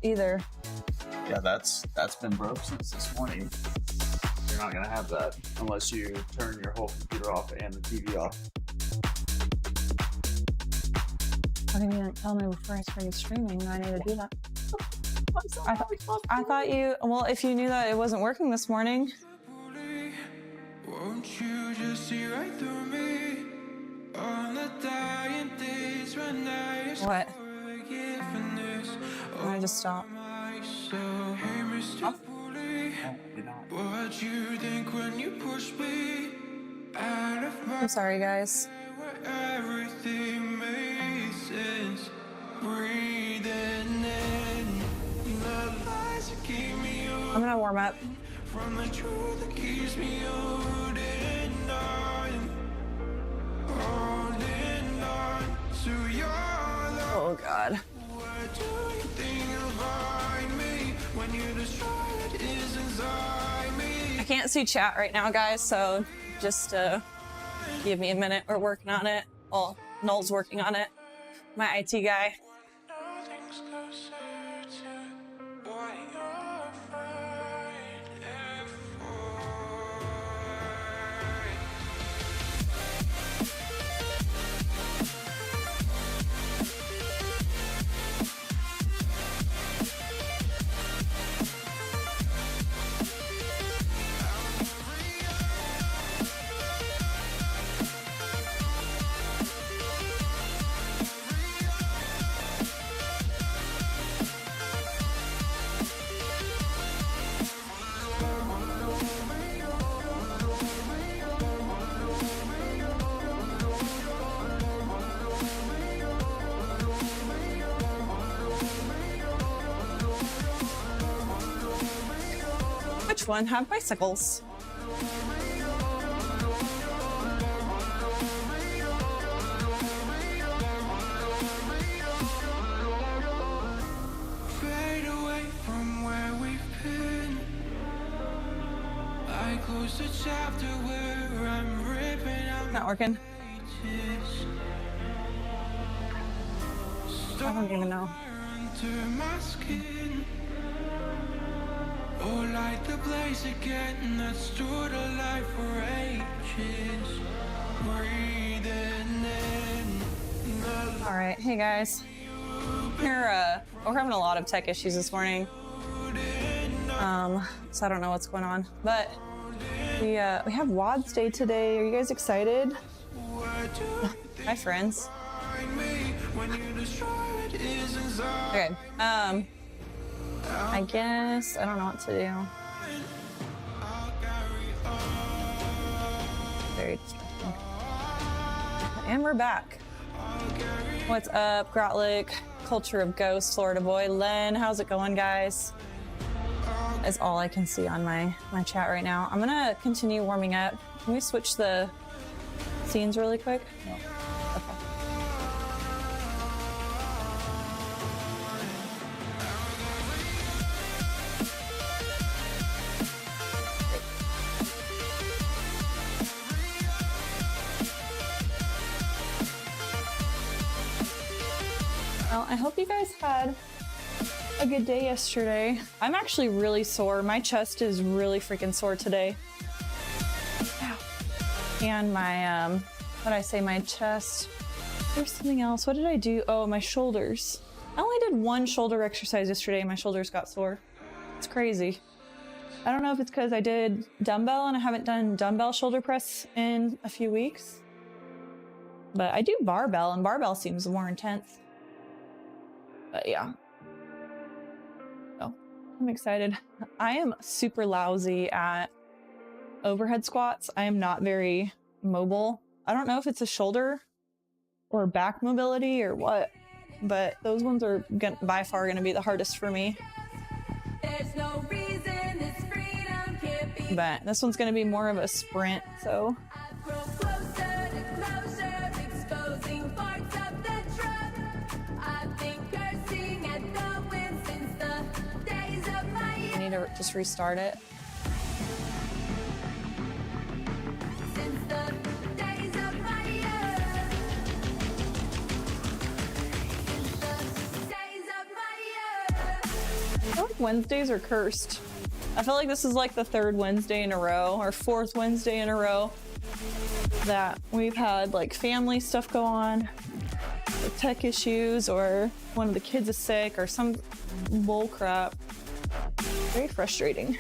either. Yeah, that's been broke since this morning. You're not gonna have that unless you turn your whole computer off and the TV off. Why didn't you tell me before I started streaming I need to do that? I'm sorry. I thought you, well, if you knew that it wasn't working this morning. Won't you just see right through me on the dying days when I What? I just stopped. Oh, you're not. What you think when you push me out of my I'm sorry, guys. everything makes sense. Breathing in the lies that keep me I'm gonna warm up. from the truth that keeps me holding on to your love. Oh, God. What do you think you'll find me when you destroy what is inside me? I can't see chat right now, guys, so just give me a minute. We're working on it. Well, Noel's working on it. My IT guy. Nothing's closer to what you're fighting for. Which one have bicycles? Fade away from where we've been. I close the chapter where I'm ripping out Not working. pages. I don't even know. Under my skin. Oh, light the blaze again that stood alive for ages. Breathing in the All right, hey guys. We're having a lot of tech issues this morning. So I don't know what's going on, but we have WODS Day today. Are you guys excited? Hi, friends. Okay. I guess I don't know what to do. Very distracting. And we're back. What's up, Grotlick? Culture of Ghosts, Florida boy. Len, how's it going, guys? Is all I can see on my chat right now. I'm gonna continue warming up. Can we switch the scenes really quick? No. Okay. Well, I hope you guys had a good day yesterday. I'm actually really sore. My chest is really freaking sore today. Ow. And my, what'd I say, my chest. There's something else. What did I do? Oh, my shoulders. I only did one shoulder exercise yesterday and my shoulders got sore. It's crazy. I don't know if it's because I did dumbbell and I haven't done dumbbell shoulder press in a few weeks. But I do barbell and barbell seems more intense. But yeah. So I'm excited. I am super lousy at overhead squats. I am not very mobile. I don't know if it's a shoulder or back mobility or what, but those ones are by far going to be the hardest for me. There's no reason this freedom can't be. But this one's going to be more of a sprint, so. I grow closer to closure, exposing parts of the truth. I've been cursing at the wind since the days of my I youth. need to just restart it. Since the days of my youth. Since the days of my youth. I feel like Wednesdays are cursed. I feel like this is like the third Wednesday in a row or fourth Wednesday in a row that we've had like family stuff go on, like tech issues, or one of the kids is sick or some bull crap. Very frustrating.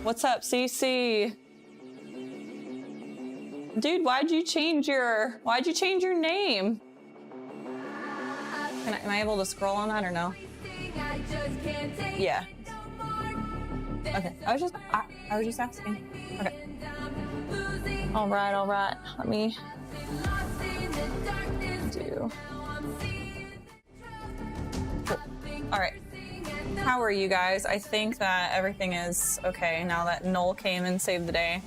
What's up, CC? Dude, why'd you change your name? Am I able to scroll on that or no? Yeah. Okay. I was just asking. Okay. All right. Let me do. Cool. All right. How are you guys? I think that everything is okay now that Noel came and saved the day.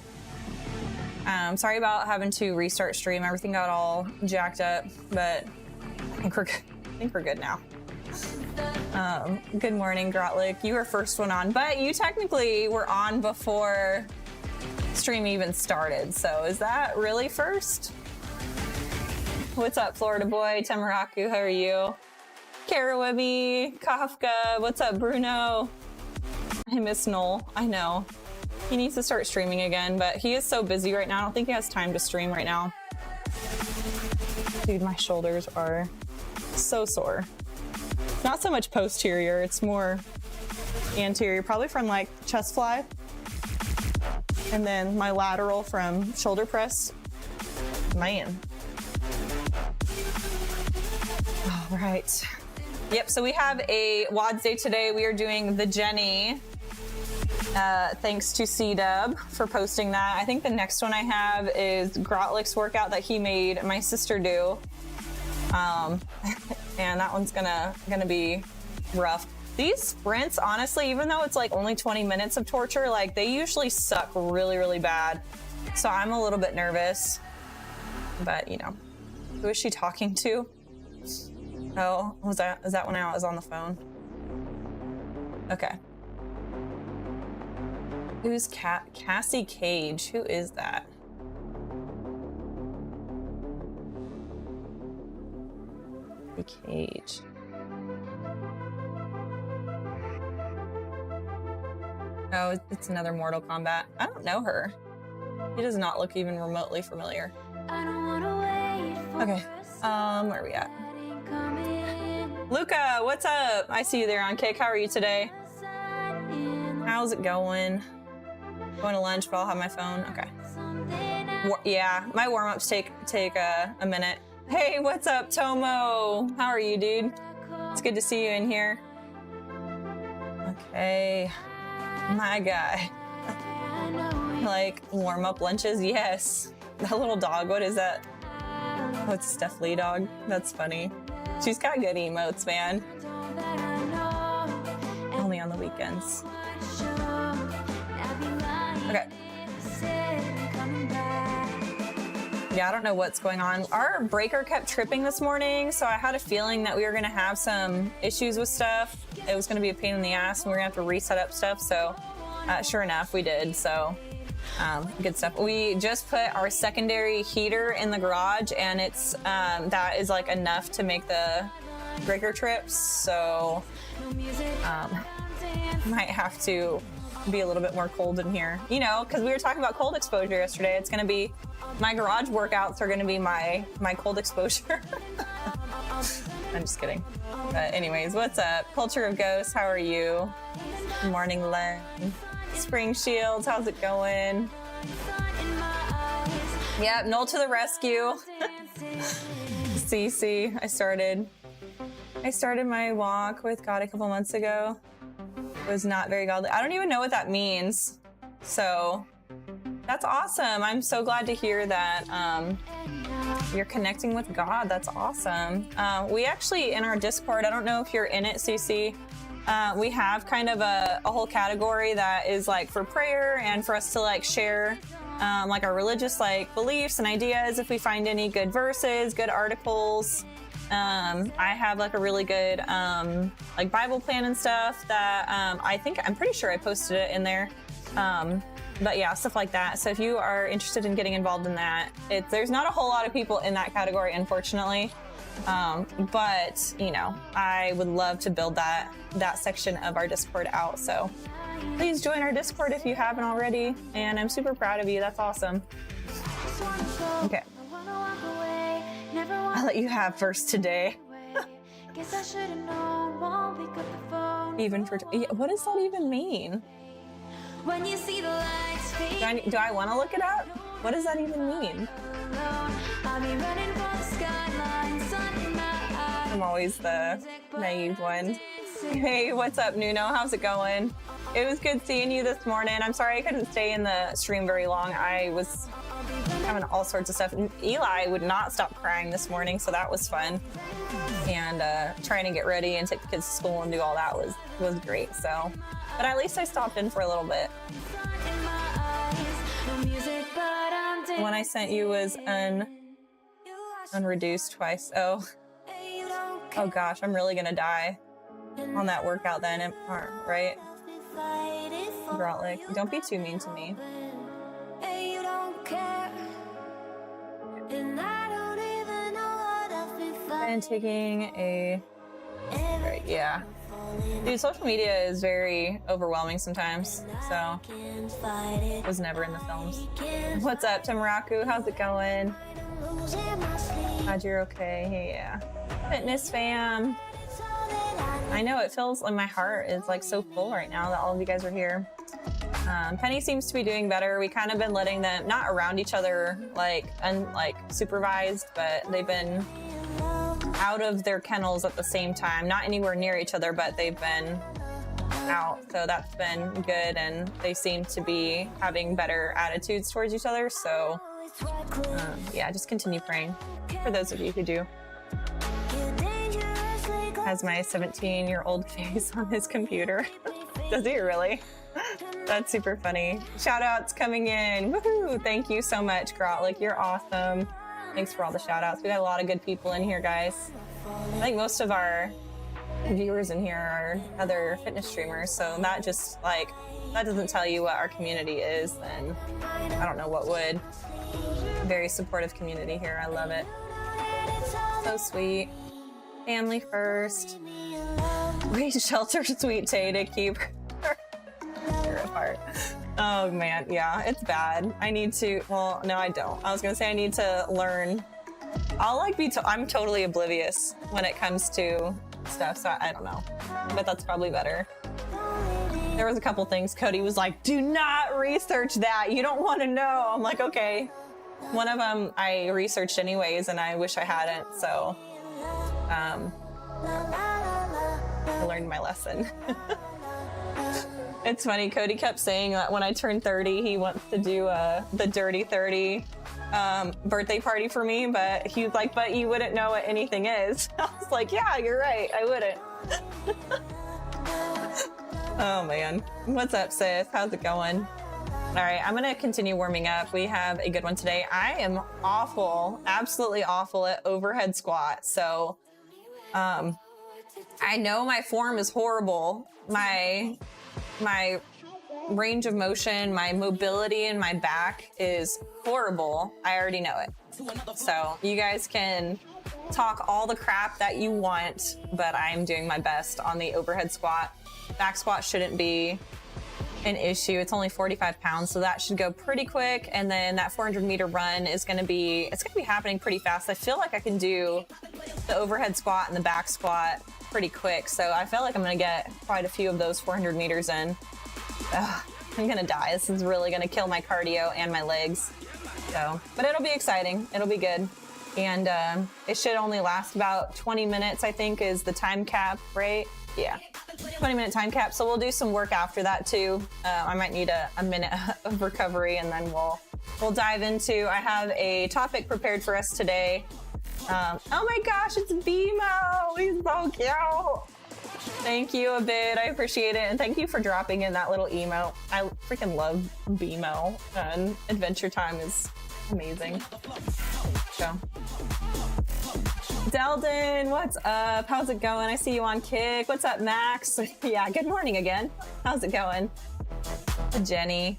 Sorry about having to restart stream. Everything got all jacked up, but I think we're good now. Good morning, Grotlick. You were first one on, but you technically were on before stream even started. So is that really first? What's up, Florida boy? Temaraku, how are you? Karawimi, Kafka, what's up, Bruno? I miss Noel, I know. He needs to start streaming again, but he is so busy right now. I don't think he has time to stream right now. Dude, my shoulders are so sore. Not so much posterior, it's more anterior, probably from like chest fly. And then my lateral from shoulder press. Man. All right. Yep, so we have a WODS day today. We are doing the Jenny. Thanks to C-Dub for posting that. I think the next one I have is Grotlick's workout that he made my sister do. And that one's gonna be rough. These sprints, honestly, even though it's like only 20 minutes of torture, like they usually suck really, really bad. So I'm a little bit nervous, but you know, who is she talking to? Oh, is that when I was on the phone? Okay. Who's Cassie Cage? Who is that? Cage. Oh, it's another Mortal Kombat. I don't know her. She does not look even remotely familiar. Okay, where are we at? Luca, what's up? I see you there on Kick. How are you today? How's it going? Going to lunch, but I'll have my phone. Okay. Yeah, my warm-ups take a minute. Hey, what's up, Tomo? How are you, dude? It's good to see you in here. Okay. My guy. Like, warm-up lunches? Yes. That little dog, what is that? Oh, it's a Steph Lee dog. That's funny. She's got good emotes, man. Only on the weekends. Okay. Yeah, I don't know what's going on. Our breaker kept tripping this morning, so I had a feeling that we were gonna have some issues with stuff. It was gonna be a pain in the ass, and we were gonna have to reset up stuff, so sure enough, we did, so good stuff. We just put our secondary heater in the garage, and it's that is like enough to make the breaker trips, so might have to be a little bit more cold in here, you know, because we were talking about cold exposure yesterday. It's gonna be my garage workouts are gonna be my cold exposure. I'm just kidding. But anyways, what's up? Culture of Ghosts, how are you? Good morning, Len. Spring Shields, how's it going? Yep, Noel to the rescue. CC, I started my walk with God a couple months ago. It was not very godly. I don't even know what that means. So that's awesome. I'm so glad to hear that you're connecting with God. That's awesome. We actually, in our Discord, I don't know if you're in it, CC, We have kind of a whole category that is like for prayer and for us to like share like our religious like beliefs and ideas. If we find any good verses, good articles. I have like a really good like Bible plan and stuff that I'm pretty sure I posted it in there. But yeah, stuff like that. So if you are interested in getting involved in that, there's not a whole lot of people in that category, unfortunately. But you know, I would love to build that section of our Discord out. So please join our Discord if you haven't already. And I'm super proud of you. That's awesome. Okay. I'll let you have first today. Even for what does that even mean? When you see the lights Do I want to look it up? What does that even mean? I'll be running for the skyline, sun in my eyes. I'm always the naive one. Hey, what's up, Nuno? How's it going? It was good seeing you this morning. I'm sorry I couldn't stay in the stream very long. I was having all sorts of stuff. And Eli would not stop crying this morning, so that was fun. And trying to get ready and take the kids to school and do all that was great. So, but at least I stopped in for a little bit. One I sent you was unreduced twice. Oh gosh, I'm really gonna die on that workout then, right? Girl, like, don't be too mean to me. And taking a right, yeah. Dude, social media is very overwhelming sometimes, so was never in the films. What's up, Tamaraku? How's it going? Glad you're okay. Yeah. Fitness fam. I know it feels like my heart is like so full right now that all of you guys are here. Penny seems to be doing better. We kind of been letting them not around each other like supervised, but they've been out of their kennels at the same time, not anywhere near each other, but they've been out, so that's been good, and they seem to be having better attitudes towards each other. So yeah, just continue praying for those of you who do. Has my 17-year-old face on his computer. Does he really? That's super funny. Shout outs coming in. Woohoo! Thank you so much, Grotlick. You're awesome. Thanks for all the shout outs. We got a lot of good people in here, guys. I think most of our viewers in here are other fitness streamers, so that just like, that doesn't tell you what our community is, then I don't know what would. Very supportive community here. I love it. So sweet. Family first. Raise shelter, sweet Tay, to keep her apart. Oh man, yeah, it's bad. I need to, well, no, I don't. I was gonna say I need to learn. I'll like I'm totally oblivious when it comes to stuff, so I don't know. But that's probably better. There was a couple things Cody was like, do not research that. You don't want to know. I'm like, okay. One of them I researched anyways, and I wish I hadn't, so I learned my lesson. It's funny, Cody kept saying that when I turn 30, he wants to do the Dirty 30 birthday party for me, but he was like, but you wouldn't know what anything is. I was like, yeah, you're right, I wouldn't. Oh man. What's up, sis? How's it going? All right, I'm gonna continue warming up. We have a good one today. I am awful, absolutely awful at overhead squat. So I know my form is horrible. My range of motion, my mobility in my back is horrible. I already know it. So you guys can talk all the crap that you want, but I'm doing my best on the overhead squat. Back squat shouldn't be an issue. It's only 45 pounds, so that should go pretty quick. And then that 400-meter run is gonna be happening pretty fast. I feel like I can do the overhead squat and the back squat pretty quick. So I feel like I'm gonna get quite a few of those 400 meters in. Ugh, I'm gonna die. This is really gonna kill my cardio and my legs. So, but it'll be exciting. It'll be good. And it should only last about 20 minutes, I think, is the time cap, right? Yeah, 20-minute time cap. So we'll do some work after that too. I might need a minute of recovery, and then we'll dive into. I have a topic prepared for us today. Oh my gosh, it's BMO. He's so cute. Thank you a bit. I appreciate it. And thank you for dropping in that little emo. I freaking love BMO, and Adventure Time is amazing. So. Deldon, what's up? How's it going? I see you on Kick. What's up, Max? Yeah, good morning again. How's it going? Jenny.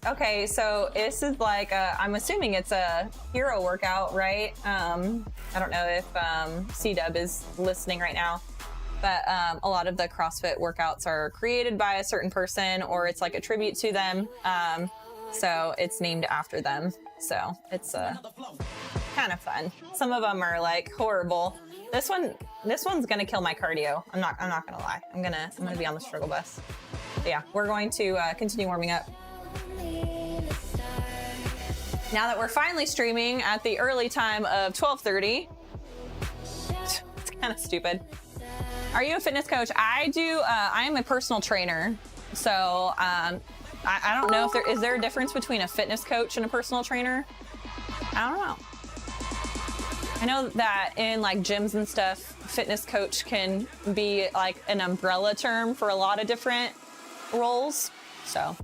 Okay, so this is like I'm assuming it's a hero workout, right? I don't know if C-Dub is listening right now, but a lot of the CrossFit workouts are created by a certain person, or it's like a tribute to them. So it's named after them. So it's kind of fun. Some of them are like horrible. This one's gonna kill my cardio. I'm not gonna lie. I'm gonna be on the struggle bus. But yeah, we're going to continue warming up. Now that we're finally streaming at the early time of 12:30, it's kind of stupid. Are you a fitness coach? I do. I am a personal trainer. So I don't know if is there a difference between a fitness coach and a personal trainer? I don't know. I know that in like gyms and stuff, fitness coach can be like an umbrella term for a lot of different roles. So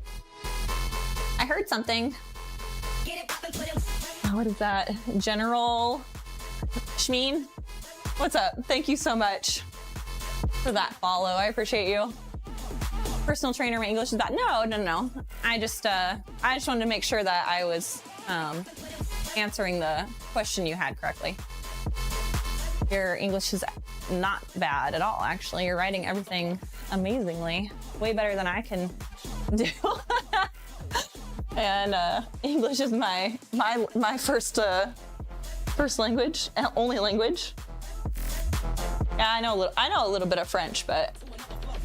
I heard something. Oh, what is that? General Shmeen? What's up? Thank you so much for that follow. I appreciate you. Personal trainer, my English is bad. No. I just wanted to make sure that I was answering the question you had correctly. Your English is not bad at all, actually. You're writing everything amazingly. Way better than I can do. And English is my first language, only language. Yeah, I know a little bit of French, but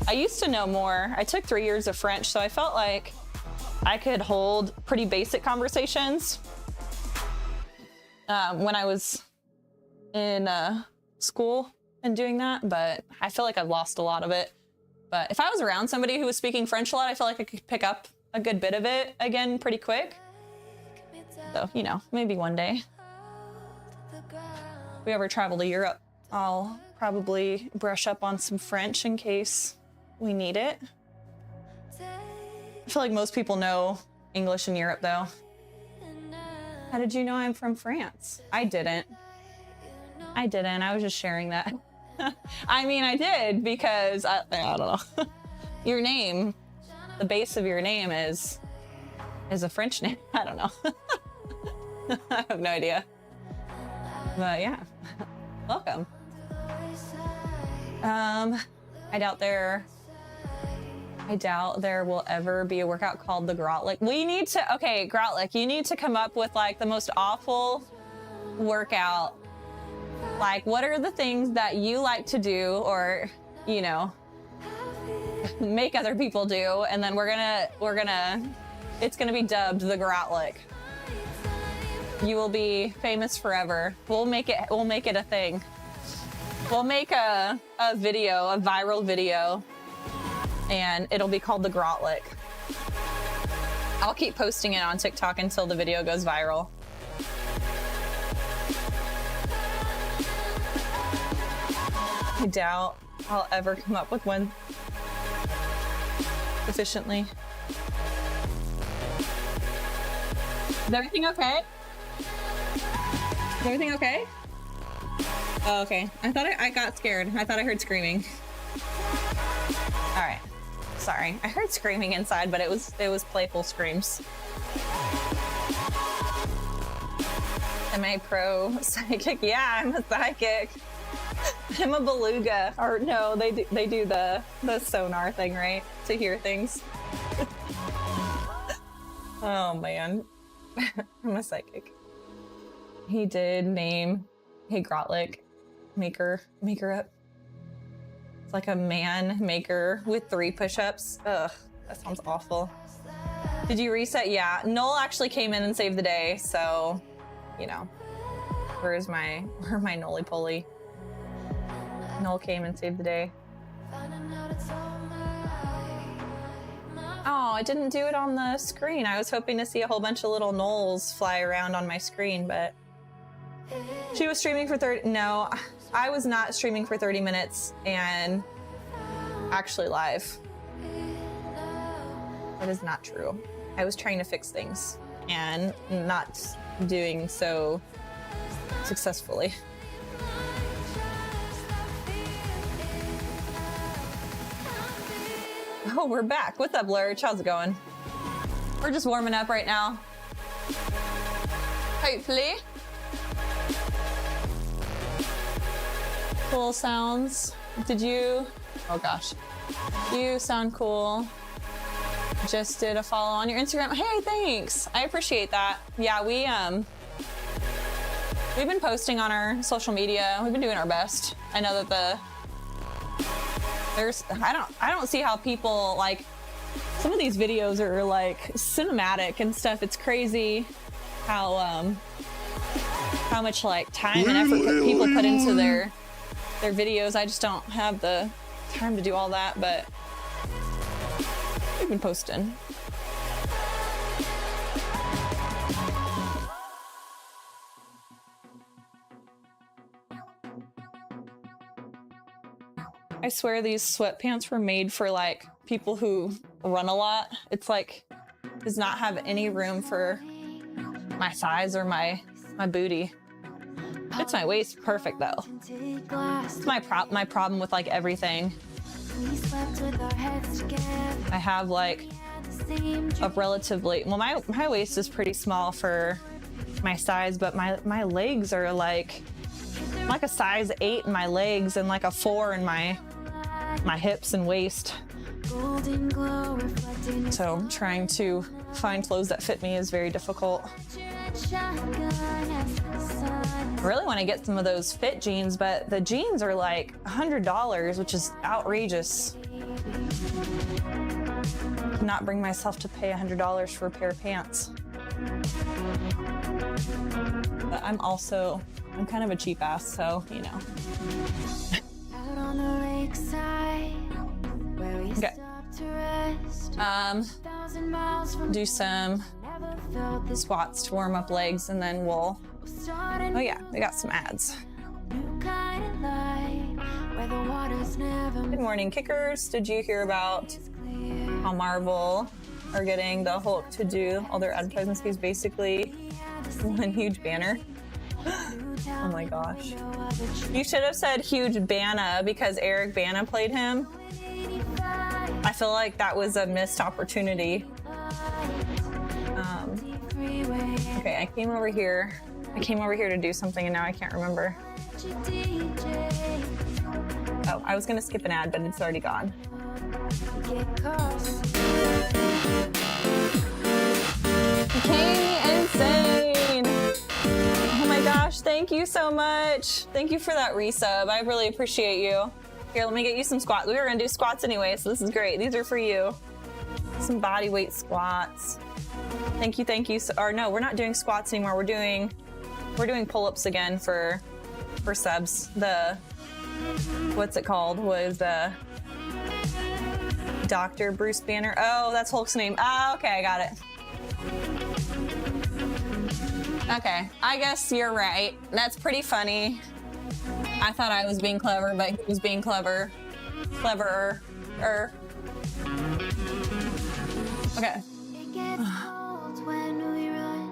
I used to know more. I took 3 years of French, so I felt like I could hold pretty basic conversations when I was in school and doing that, but I feel like I've lost a lot of it. But if I was around somebody who was speaking French a lot, I feel like I could pick up a good bit of it again pretty quick. So, you know, maybe one day. If we ever travel to Europe, I'll probably brush up on some French in case we need it. I feel like most people know English in Europe, though. How did you know I'm from France? I didn't. I was just sharing that. I mean, I did because I don't know. Your name, the base of your name is a French name. I don't know. I have no idea. But yeah, welcome. I doubt there will ever be a workout called the Grotlick. Grotlick, you need to come up with like the most awful workout. Like, what are the things that you like to do, or, you know, make other people do, and then it's gonna be dubbed the Grotlick. You will be famous forever. We'll make it a thing. We'll make a viral video, and it'll be called the Grotlick. I'll keep posting it on TikTok until the video goes viral. I doubt I'll ever come up with one efficiently. Is everything okay? Is everything okay? Oh, okay. I got scared. I thought I heard screaming. All right. Sorry. I heard screaming inside, but it was playful screams. Am I pro psychic? Yeah, I'm a psychic. I'm a beluga. Or no, they do the sonar thing, right? To hear things. Oh man. I'm a psychic. He did name Hey Grotlick maker up. It's like a man maker with 3 push-ups. Ugh, that sounds awful. Did you reset? Yeah, Noel actually came in and saved the day, so you know. Where's my Noli-Poly? Noel came and saved the day. Oh, I didn't do it on the screen. I was hoping to see a whole bunch of little Noels fly around on my screen, but she was streaming for 30. No, I was not streaming for 30 minutes and actually live. That is not true. I was trying to fix things and not doing so successfully. Oh, we're back. What's up, Lurch? How's it going? We're just warming up right now. Hopefully. Cool sounds. Did you? Oh gosh. You sound cool. Just did a follow on your Instagram. Hey, thanks. I appreciate that. Yeah, we've been posting on our social media. We've been doing our best. I know that I don't see how people like some of these videos are like cinematic and stuff. It's crazy how much like time and effort people put into their videos. I just don't have the time to do all that, but we've been posting. I swear these sweatpants were made for like people who run a lot. It's like does not have any room for my thighs or my booty. Fits my waist perfect though. It's my problem with like everything. I have like a relatively well my waist is pretty small for my size, but my legs are like a size 8 in my legs and like a 4 in my hips and waist. So trying to find clothes that fit me is very difficult. I really want to get some of those fit jeans, but the jeans are like $100, which is outrageous. Not bring myself to pay $100 for a pair of pants. But I'm kind of a cheap ass, so you know. Out on the lakeside, where we Okay. stop to rest. Do some squats to warm up legs, and then we'll. Oh yeah, we got some ads. Good morning, kickers. Did you hear about how Marvel are getting the Hulk to do all their advertisements? He's basically one huge banner. Oh my gosh. You should have said huge Bana because Eric Bana played him. I feel like that was a missed opportunity. Okay, I came over here to do something and now I can't remember. Oh, I was gonna skip an ad, but it's already gone. King Insane! Oh my gosh, thank you so much. Thank you for that resub. I really appreciate you. Here, let me get you some squats. We were gonna do squats anyway, so this is great. These are for you. Some body weight squats. Thank you, thank you. Or no, we're not doing squats anymore. We're doing pull-ups again for subs. What's it called? Was Dr. Bruce Banner. Oh, that's Hulk's name. Oh, okay, I got it. Okay, I guess you're right. That's pretty funny. I thought I was being clever, but he was being cleverer. Okay. It gets cold when we run.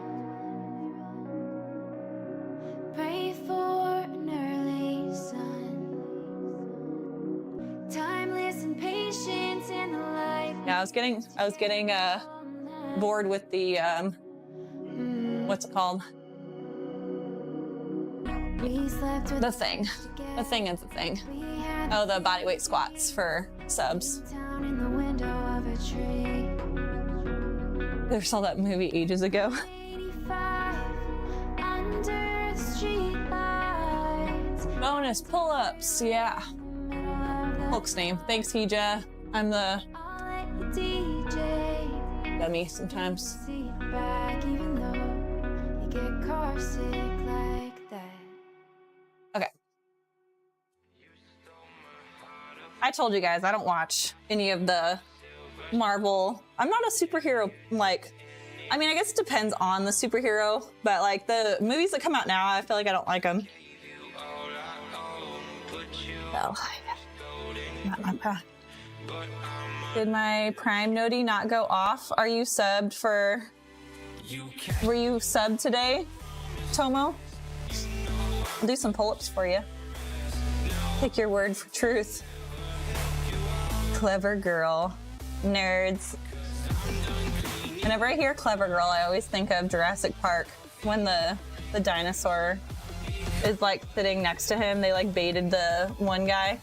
Pray for an early sun. Timeless and patience in the light. Yeah, I was getting bored with the what's it called? The thing. The thing is the thing. Oh, the body weight squats for subs. They saw that movie ages ago. Bonus pull-ups, yeah. Hulk's name. Thanks, Hija. I'm the dummy sometimes. Okay. I told you guys I don't watch any of the Marvel. I'm not a superhero, like, I mean, I guess it depends on the superhero, but like the movies that come out now, I feel like I don't like them. Oh, not my path. Did my Prime Noti not go off? Are you subbed for... Were you subbed today, Tomo? I'll do some pull-ups for you. Take your word for truth. Clever girl. Nerds. Whenever I hear clever girl, I always think of Jurassic Park when the dinosaur is like sitting next to him. They like baited the one guy.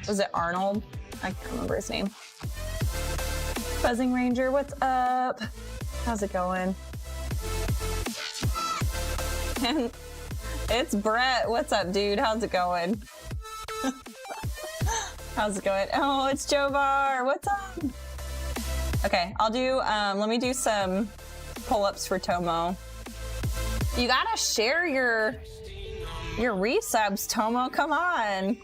Was it Arnold? I can't remember his name. Buzzing Ranger, what's up? How's it going? And it's Brett. What's up, dude? How's it going? How's it going? Oh, it's Jovar. What's up? Okay, I'll do, let me do some pull-ups for Tomo. You gotta share your resubs, Tomo. Come on.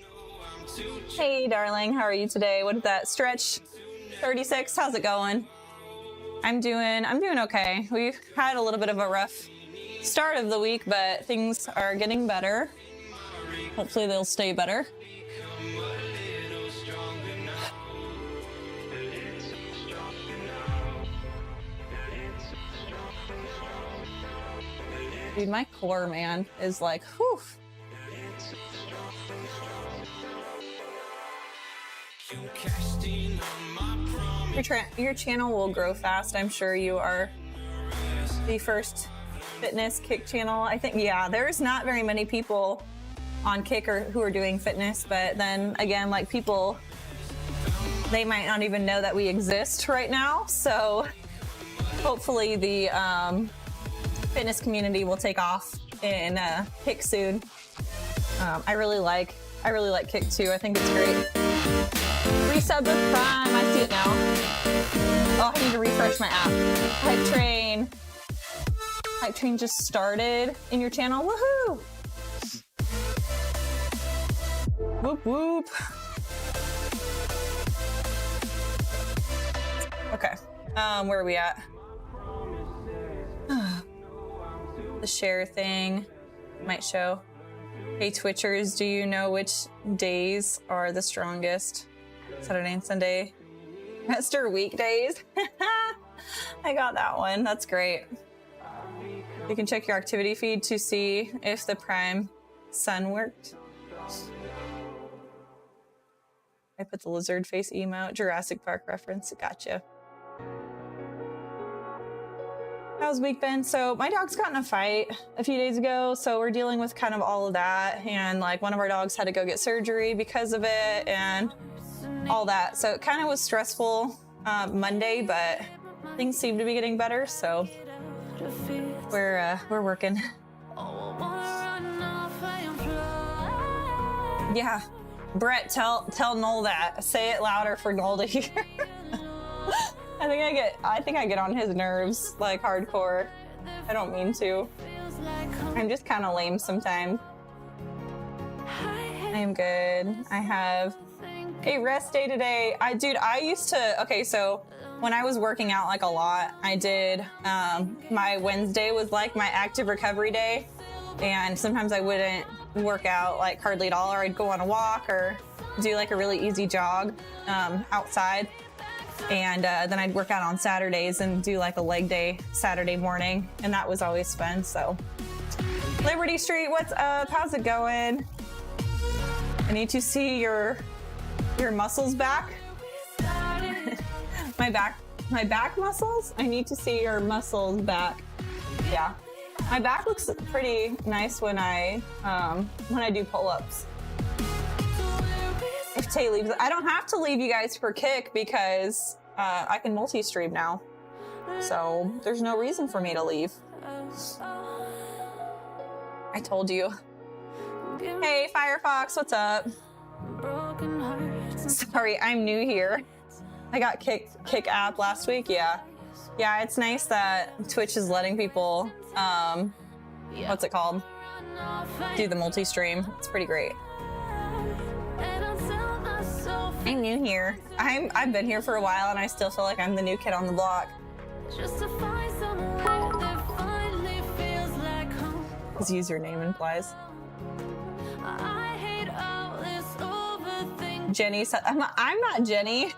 Hey, darling. How are you today? What is that? Stretch 36. How's it going? I'm doing okay. We've had a little bit of a rough start of the week, but things are getting better. Hopefully they'll stay better. Dude, my core, man, is like, whew. Your channel will grow fast. I'm sure you are the first fitness kick channel. I think, yeah, there's not very many people on Kick who are doing fitness, but then again, like people, they might not even know that we exist right now. So hopefully the fitness community will take off in Kick soon. I really like Kick too. I think it's great. Resub with Prime. I see it now. Oh, I need to refresh my app. Hype Train. Hype Train just started in your channel. Woohoo! Whoop whoop. Okay. Where are we at? The share thing might show. Hey Twitchers, do you know which days are the strongest? Saturday and Sunday. Rest or weekdays? I got that one. That's great. You can check your activity feed to see if the Prime Sun worked. I put the lizard face emote, Jurassic Park reference. Gotcha. How's week been? So my dog's got in a fight a few days ago, so we're dealing with kind of all of that, and like one of our dogs had to go get surgery because of it and all that. So it kind of was stressful Monday, but things seem to be getting better, so we're working. Yeah, Brett, tell Noel that. Say it louder for Noel to hear. I think I get on his nerves like hardcore. I don't mean to. I'm just kind of lame sometimes. I am good. I have a rest day today. I used to, okay, so when I was working out like a lot, I did, my Wednesday was like my active recovery day. And sometimes I wouldn't work out like hardly at all, or I'd go on a walk or do like a really easy jog outside. And then I'd work out on Saturdays and do like a leg day Saturday morning. And that was always fun, so. Liberty Street, what's up? How's it going? I need to see your muscles back. my back muscles? I need to see your muscles back. Yeah. My back looks pretty nice when I do pull-ups. If Tay leaves, I don't have to leave you guys for Kick because I can multi-stream now. So there's no reason for me to leave. I told you. Hey, Firefox, what's up? Sorry, I'm new here. I got Kick app last week, yeah. Yeah, it's nice that Twitch is letting people, what's it called? Do the multi-stream. It's pretty great. I'm new here. I've been here for a while and I still feel like I'm the new kid on the block. His username implies. I hate all this Jenny said, I'm not Jenny.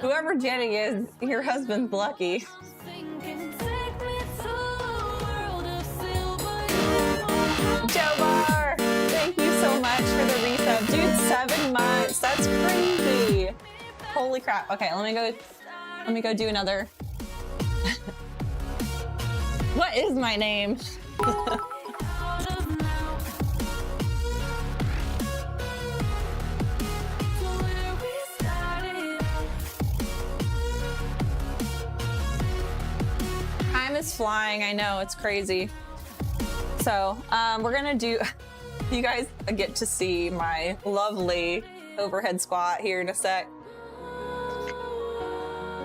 Whoever Jenny is, your husband's lucky. Joe Bar, thank you so much for the resub. Dude, 7 months. That's crazy. Holy crap. Okay, let me go do another. What is my name? Time is flying. I know, it's crazy. So we're gonna do, you guys get to see my lovely overhead squat here in a sec.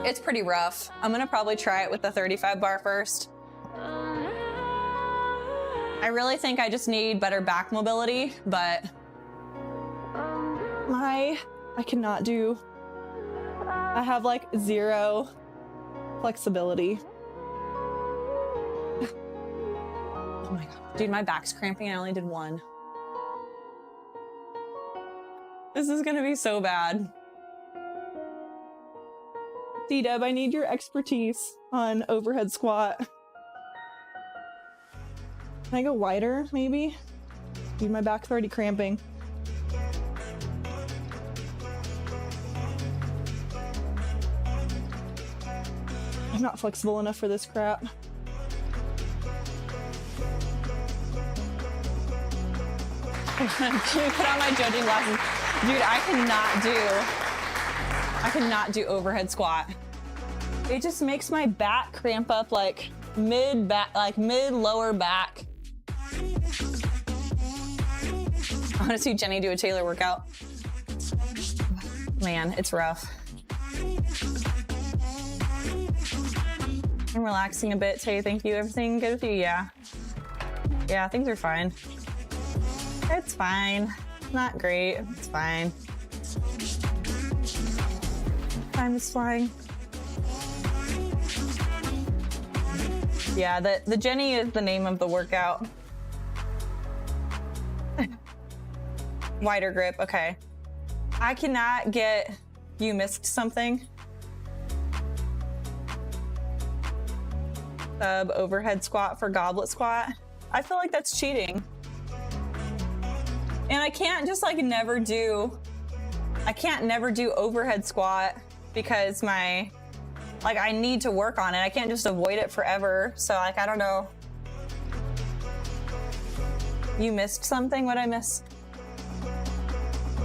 It's pretty rough. I'm gonna probably try it with the 35 bar first. I really think I just need better back mobility, but I cannot do, I have like 0 flexibility. Oh my God, dude, my back's cramping. I only did 1. This is gonna be so bad. D-Dub, I need your expertise on overhead squat. Can I go wider, maybe? Dude, my back's already cramping. I'm not flexible enough for this crap. Put on my judging glasses. Dude, I cannot do overhead squat. It just makes my back cramp up like mid lower back. I want to see Jenny do a Taylor workout. Man, it's rough. I'm relaxing a bit, Tay. Thank you. Everything good with you? Yeah. Yeah, things are fine. It's fine. Not great. It's fine. Time is flying. Yeah, the Jenny is the name of the workout. Wider grip, okay. I cannot get, you missed something. Sub overhead squat for goblet squat. I feel like that's cheating. And I can't just like never do overhead squat because I need to work on it. I can't just avoid it forever. So like, I don't know. You missed something? What'd I miss?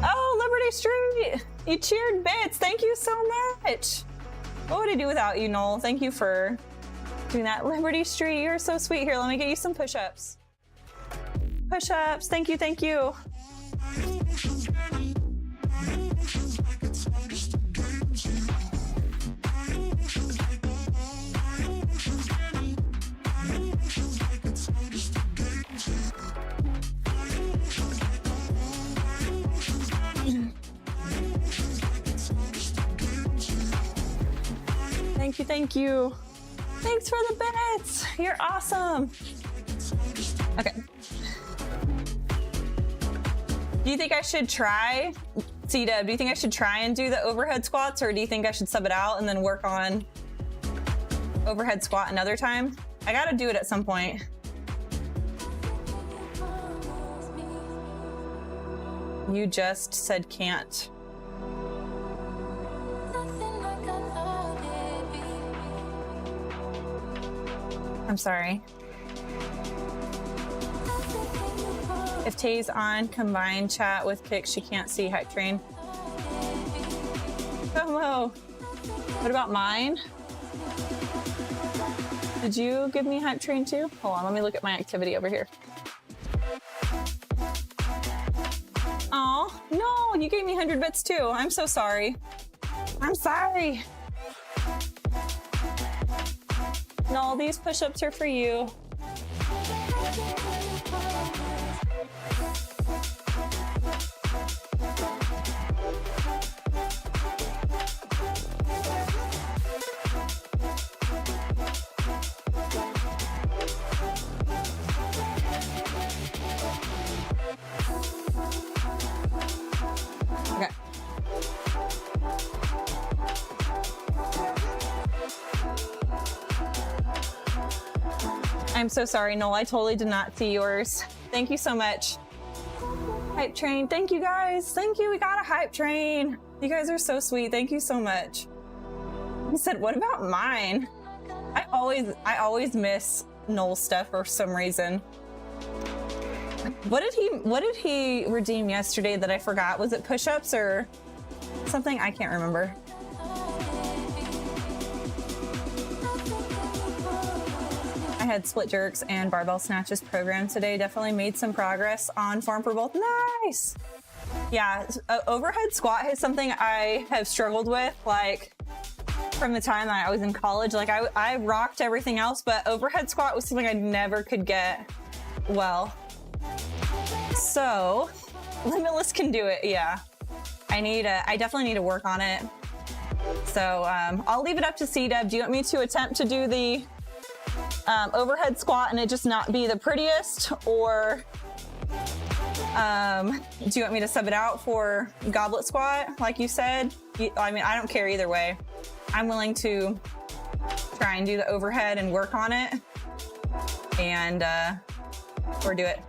Oh, Liberty Street! You cheered bits. Thank you so much. What would I do without you, Noel? Thank you for doing that. Liberty Street, you're so sweet. Here, let me get you some push-ups. Push-ups. Thank you, thank you. Thank you, thank you. Thanks for the bits. You're awesome. Okay. Do you think I should try, C-Dub, do you think I should try and do the overhead squats, or do you think I should sub it out and then work on overhead squat another time? I gotta do it at some point. You just said can't. I'm sorry. If Tay's on combined chat with Kick, she can't see hype train. Hello. What about mine? Did you give me hype train too? Hold on, let me look at my activity over here. Oh, no, you gave me 100 bits too. I'm so sorry. I'm sorry. No, these push-ups are for you. I'm so sorry, Noel. I totally did not see yours. Thank you so much. Hype train. Thank you guys. Thank you. We got a hype train. You guys are so sweet. Thank you so much. He said, what about mine? I always miss Noel's stuff for some reason. What did he redeem yesterday that I forgot? Was it push-ups or something? I can't remember. I had split jerks and barbell snatches program today. Definitely made some progress on form for both. Nice. Yeah, overhead squat is something I have struggled with, like from the time that I was in college. Like I rocked everything else, but overhead squat was something I never could get well. So Limitless can do it. Yeah, I definitely need to work on it. So I'll leave it up to C-Dub. Do you want me to attempt to do the overhead squat and it just not be the prettiest, or do you want me to sub it out for goblet squat like you said? I mean, I don't care either way. I'm willing to try and do the overhead and work on it, and or do it.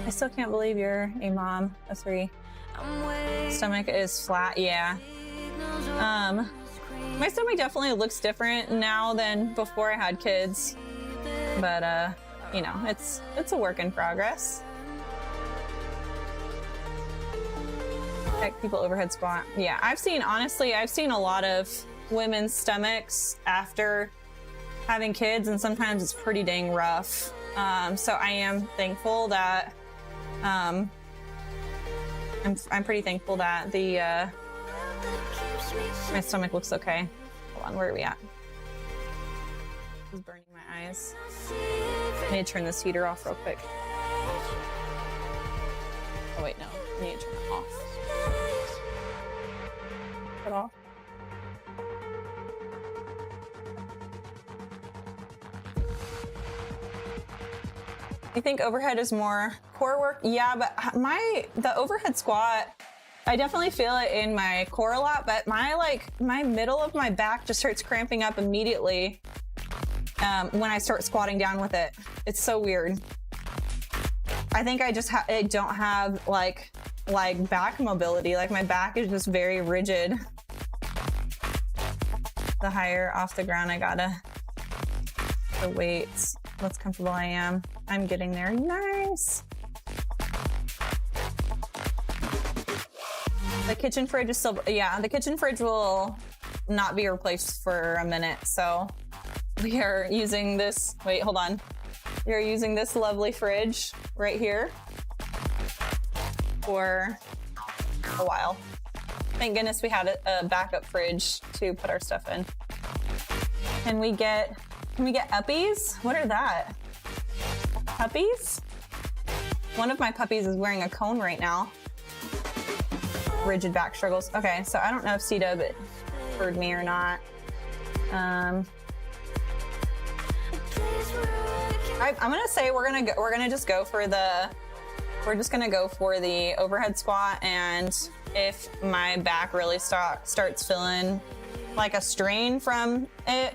I still can't believe you're a mom of 3. Stomach is flat, yeah. My stomach definitely looks different now than before I had kids, but you know, it's a work in progress. Heck, people overhead squat. Yeah, honestly, I've seen a lot of women's stomachs after having kids, and sometimes it's pretty dang rough. So I am thankful that I'm pretty thankful that my stomach looks okay. Hold on, where are we at? This is burning my eyes. I need to turn this heater off real quick. Oh wait, no, I need to turn it off. Turn it off. You think overhead is more core work? Yeah, but the overhead squat, I definitely feel it in my core a lot, but my middle of my back just starts cramping up immediately when I start squatting down with it. It's so weird. I think I don't have like back mobility. Like my back is just very rigid. The higher off the ground I gotta, the weights, less comfortable I am. I'm getting there. Nice. The kitchen fridge is still, yeah, the kitchen fridge will not be replaced for a minute. So we are using this, wait, hold on. We are using this lovely fridge right here for a while. Thank goodness we had a backup fridge to put our stuff in. Can we get uppies? What are that? Puppies? One of my puppies is wearing a cone right now. Rigid back struggles. Okay, so I don't know if C-Dub heard me or not. I'm gonna say we're just gonna go for the overhead squat, and if my back really starts feeling like a strain from it,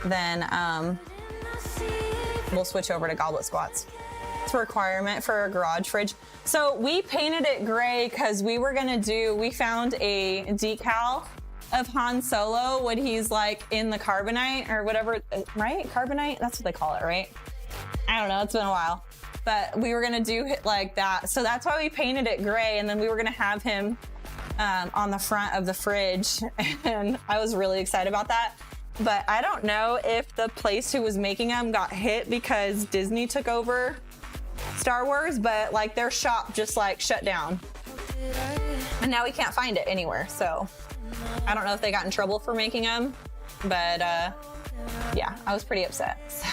then we'll switch over to goblet squats. It's a requirement for a garage fridge. So we painted it gray because we found a decal of Han Solo when he's like in the carbonite or whatever, right? Carbonite, that's what they call it, right? I don't know, it's been a while. But we were gonna do it like that. So that's why we painted it gray, and then we were gonna have him on the front of the fridge. And I was really excited about that. But I don't know if the place who was making them got hit because Disney took over Star Wars, but like their shop just like shut down. And now we can't find it anywhere. So I don't know if they got in trouble for making them, but yeah, I was pretty upset. So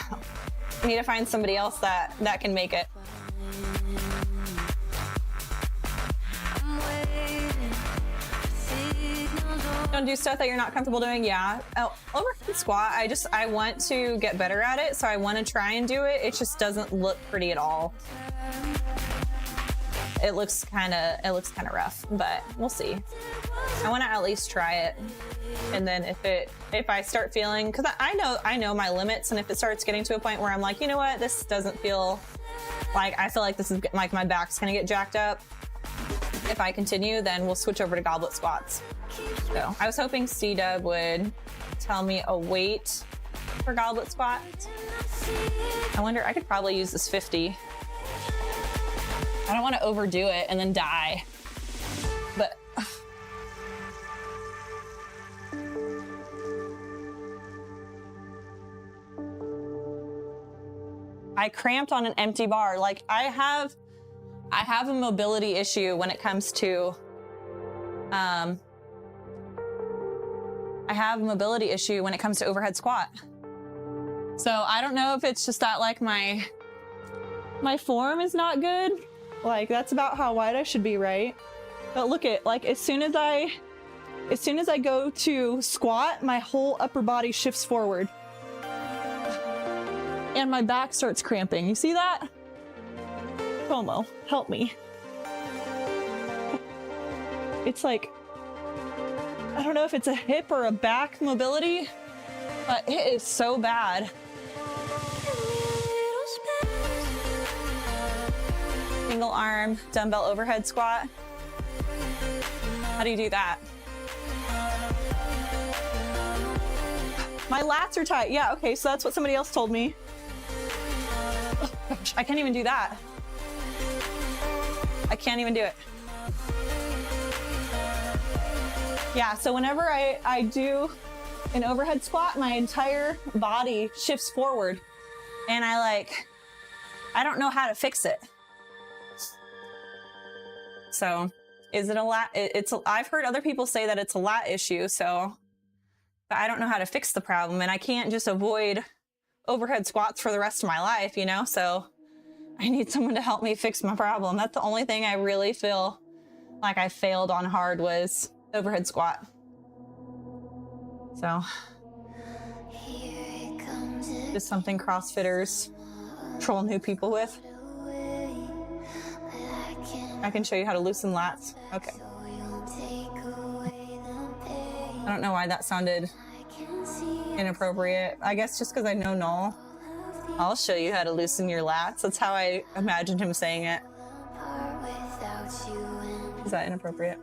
we need to find somebody else that can make it. Don't do stuff that you're not comfortable doing. Yeah. Oh, overhead squat. I want to get better at it, so I want to try and do it. It just doesn't look pretty at all. It looks kind of rough, but we'll see. I want to at least try it, and then if I start feeling, because I know my limits, and if it starts getting to a point where I'm like, you know what, this doesn't feel like, I feel like this is like my back's gonna get jacked up. If I continue, then we'll switch over to goblet squats. So I was hoping C-Dub would tell me a weight for goblet squats. I wonder, I could probably use this 50. I don't want to overdo it and then die. But I cramped on an empty bar. Like I have a mobility issue when it comes to overhead squat. So I don't know if it's just that like my form is not good. Like that's about how wide I should be, right? But look at, like, as soon as I go to squat, my whole upper body shifts forward. And my back starts cramping. You see that? Como, help me. It's like, I don't know if it's a hip or a back mobility, but it is so bad. Single arm dumbbell overhead squat. How do you do that? My lats are tight. Yeah, okay, so that's what somebody else told me. Oh, gosh, I can't even do that. I can't even do it. Yeah, so whenever I do an overhead squat, my entire body shifts forward, and I don't know how to fix it. So is it a lat? I've heard other people say that it's a lat issue, so but I don't know how to fix the problem, and I can't just avoid overhead squats for the rest of my life, you know? So I need someone to help me fix my problem. That's the only thing I really feel like I failed on hard was overhead squat. So just something CrossFitters troll new people with. I can show you how to loosen lats. Okay. I don't know why that sounded inappropriate. I guess just because I know Noel. I'll show you how to loosen your lats. That's how I imagined him saying it. Is that inappropriate?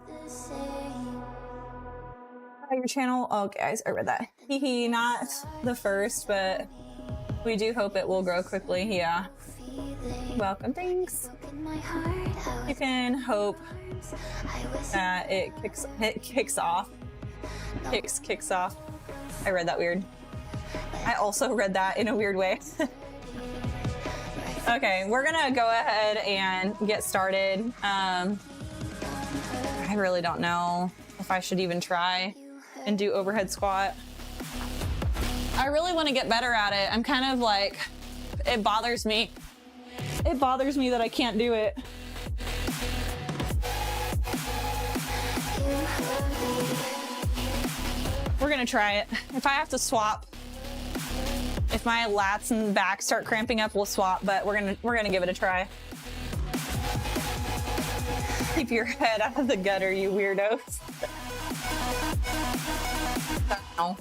Your channel? Oh, guys, I read that. Hehe, not the first, but we do hope it will grow quickly. Yeah. Welcome, thanks. You can hope that it kicks off. Kicks off. I read that weird. I also read that in a weird way. Okay, we're gonna go ahead and get started. I really don't know if I should even try and do overhead squat. I really want to get better at it. I'm kind of like, it bothers me. It bothers me that I can't do it. We're gonna try it. If I have to swap, if my lats and back start cramping up, we'll swap, but we're gonna give it a try. Keep your head out of the gutter, you weirdos. No.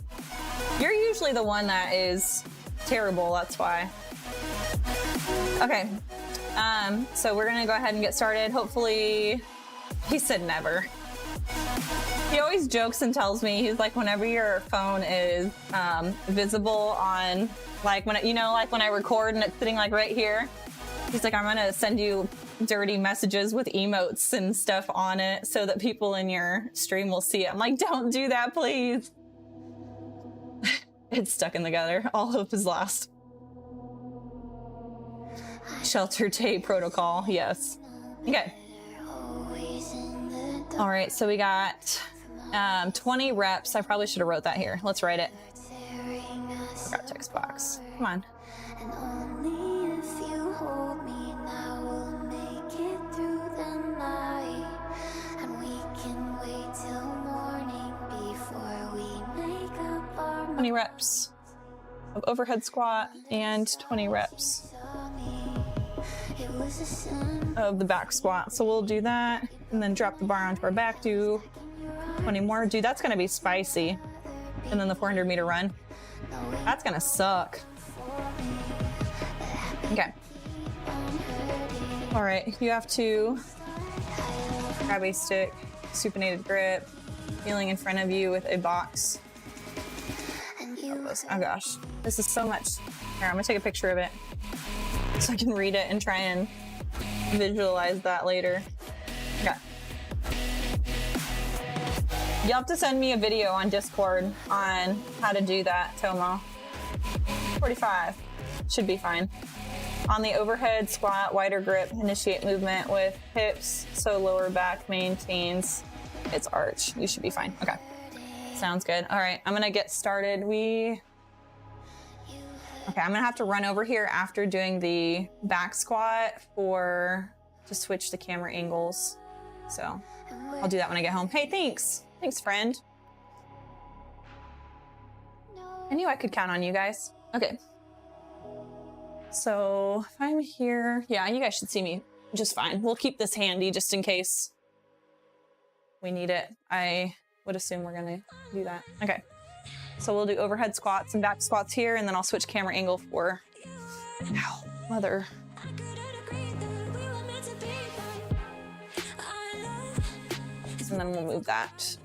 You're usually the one that is terrible, that's why. Okay, so we're gonna go ahead and get started. Hopefully, he said never. He always jokes and tells me, he's like, whenever your phone is visible on, like when when I record and it's sitting like right here, he's like, I'm gonna send you dirty messages with emotes and stuff on it so that people in your stream will see it. I'm like, don't do that, please. It's stuck in the gutter. All hope is lost. Shelter tape protocol, yes. Okay. All right, so we got 20 reps. I probably should have wrote that here. Let's write it. Forgot text box. Come on. And only if you hold me now we'll make it through the night. And we can wait till morning before 20 reps of overhead squat and 20 reps of the back squat. So we'll do that and then drop the bar onto our back, do 20 more. Dude, that's gonna be spicy. And then the 400-meter run. That's gonna suck. Okay. All right, you have to grab a stick, supinated grip, kneeling in front of you with a box. Oh gosh, this is so much. Here, I'm gonna take a picture of it so I can read it and try and visualize that later. Okay. You'll have to send me a video on Discord on how to do that, Tomo. 45, should be fine. On the overhead squat, wider grip, initiate movement with hips so lower back maintains its arch. You should be fine. Okay, sounds good. All right, I'm gonna get started. Okay, I'm gonna have to run over here after doing the back squat to switch the camera angles. So I'll do that when I get home. Hey, thanks. Thanks, friend. I knew I could count on you guys. Okay. So if I'm here, yeah, you guys should see me just fine. We'll keep this handy just in case we need it. I would assume we're gonna do that. Okay. So we'll do overhead squats and back squats here, and then I'll switch camera angle for, ow, mother. And then we'll move that.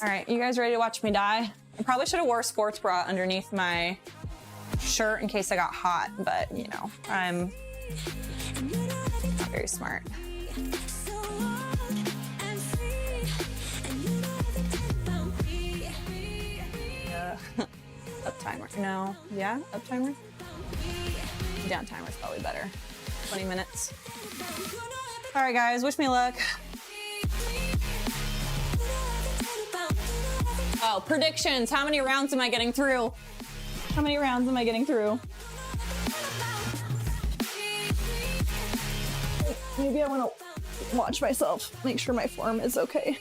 All right, you guys ready to watch me die? I probably should have wore a sports bra underneath my shirt in case I got hot, but you know, I'm not very smart. Up timer, no, yeah, up timer? Down timer is probably better. 20 minutes. All right, guys, wish me luck. Oh, predictions. How many rounds am I getting through? How many rounds am I getting through? Maybe I want to watch myself, make sure my form is okay.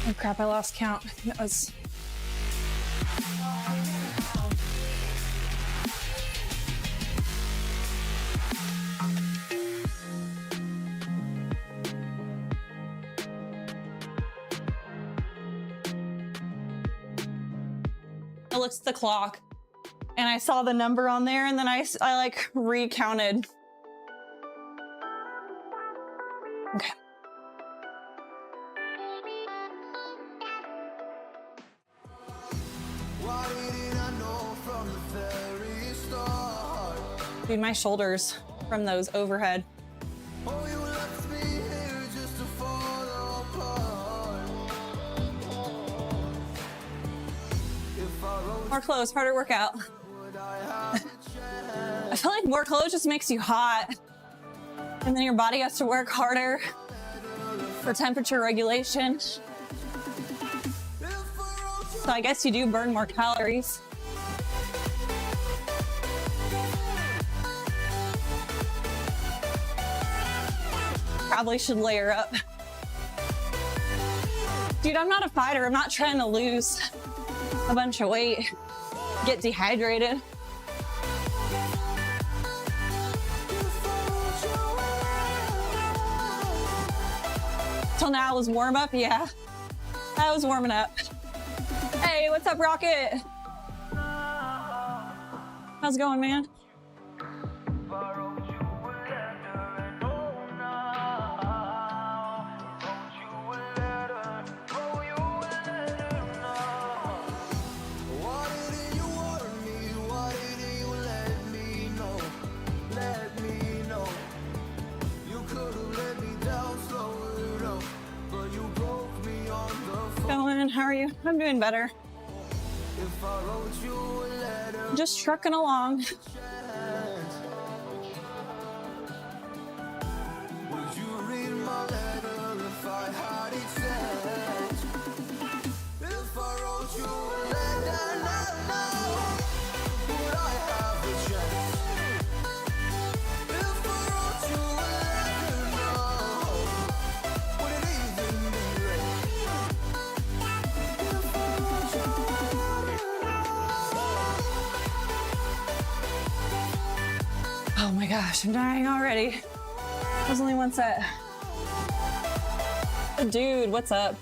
Oh crap, I lost count. That was... I looked at the clock and I saw the number on there, and then I like recounted. Okay. Dude, my shoulders from those overhead. More clothes, harder workout. I feel like more clothes just makes you hot. And then your body has to work harder for temperature regulation. So I guess you do burn more calories. Probably should layer up. Dude, I'm not a fighter. I'm not trying to lose a bunch of weight, get dehydrated. Till now was warm up, yeah. I was warming up. Hey, what's up, Rocket? How's it going, man? How are you? I'm doing better. Just trucking along. Oh my gosh, I'm dying already. There's only one set. Dude, what's up?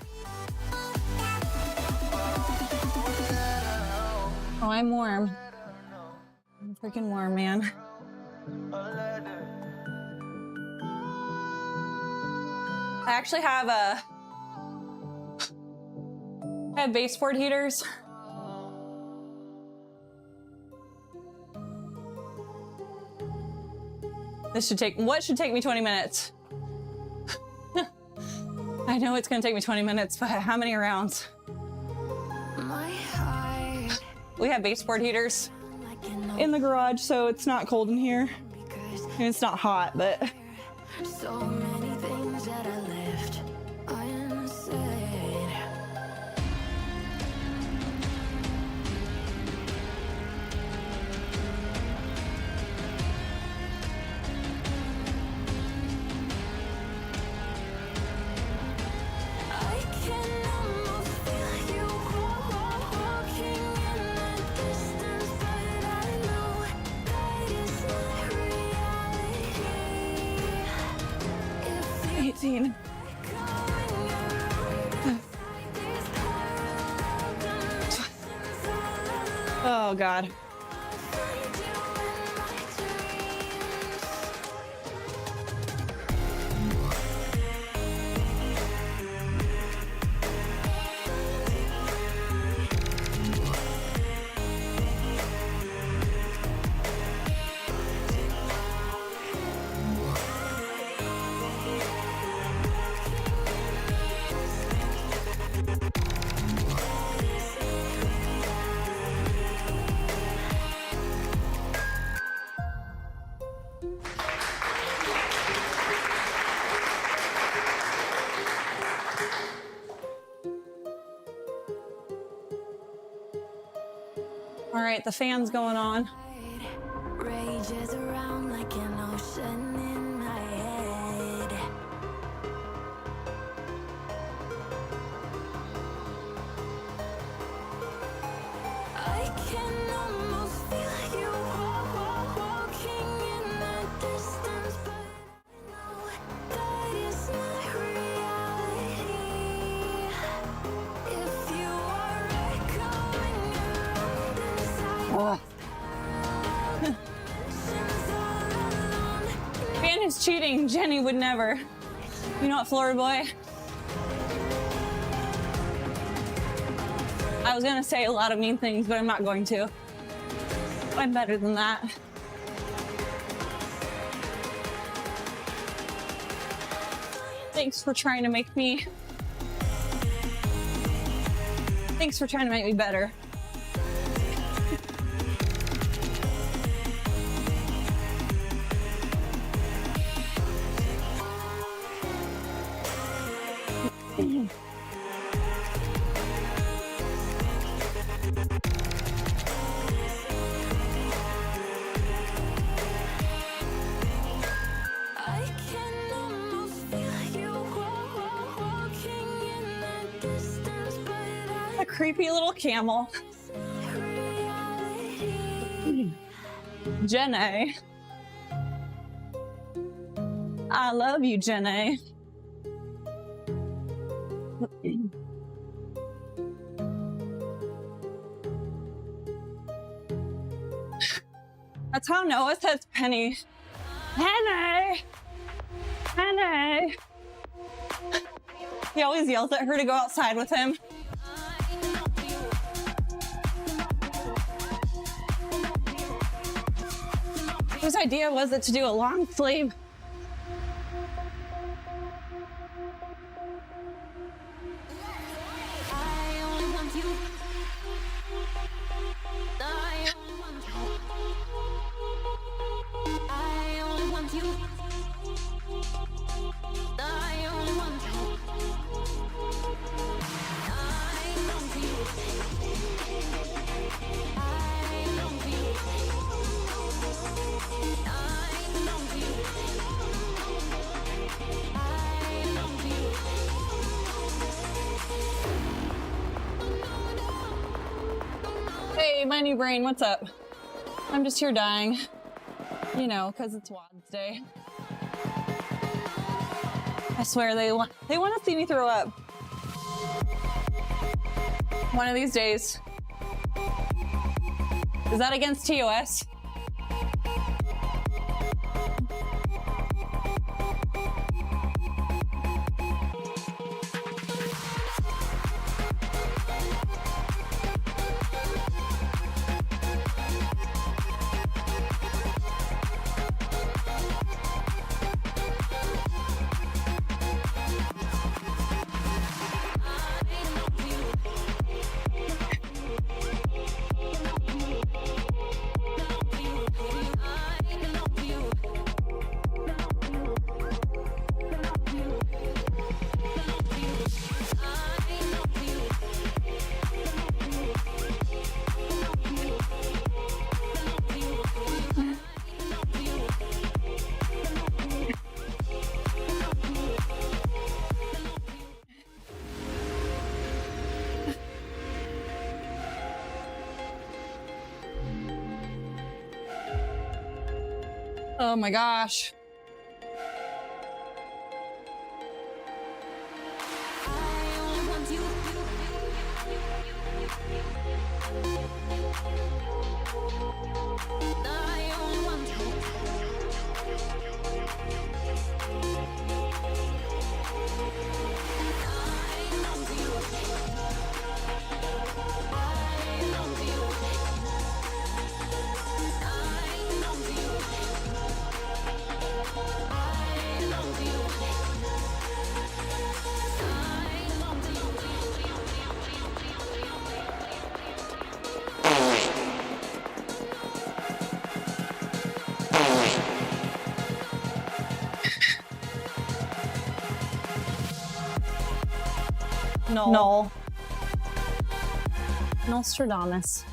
Oh, I'm warm. I'm freaking warm, man. I actually have I have baseboard heaters. What should take me 20 minutes? I know it's gonna take me 20 minutes, but how many rounds? We have baseboard heaters in the garage, so it's not cold in here. And it's not hot, but. So many things that I left unsaid. I can almost feel you walking in the distance, but I know that it's not reality. 18. Oh God. All right, the fan's going on. Rages around like an ocean in my head. I can almost feel you walking in the distance, but I know that it's not reality. If you are echoing around inside. Fan is cheating. Jenny would never. You know what, Florida boy? I was gonna say a lot of mean things, but I'm not going to. I'm better than that. Thanks for trying to make me. Thanks for trying to make me better. I can almost feel you walking in the distance, but A creepy little camel. reality. Jenny. I love you, Jenny. That's how Noah says Penny. Penny! Penny! He always yells at her to go outside with him. Whose idea was it to do a long sleeve? Hey, my new brain, what's up? I'm just here dying. You know, because it's WOD's day. I swear they want to see me throw up. One of these days. Is that against TOS? Oh my gosh. No. Nostradamus.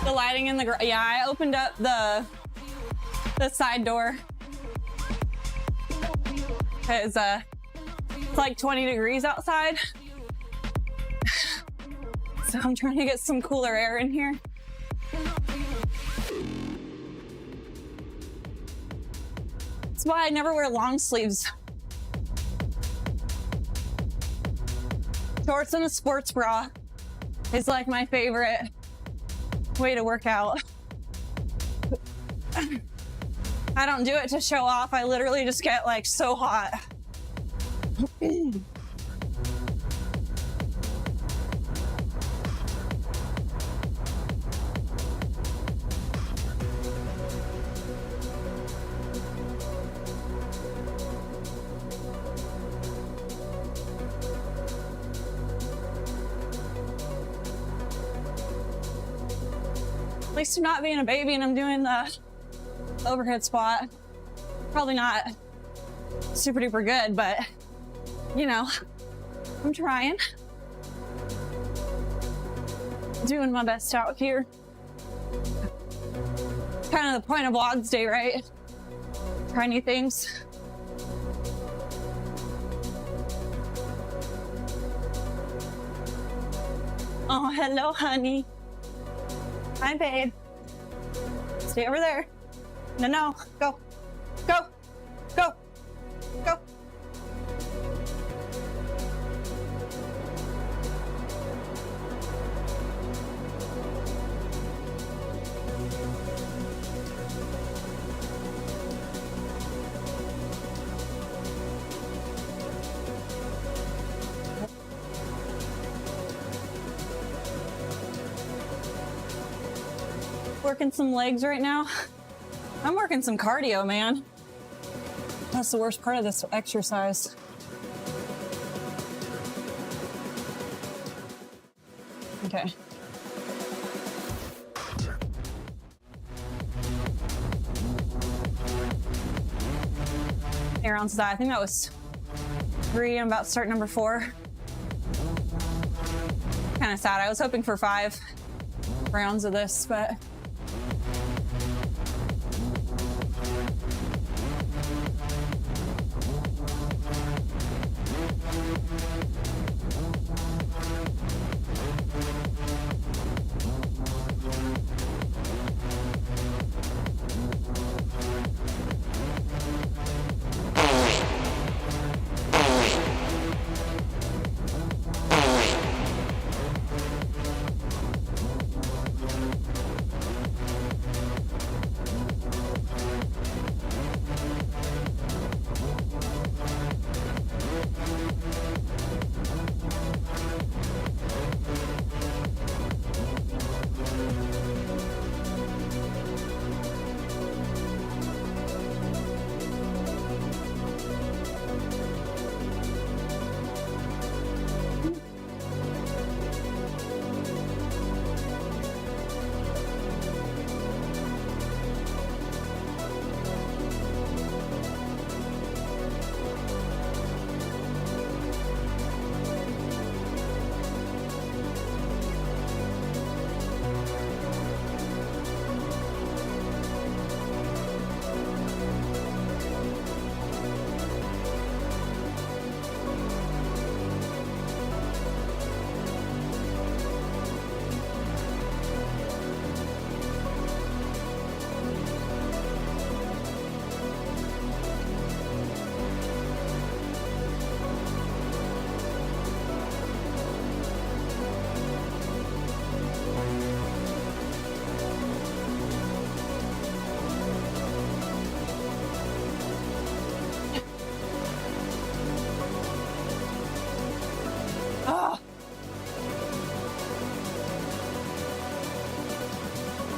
The lighting in the yeah, I opened up the side door because it's like 20 degrees outside, so I'm trying to get some cooler air in here. That's why I never wear long sleeves. Shorts and a sports bra is like my favorite way to work out. I don't do it to show off. I literally just get like so hot. At least I'm not being a baby and I'm doing the overhead squat. Probably not super duper good, but you know, I'm trying. Doing my best out here. kind of the point of vlogs day, right? Try new things. Oh, hello, honey. Hi, babe. Stay over there. No, no, go, go, go, go. Working some legs right now. I'm working some cardio, man. That's the worst part of this exercise. Okay. Rounds of that. I think that was 3. I'm about to start number 4. Kind of sad. I was hoping for 5 rounds of this, but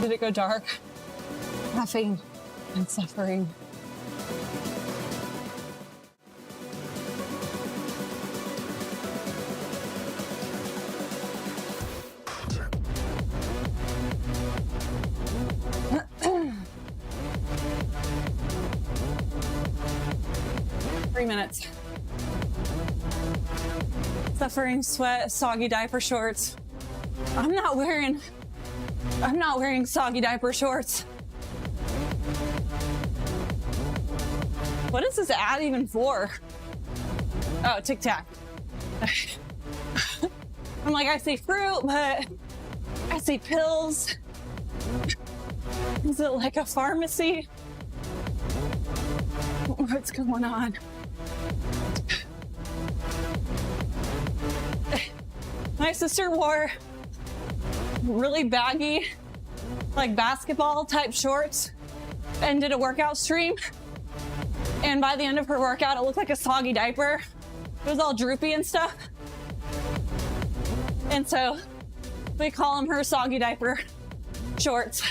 did it go dark? Laughing and suffering. Minutes. Suffering, sweat, soggy diaper shorts. I'm not wearing soggy diaper shorts. What is this ad even for? Oh, Tic Tac. I'm like, I see fruit, but I see pills. Is it like a pharmacy? What's going on? My sister wore really baggy, like basketball type shorts and did a workout stream. And by the end of her workout, it looked like a soggy diaper. It was all droopy and stuff. And so we call them her soggy diaper shorts.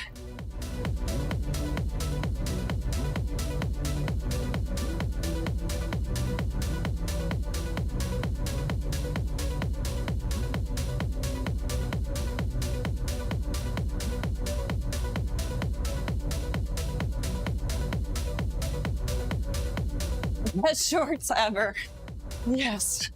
Best shorts ever. Yes.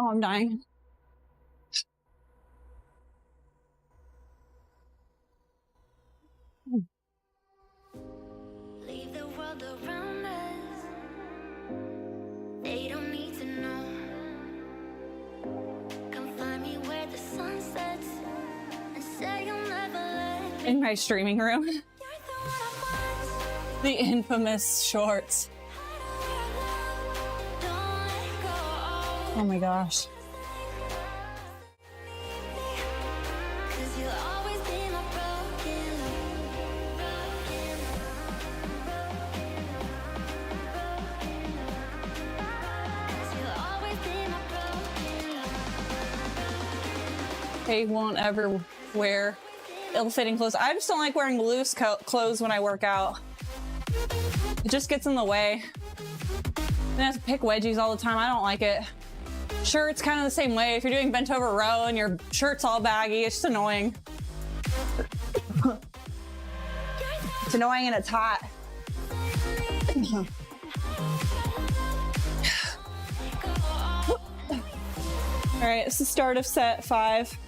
Oh, I'm dying. Leave the world around us. They don't need to know. Come find me where the sun sets and say you'll never let me. In my streaming room. You're the one I want. The infamous shorts. Don't let go. Oh my gosh. 'Cause you'll always be my broken They won't ever wear ill-fitting clothes. I just don't like wearing loose clothes when I work out. It just gets in the way. Then I have to pick wedgies all the time. I don't like it. Shirts kind of the same way. If you're doing bent over row and your shirt's all baggy, it's just annoying. It's annoying and it's hot. All right, it's the start of set 5.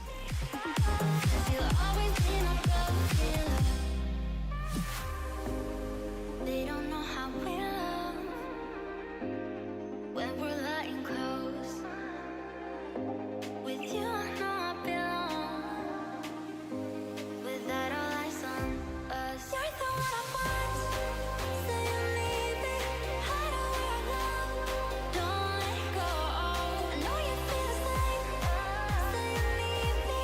They don't know how we love when we're lying close. With you, I know I belong. Without all eyes on us, you're the one I want. Say you need me, hide away our love. Don't let go. I know you feel the same. Say you need me,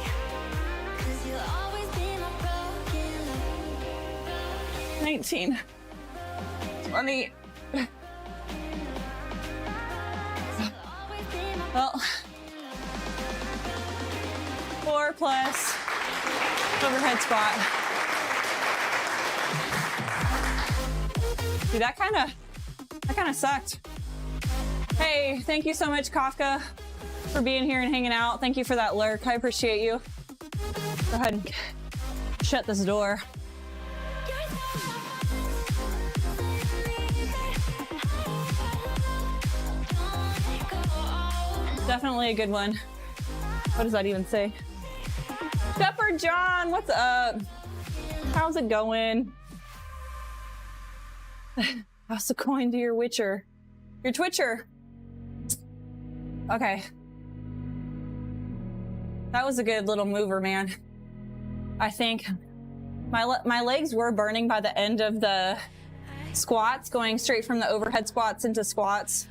'cause you'll always be my broken love. 19. 20. Well, 4 plus overhead squat. Dude, that kind of sucked. Hey, thank you so much, Kafka, for being here and hanging out. Thank you for that lurk. I appreciate you. Go ahead and shut this door. Definitely a good one. What does that even say? Shepherd John, what's up? How's it going? How's the coin to your Witcher? Your Twitcher. Okay. That was a good little mover, man. I think my legs were burning by the end of the squats, going straight from the overhead squats into squats.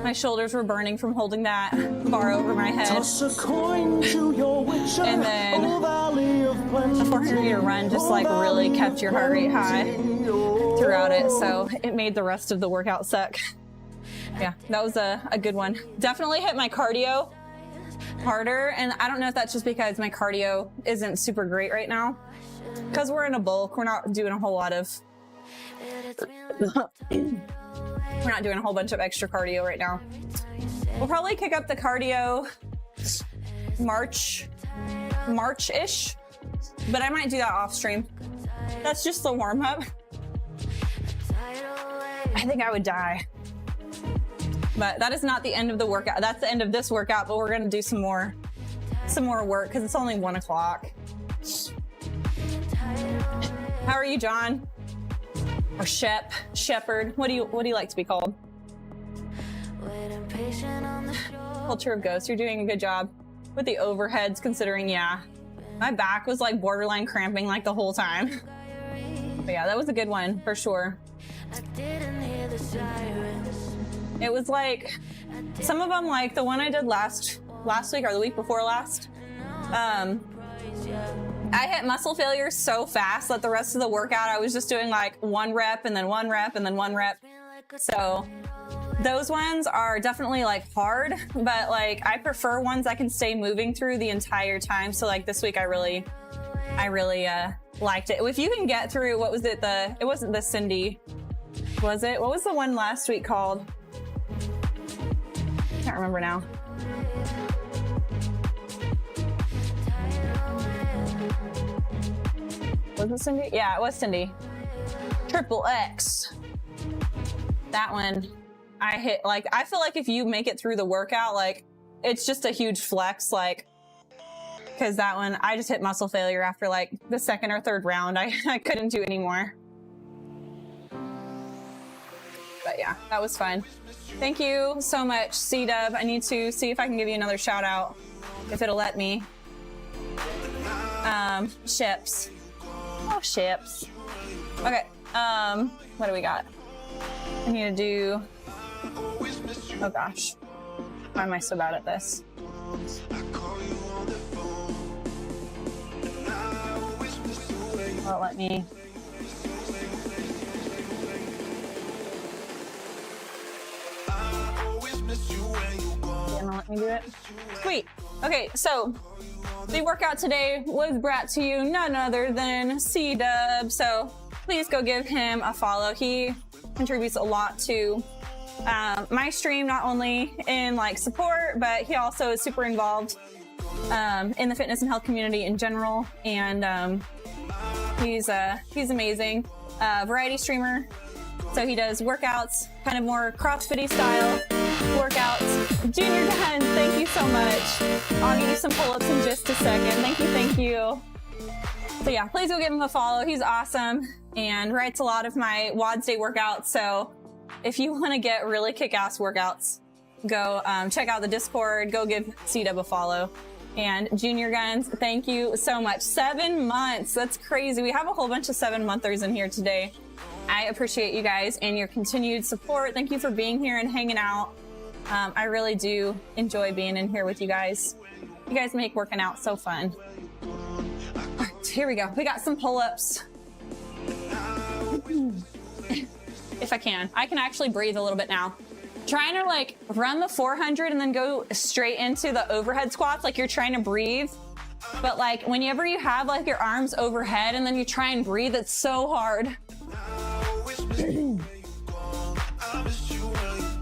My shoulders were burning from holding that bar over my head. Toss a coin to your Witcher, And then oh, valley of plenty. the 400-meter run just like really kept your heart rate high throughout it, so it made the rest of the workout suck. Yeah, that was a good one. Definitely hit my cardio harder, and I don't know if that's just because my cardio isn't super great right now. Because we're in a bulk, we're not doing a whole lot of... We're not doing a whole bunch of extra cardio right now. We'll probably kick up the cardio March-ish, but I might do that off stream. That's just the warm-up. I think I would die. But that is not the end of the workout. That's the end of this workout, but we're gonna do some more work because it's only 1 o'clock. How are you, John? Or Shepherd. What do you like to be called? Culture of Ghosts. You're doing a good job with the overheads, considering, yeah, my back was like borderline cramping like the whole time. But yeah, that was a good one for sure. It was like some of them, like the one I did last week or the week before last. I hit muscle failure so fast that the rest of the workout I was just doing like 1 rep and then 1 rep and then 1 rep. So those ones are definitely like hard, but like I prefer ones I can stay moving through the entire time. So like this week I really liked it. If you can get through, what was it? It wasn't the Cindy, was it? What was the one last week called? Can't remember now. Was it Cindy? Yeah, it was Cindy. Triple X. That one, I hit, like, I feel like if you make it through the workout, like, it's just a huge flex, like, because that one, I just hit muscle failure after like the second or third round. I couldn't do anymore. But yeah, that was fun. Thank you so much, C-Dub. I need to see if I can give you another shout out, if it'll let me. Ships. Oh, ships. Okay, what do we got? I need to do, oh gosh. Why am I so bad at this? Well, let me. Gonna let me do it. Sweet. Okay, so the workout today was brought to you none other than C-Dub. So please go give him a follow. He contributes a lot to my stream, not only in like support, but he also is super involved in the fitness and health community in general. And he's amazing. Variety streamer. So he does workouts, kind of more CrossFit-y style workouts. Junior Guns, thank you so much. I'll give you some pull-ups in just a second. Thank you. So yeah, please go give him a follow. He's awesome and writes a lot of my WODS Day workouts. So if you want to get really kick-ass workouts, go check out the Discord, go give C-Dub a follow. And Junior Guns, thank you so much. 7 months, that's crazy. We have a whole bunch of 7-monthers in here today. I appreciate you guys and your continued support. Thank you for being here and hanging out. I really do enjoy being in here with you guys. You guys make working out so fun. All right, here we go. We got some pull-ups. If I can actually breathe a little bit now. Trying to like run the 400 and then go straight into the overhead squats like you're trying to breathe. But like whenever you have like your arms overhead and then you try and breathe, it's so hard.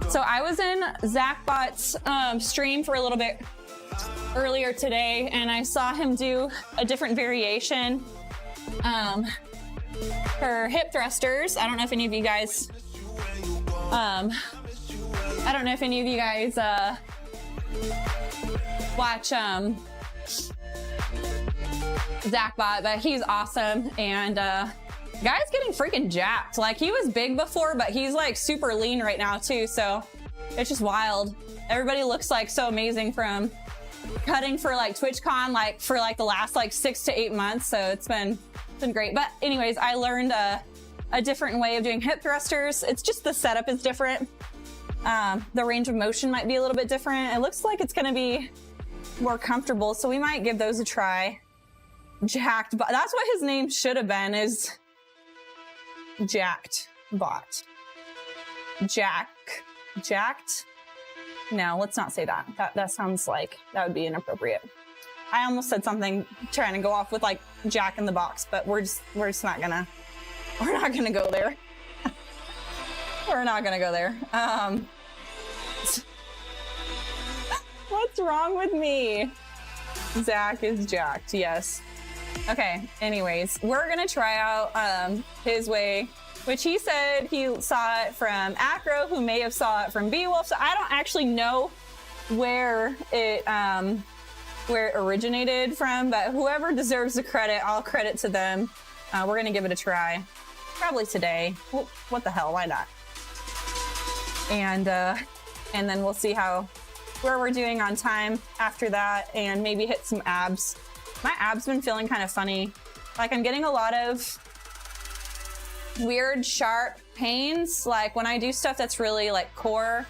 So I was in Zachbot's stream for a little bit earlier today and I saw him do a different variation for hip thrusters. I don't know if any of you guys watch Zachbot, but he's awesome and guy's getting freaking jacked. Like he was big before, but he's like super lean right now too. So it's just wild. Everybody looks like so amazing from cutting for like TwitchCon, like for like the last like 6 to 8 months. So it's been great. But anyways, I learned a different way of doing hip thrusters. It's just the setup is different. The range of motion might be a little bit different. It looks like it's going to be more comfortable. So we might give those a try. Jacked, but that's what his name should have been, is Jacked Bot. Jacked? No, let's not say that. That sounds like that would be inappropriate. I almost said something trying to go off with like Jack in the Box, but we're not gonna go there. We're not gonna go there. What's wrong with me? Zach is jacked, yes. Okay, anyways, we're gonna try out his way, which he said he saw it from Acro, who may have saw it from Beowulf. So I don't actually know where it originated from, but whoever deserves the credit, I'll credit to them. We're gonna give it a try, probably today. Well, what the hell? Why not? And then we'll see where we're doing on time after that, and maybe hit some abs. My abs been feeling kind of funny. Like I'm getting a lot of weird sharp pains. Like when I do stuff that's really like core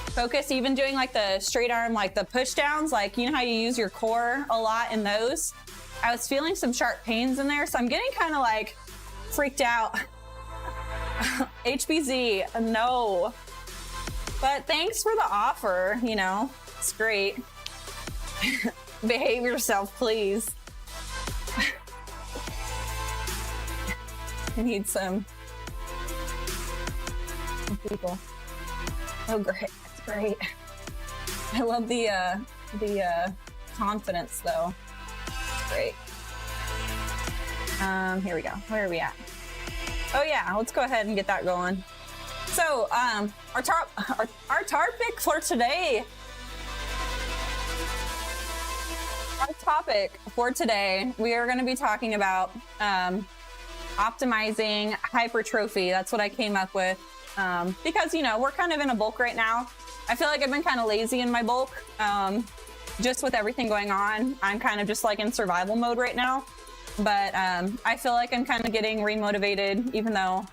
focus, even doing like the straight arm, like the push downs, like you know how you use your core a lot in those. I was feeling some sharp pains in there. So I'm getting kind of like freaked out. HBZ, no. But thanks for the offer, you know, it's great. Behave yourself, please. I need some people. Oh, great, that's great. I love the confidence, though. Great. Here we go. Where are we at? Oh yeah, let's go ahead and get that going. So, our topic for today Our topic for today, we are going to be talking about optimizing hypertrophy. That's what I came up with because, you know, we're kind of in a bulk right now. I feel like I've been kind of lazy in my bulk. Just with everything going on, I'm kind of just like in survival mode right now. But I feel like I'm kind of getting remotivated, even though,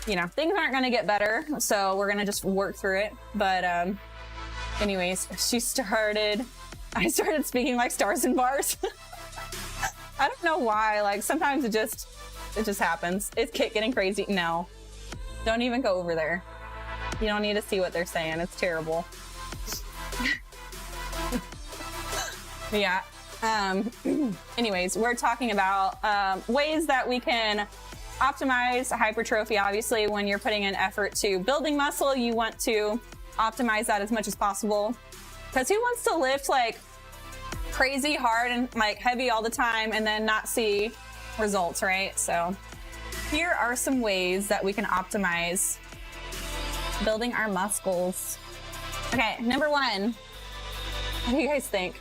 you know, things aren't going to get better. So we're going to just work through it. But anyways, I started speaking like stars and bars. I don't know why. Like sometimes it just happens. Is Kit getting crazy? No, don't even go over there. You don't need to see what they're saying. It's terrible. Yeah. Anyways, we're talking about ways that we can optimize hypertrophy. Obviously, when you're putting in effort to building muscle, you want to optimize that as much as possible. Because who wants to lift like crazy hard and like heavy all the time and then not see results, right? So here are some ways that we can optimize building our muscles. Okay, number one, what do you guys think?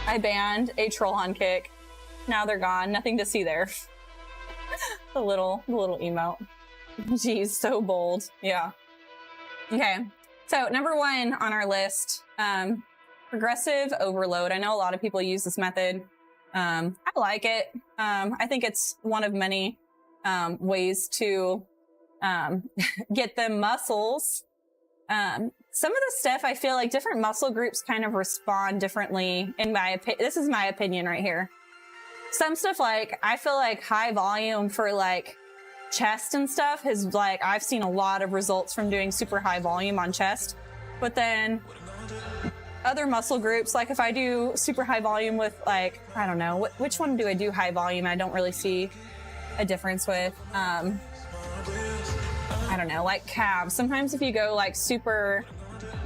I banned a troll hunt kick. Now they're gone. Nothing to see there. the little emote. Jeez, so bold. Yeah. Okay. So number one on our list, progressive overload. I know a lot of people use this method. I like it. I think it's one of many ways to get the muscles. Some of the stuff, I feel like different muscle groups kind of respond differently. In my opinion, this is my opinion right here. Some stuff, like I feel like high volume for like chest and stuff is like, I've seen a lot of results from doing super high volume on chest. But then other muscle groups, like if I do super high volume with like, I don't know, which one do I do high volume? I don't really see a difference with. I don't know, like calves. Sometimes if you go like super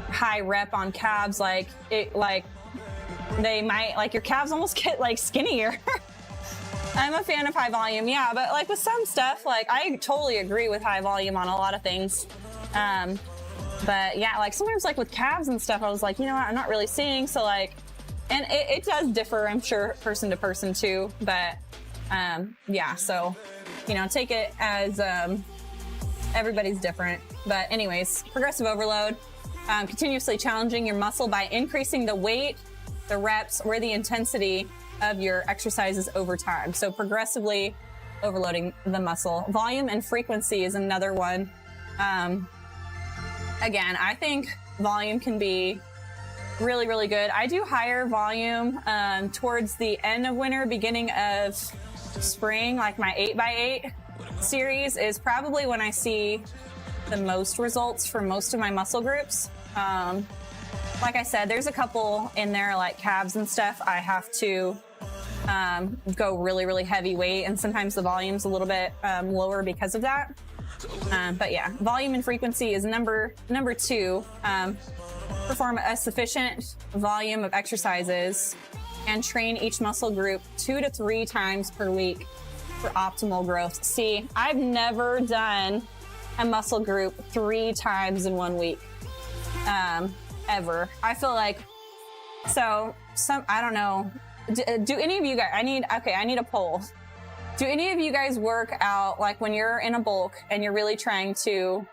high rep on calves, like it, like they might, like your calves almost get like skinnier. I'm a fan of high volume, yeah, but like with some stuff, like I totally agree with high volume on a lot of things. But yeah, like sometimes like with calves and stuff, I was like, you know what, I'm not really seeing. So like, and it does differ, I'm sure, person to person too. But yeah, so, you know, take it as everybody's different. But anyways, progressive overload, continuously challenging your muscle by increasing the weight, the reps, or the intensity of your exercises over time. So progressively overloading the muscle. Volume and frequency is another one. Again, I think volume can be really, really good. I do higher volume towards the end of winter, beginning of spring. Like my 8x8 series is probably when I see the most results for most of my muscle groups. Like I said, there's a couple in there like calves and stuff. I have to go really, really heavy weight, and sometimes the volume's a little bit lower because of that. But yeah, volume and frequency is number two. Perform a sufficient volume of exercises and train each muscle group 2 to 3 times per week for optimal growth. See, I've never done a muscle group 3 times in 1 week, ever. I feel like, so I don't know. Do any of you guys, I need a poll. Do any of you guys work out like when you're in a bulk and you're really trying to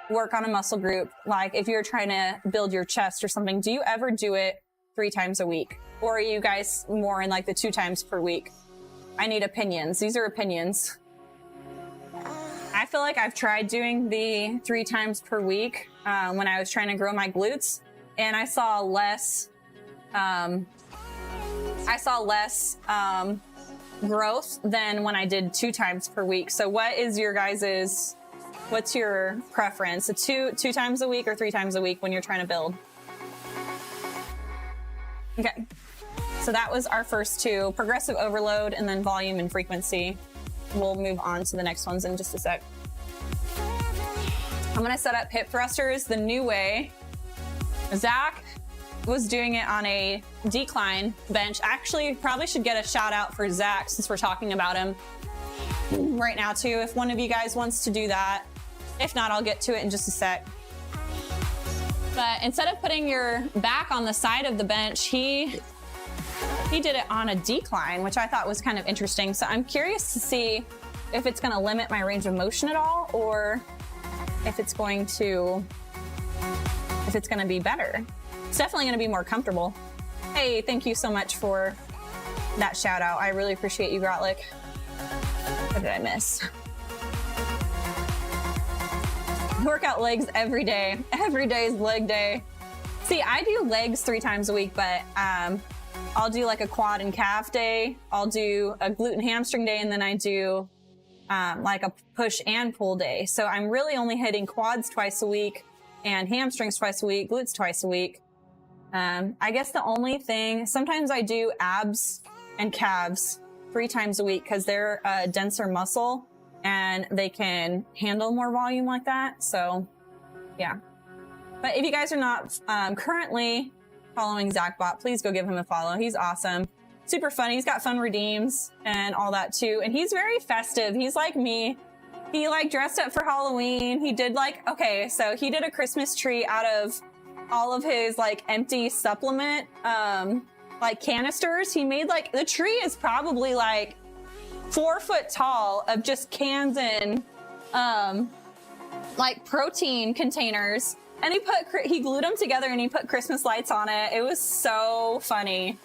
work on a muscle group? Like if you're trying to build your chest or something, do you ever do it 3 times a week? Or are you guys more in like the 2 times per week? I need opinions. These are opinions. I feel like I've tried doing the 3 times per week when I was trying to grow my glutes, and I saw less growth than when I did 2 times per week. So what is your guys's, what's your preference? So two times a week or 3 times a week when you're trying to build? Okay. So that was our first 2, progressive overload and then volume and frequency. We'll move on to the next ones in just a sec. I'm gonna set up hip thrusters the new way. Zach was doing it on a decline bench. Actually, probably should get a shout out for Zach since we're talking about him right now too, if one of you guys wants to do that. If not, I'll get to it in just a sec. But instead of putting your back on the side of the bench, he he did it on a decline, which I thought was kind of interesting. So I'm curious to see if it's going to limit my range of motion at all, or if it's going to be better. It's definitely going to be more comfortable. Hey, thank you so much for that shout out. I really appreciate you, Grotlick. What did I miss? Workout legs every day. Every day is leg day. See, I do legs 3 times a week, but I'll do like a quad and calf day. I'll do a glute and hamstring day, and then I do like a push and pull day. So I'm really only hitting quads twice a week and hamstrings twice a week, glutes twice a week. I guess the only thing, sometimes I do abs and calves 3 times a week because they're a denser muscle and they can handle more volume like that. So yeah. But if you guys are not currently following Zachbot, please go give him a follow. He's awesome. Super funny. He's got fun redeems and all that too. And he's very festive. He's like me. He like dressed up for Halloween. He did like, okay, so he did a Christmas tree out of all of his like empty supplement, like canisters. He made like, the tree is probably like 4 foot tall of just cans and like protein containers. And he glued them together and he put Christmas lights on it. It was so funny.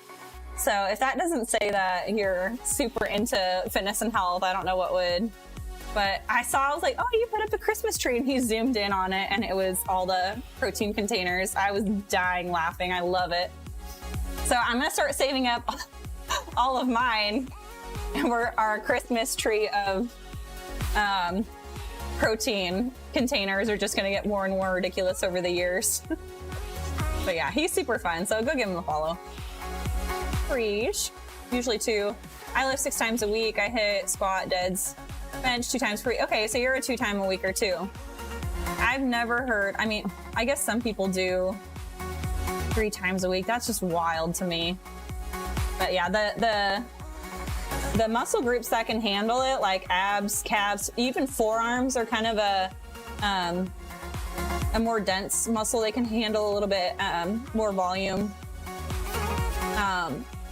So if that doesn't say that you're super into fitness and health, I don't know what would. But I was like, oh, you put up a Christmas tree, and he zoomed in on it and it was all the protein containers. I was dying laughing. I love it. So I'm gonna start saving up all of mine. And our Christmas tree of protein containers are just gonna get more and more ridiculous over the years. But yeah, he's super fun, so go give him a follow. Preach. Usually 2. I lift 6 times a week. I hit squat, deads, bench 2 times per week. Okay, so you're a 2 time a weeker too. I've never heard, I mean, I guess some people do 3 times a week. That's just wild to me. But yeah, the muscle groups that can handle it, like abs, calves, even forearms are kind of a more dense muscle. They can handle a little bit more volume.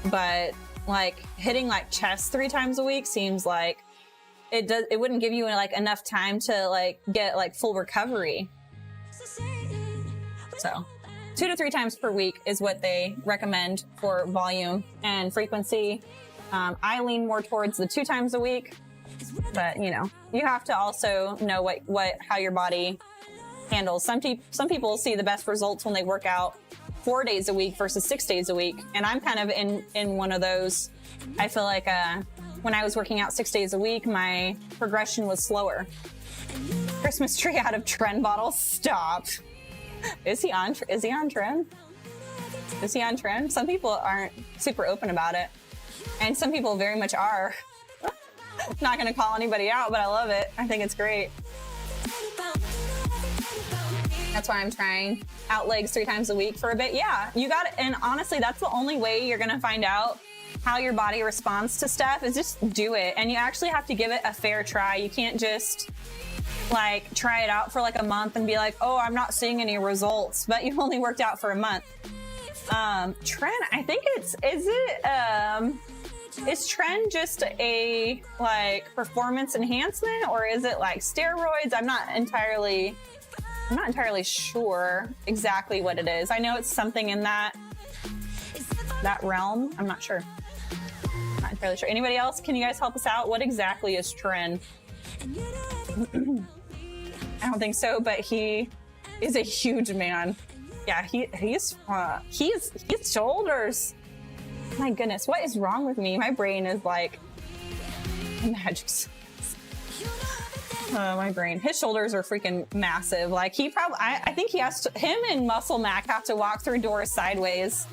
But like hitting like chest 3 times a week seems like it wouldn't give you like enough time to like get like full recovery. So 2 to 3 times per week is what they recommend for volume and frequency. I lean more towards the 2 times a week, but you know, you have to also know how your body handles. Some people see the best results when they work out 4 days a week versus 6 days a week. And I'm kind of in one of those. I feel like when I was working out 6 days a week, my progression was slower. Christmas tree out of trend bottles. Stop. Is he on trend? Is he on trend? Some people aren't super open about it. And some people very much are. Not gonna call anybody out, but I love it. I think it's great. That's why I'm trying out legs 3 times a week for a bit. Yeah, you got it. And honestly, that's the only way you're gonna find out how your body responds to stuff, is just do it. And you actually have to give it a fair try. You can't just like try it out for like a month and be like, oh, I'm not seeing any results, but you've only worked out for a month. Tren, I think is Tren just a like performance enhancement, or is it like steroids? I'm not entirely sure exactly what it is. I know it's something in that realm. I'm not sure. Not entirely sure. Anybody else? Can you guys help us out? What exactly is Tren? I don't think so, but he is a huge man. Yeah, he's shoulders. My goodness, what is wrong with me? My brain is like magic. My brain. His shoulders are freaking massive. Like I think him and Muscle Mac have to walk through doors sideways.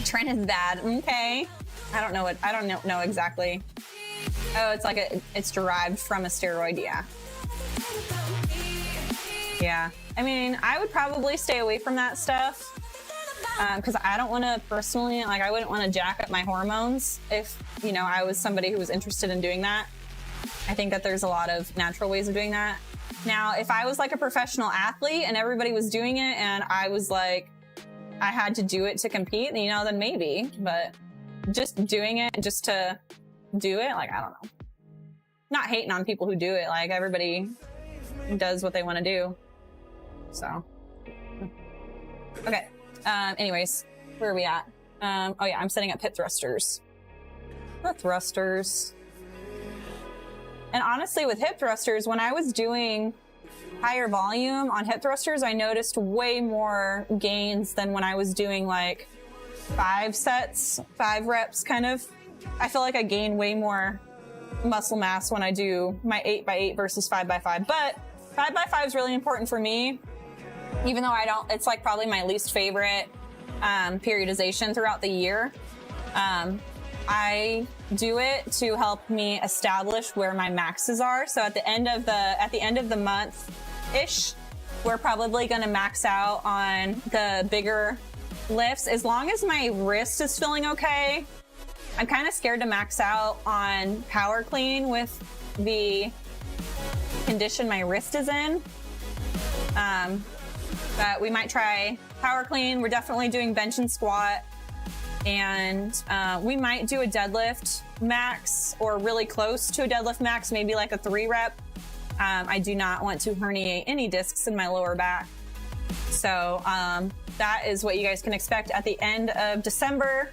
Trent is bad. Okay. I don't know exactly. Oh, it's like it's derived from a steroid. Yeah. Yeah. I mean, I would probably stay away from that stuff. Because I don't want to personally, like, I wouldn't want to jack up my hormones if, you know, I was somebody who was interested in doing that. I think that there's a lot of natural ways of doing that. Now, if I was like a professional athlete and everybody was doing it and I was like I had to do it to compete, you know, then maybe, but just doing it just to do it, like, I don't know. Not hating on people who do it, like everybody does what they want to do. So, okay. Anyways, where are we at? Oh yeah, I'm setting up hip thrusters. The thrusters. And honestly, with hip thrusters, when I was doing higher volume on hip thrusters, I noticed way more gains than when I was doing like 5 sets, 5 reps kind of. I feel like I gain way more muscle mass when I do my 8x8 versus 5x5. But 5x5 is really important for me, even though I don't, it's like probably my least favorite periodization throughout the year. I do it to help me establish where my maxes are. So at the end of the month-ish, we're probably going to max out on the bigger lifts. As long as my wrist is feeling okay, I'm kind of scared to max out on power clean with the condition my wrist is in. But we might try power clean. We're definitely doing bench and squat. And we might do a deadlift max or really close to a deadlift max, maybe like a 3 rep. I do not want to herniate any discs in my lower back. So that is what you guys can expect at the end of December.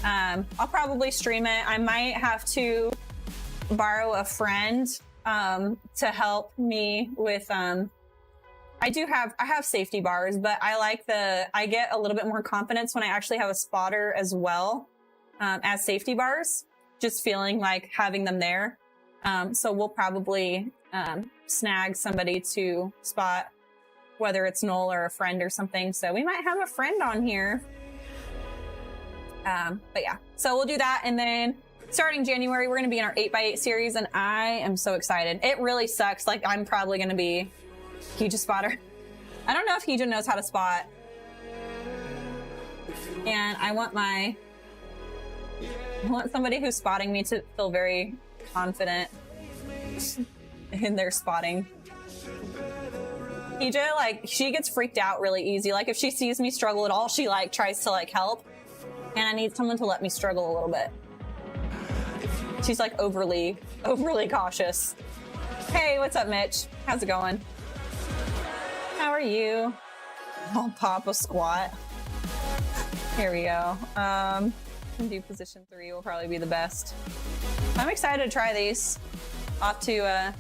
I'll probably stream it. I might have to borrow a friend to help me with I have safety bars, but I get a little bit more confidence when I actually have a spotter as well as safety bars, just feeling like having them there. So we'll probably snag somebody to spot, whether it's Noel or a friend or something. So we might have a friend on here. But yeah, so we'll do that. And then starting January, we're going to be in our 8x8 series, and I am so excited. It really sucks. Like, I'm probably going to be Hija spotter. I don't know if Hija knows how to spot. And I want somebody who's spotting me to feel very confident in their spotting. Hija, like, she gets freaked out really easy. Like, if she sees me struggle at all, she like tries to like help. And I need someone to let me struggle a little bit. She's like overly cautious. Hey, what's up, Mitch? How's it going? How are you? I'll pop a squat. Here we go. Do position 3 will probably be the best. I'm excited to try these. Off to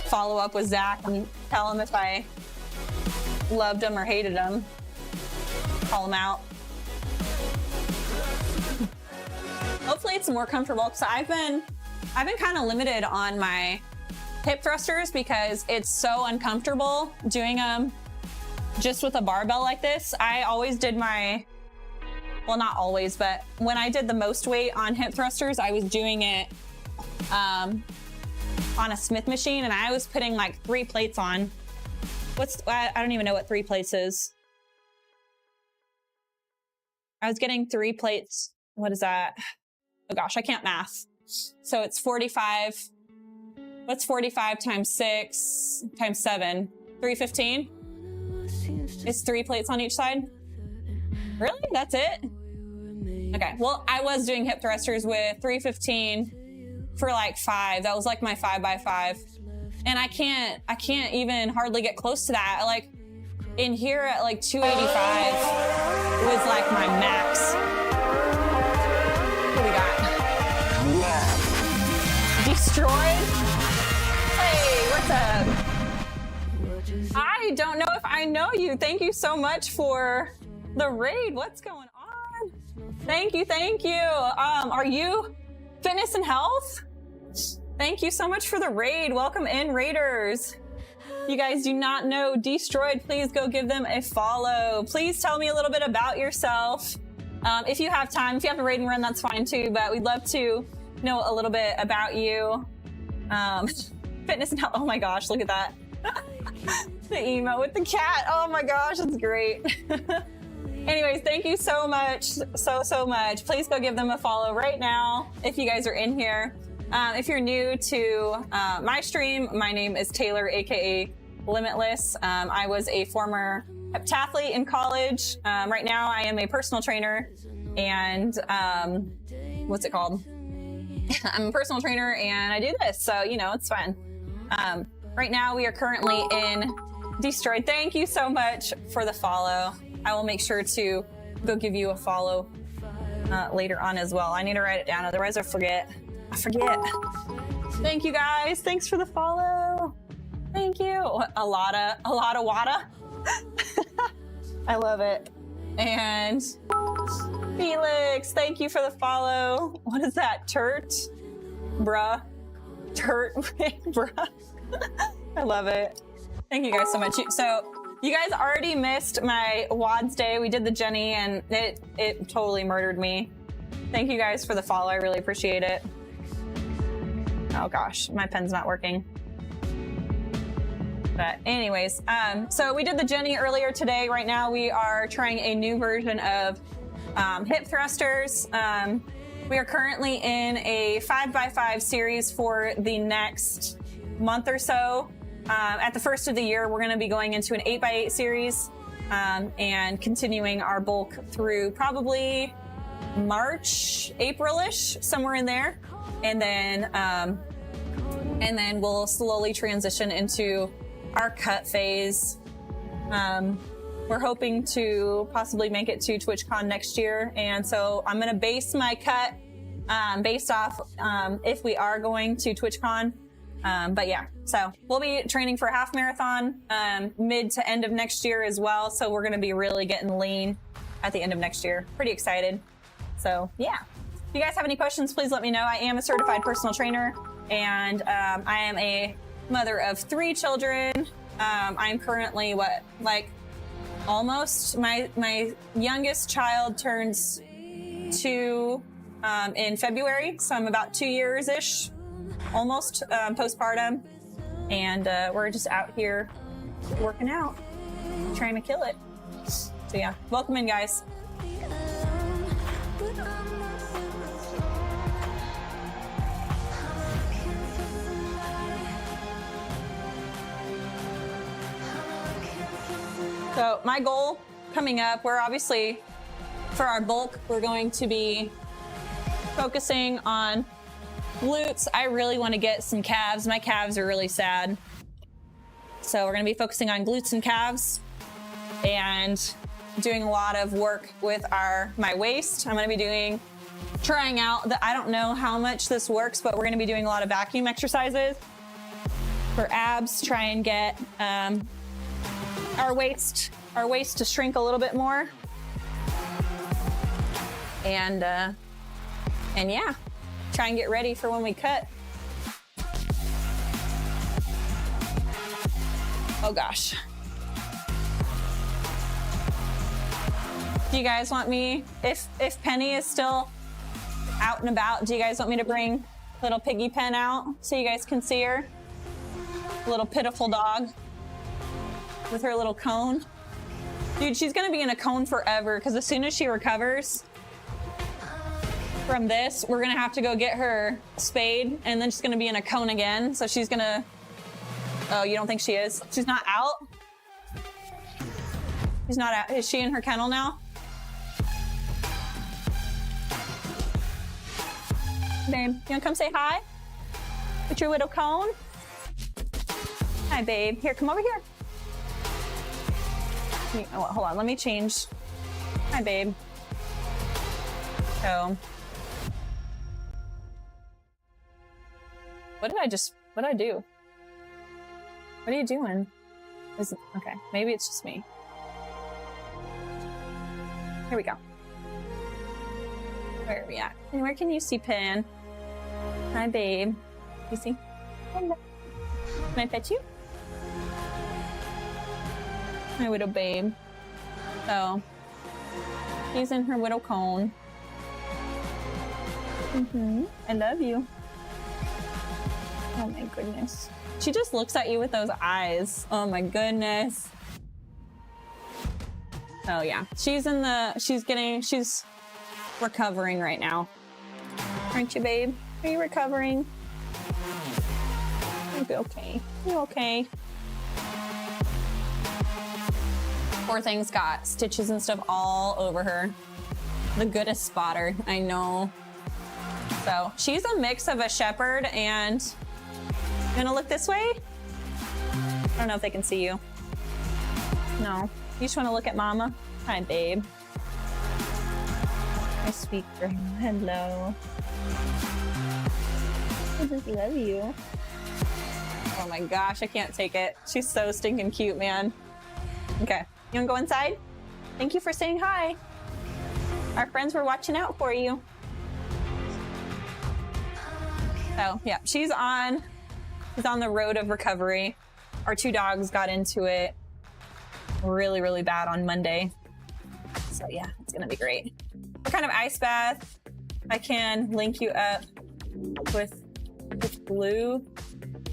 follow up with Zach and tell him if I loved him or hated him. Call him out. Hopefully it's more comfortable, because I've been kind of limited on my hip thrusters because it's so uncomfortable doing them just with a barbell like this. I always did well, not always, but when I did the most weight on hip thrusters, I was doing it on a Smith machine, and I was putting like 3 plates on. I don't even know what 3 plates is. I was getting 3 plates. What is that? Oh gosh, I can't math. So it's 45. What's 45 times 6 times 7? 315? It's 3 plates on each side? Really? That's it? Okay, well, I was doing hip thrusters with 315 for like 5. That was like my 5x5. And I can't even hardly get close to that. Like in here at like 285 was like my max. What do we got? Destroyed? Hey, what's up? I don't know if I know you. Thank you so much for the raid. What's going on? Thank you, thank you. Are you fitness and health? Thank you so much for the raid. Welcome in, raiders. You guys do not know Destroyed, please go give them a follow. Please tell me a little bit about yourself. If you have time, if you have a raid and run, that's fine too, but we'd love to know a little bit about you. Fitness and health, oh my gosh, look at that. The emo with the cat, oh my gosh, that's great. Anyways, thank you so much, so much. Please go give them a follow right now if you guys are in here. If you're new to my stream, my name is Taylor, aka Limitless. I was a former heptathlete in college. Right now I am a personal trainer and what's it called? I'm a personal trainer and I do this, so you know, it's fun. Right now we are currently in Destroyed. Thank you so much for the follow. I will make sure to go give you a follow later on as well. I need to write it down, otherwise I forget. Thank you guys. Thanks for the follow. Thank you. A lot of wada. I love it. And Felix, thank you for the follow. What is that? Turt? Bruh. Turt, bruh. I love it. Thank you guys so much. So you guys already missed my WODS day. We did the Jenny and it totally murdered me. Thank you guys for the follow. I really appreciate it. Oh gosh, my pen's not working. But anyways, so we did the Jenny earlier today. Right now we are trying a new version of hip thrusters. We are currently in a 5x5 series for the next month or so. At the first of the year, we're going to be going into an 8x8 series and continuing our bulk through probably March, April-ish, somewhere in there. And then we'll slowly transition into our cut phase. We're hoping to possibly make it to TwitchCon next year. And so I'm going to base my cut based off if we are going to TwitchCon. But yeah, so we'll be training for a half marathon mid to end of next year as well. So we're going to be really getting lean at the end of next year. Pretty excited. So yeah, if you guys have any questions, please let me know. I am a certified personal trainer and I am a mother of 3 children. I'm currently almost my youngest child turns 2 in February. So I'm about 2 years-ish. Almost postpartum, and we're just out here working out, trying to kill it. So yeah, welcome in, guys. So my goal coming up, we're obviously, for our bulk, we're going to be focusing on glutes. I really want to get some calves. My calves are really sad. So we're going to be focusing on glutes and calves and doing a lot of work with my waist. I'm going to be trying out I don't know how much this works, but we're going to be doing a lot of vacuum exercises for abs, try and get our waist to shrink a little bit more. And yeah, try and get ready for when we cut. Oh gosh. Do you guys want me, if Penny is still out and about, do you guys want me to bring little Piggy Pen out so you guys can see her? Little pitiful dog with her little cone. Dude, she's gonna be in a cone forever because as soon as she recovers from this, we're gonna have to go get her spayed and then she's gonna be in a cone again. So she's gonna, oh, you don't think she is? She's not out? She's not out. Is she in her kennel now? Babe, you wanna come say hi? With your little cone? Hi, babe. Here, come over here. Oh, hold on, let me change. Hi, babe. So, what did I do? What are you doing? Okay, maybe it's just me. Here we go. Where are we at? And where can you see Pen? Hi, babe. You see? Hello. Can I pet you? My little babe. So, she's in her little cone. I love you. Oh my goodness. She just looks at you with those eyes. Oh my goodness. Oh yeah. She's recovering right now. Aren't you, babe? Are you recovering? You'll be okay. You okay? Poor thing's got stitches and stuff all over her. The goodest spotter, I know. So she's a mix of a shepherd and, you wanna look this way? I don't know if they can see you. No, you just wanna look at mama? Hi, babe. My sweet girl, hello. I just love you. Oh my gosh, I can't take it. She's so stinking cute, man. Okay, you wanna go inside? Thank you for saying hi. Our friends were watching out for you. So yeah, she's on the road of recovery. Our two dogs got into it really, really bad on Monday. So yeah, it's gonna be great. What kind of ice bath? I can link you up with Blue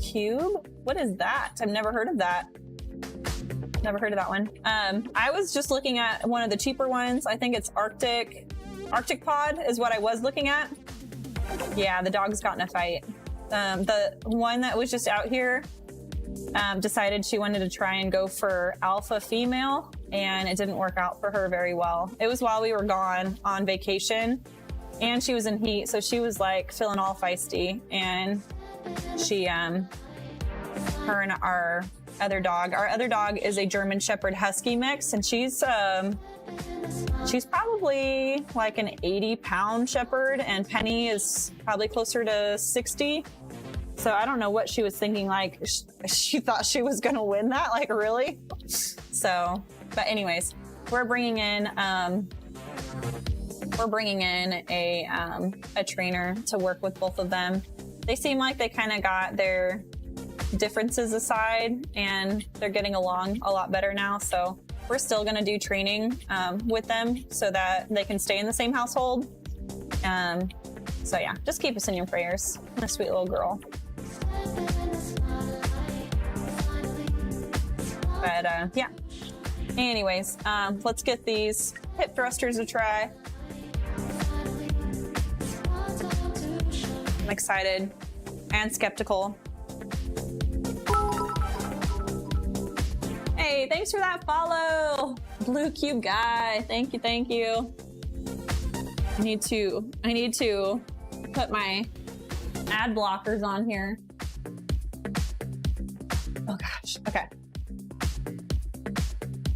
Cube. What is that? I've never heard of that. Never heard of that one. I was just looking at one of the cheaper ones. I think it's Arctic Pod is what I was looking at. Yeah, the dog's got in a fight. The one that was just out here decided she wanted to try and go for alpha female, and it didn't work out for her very well. It was while we were gone on vacation, and she was in heat, so she was like feeling all feisty, and she, her and our other dog is a German Shepherd Husky mix, and she's probably like an 80-pound Shepherd, and Penny is probably closer to 60. So I don't know what she was thinking, like she thought she was gonna win that, like really? So, but anyways, we're bringing in a trainer to work with both of them. They seem like they kind of got their differences aside and they're getting along a lot better now. So we're still gonna do training with them so that they can stay in the same household. So yeah, just keep us in your prayers. My sweet little girl. But yeah. Anyways, let's get these hip thrusters a try. I'm excited and skeptical. Hey, thanks for that follow, Blue Cube guy. Thank you, thank you. I need to put my ad blockers on here. Oh gosh, okay.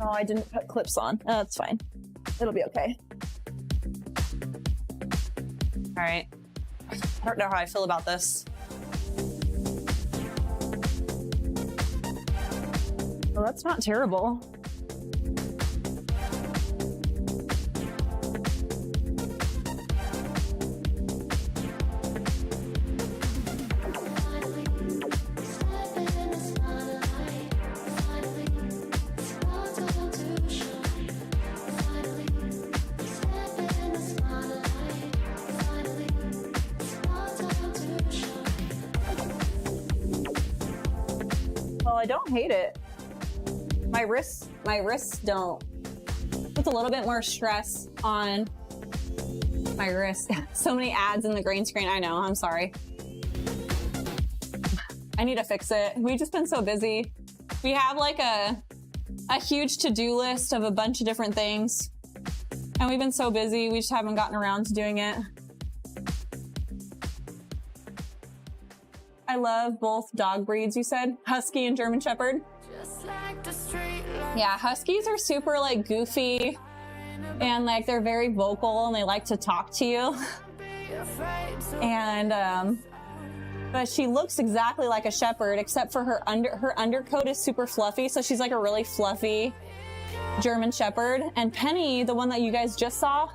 Oh, I didn't put clips on. Oh, that's fine. It'll be okay. All right. I don't know how I feel about this. Well, that's not terrible. Well, I don't hate it. My wrists don't. Puts a little bit more stress on my wrist. So many ads in the green screen. I know, I'm sorry. I need to fix it. We've just been so busy. We have like a huge to-do list of a bunch of different things. And we've been so busy, we just haven't gotten around to doing it. I love both dog breeds, you said? Husky and German Shepherd? Yeah, Huskies are super like goofy and like they're very vocal and they like to talk to you. And but she looks exactly like a Shepherd except for her undercoat is super fluffy, so she's like a really fluffy German Shepherd. And Penny, the one that you guys just saw,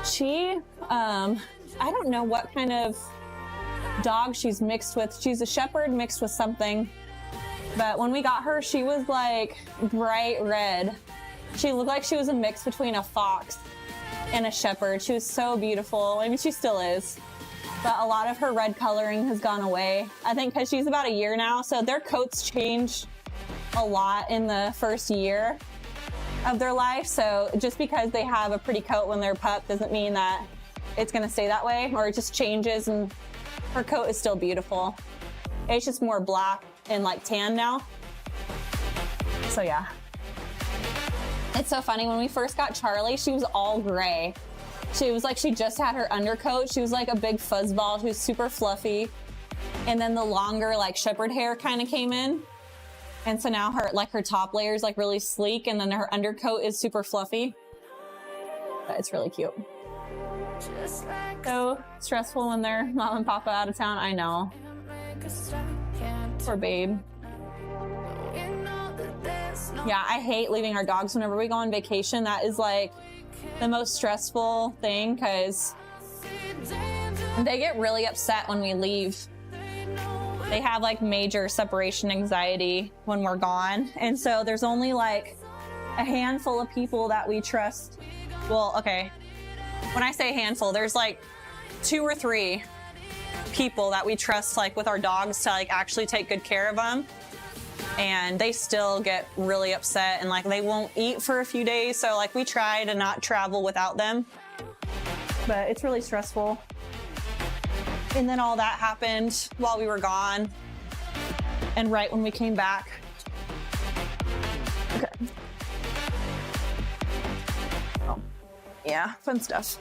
she I don't know what kind of dog she's mixed with. She's a Shepherd mixed with something. But when we got her, she was like bright red. She looked like she was a mix between a fox and a Shepherd. She was so beautiful. I mean, she still is. But a lot of her red coloring has gone away. I think because she's about a year now. So their coats change a lot in the first year of their life. So just because they have a pretty coat when they're a pup doesn't mean that it's going to stay that way, or it just changes, and her coat is still beautiful. It's just more black and like tan now. So yeah. It's so funny. When we first got Charlie, she was all gray. She was like, she just had her undercoat. She was like a big fuzzball. She was super fluffy. And then the longer like shepherd hair kind of came in. And so now her top layer is like really sleek, and then her undercoat is super fluffy. But it's really cute. So stressful when they're mom and papa out of town. I know. Poor babe. Yeah, I hate leaving our dogs whenever we go on vacation. That is like the most stressful thing because they get really upset when we leave. They have like major separation anxiety when we're gone. And so there's only like a handful of people that we trust. Well, okay. When I say handful, there's like 2 or 3 people that we trust like with our dogs to like actually take good care of them. And they still get really upset and like they won't eat for a few days. So like we try to not travel without them, but it's really stressful. And then all that happened while we were gone and right when we came back. Okay. Oh, yeah, fun stuff.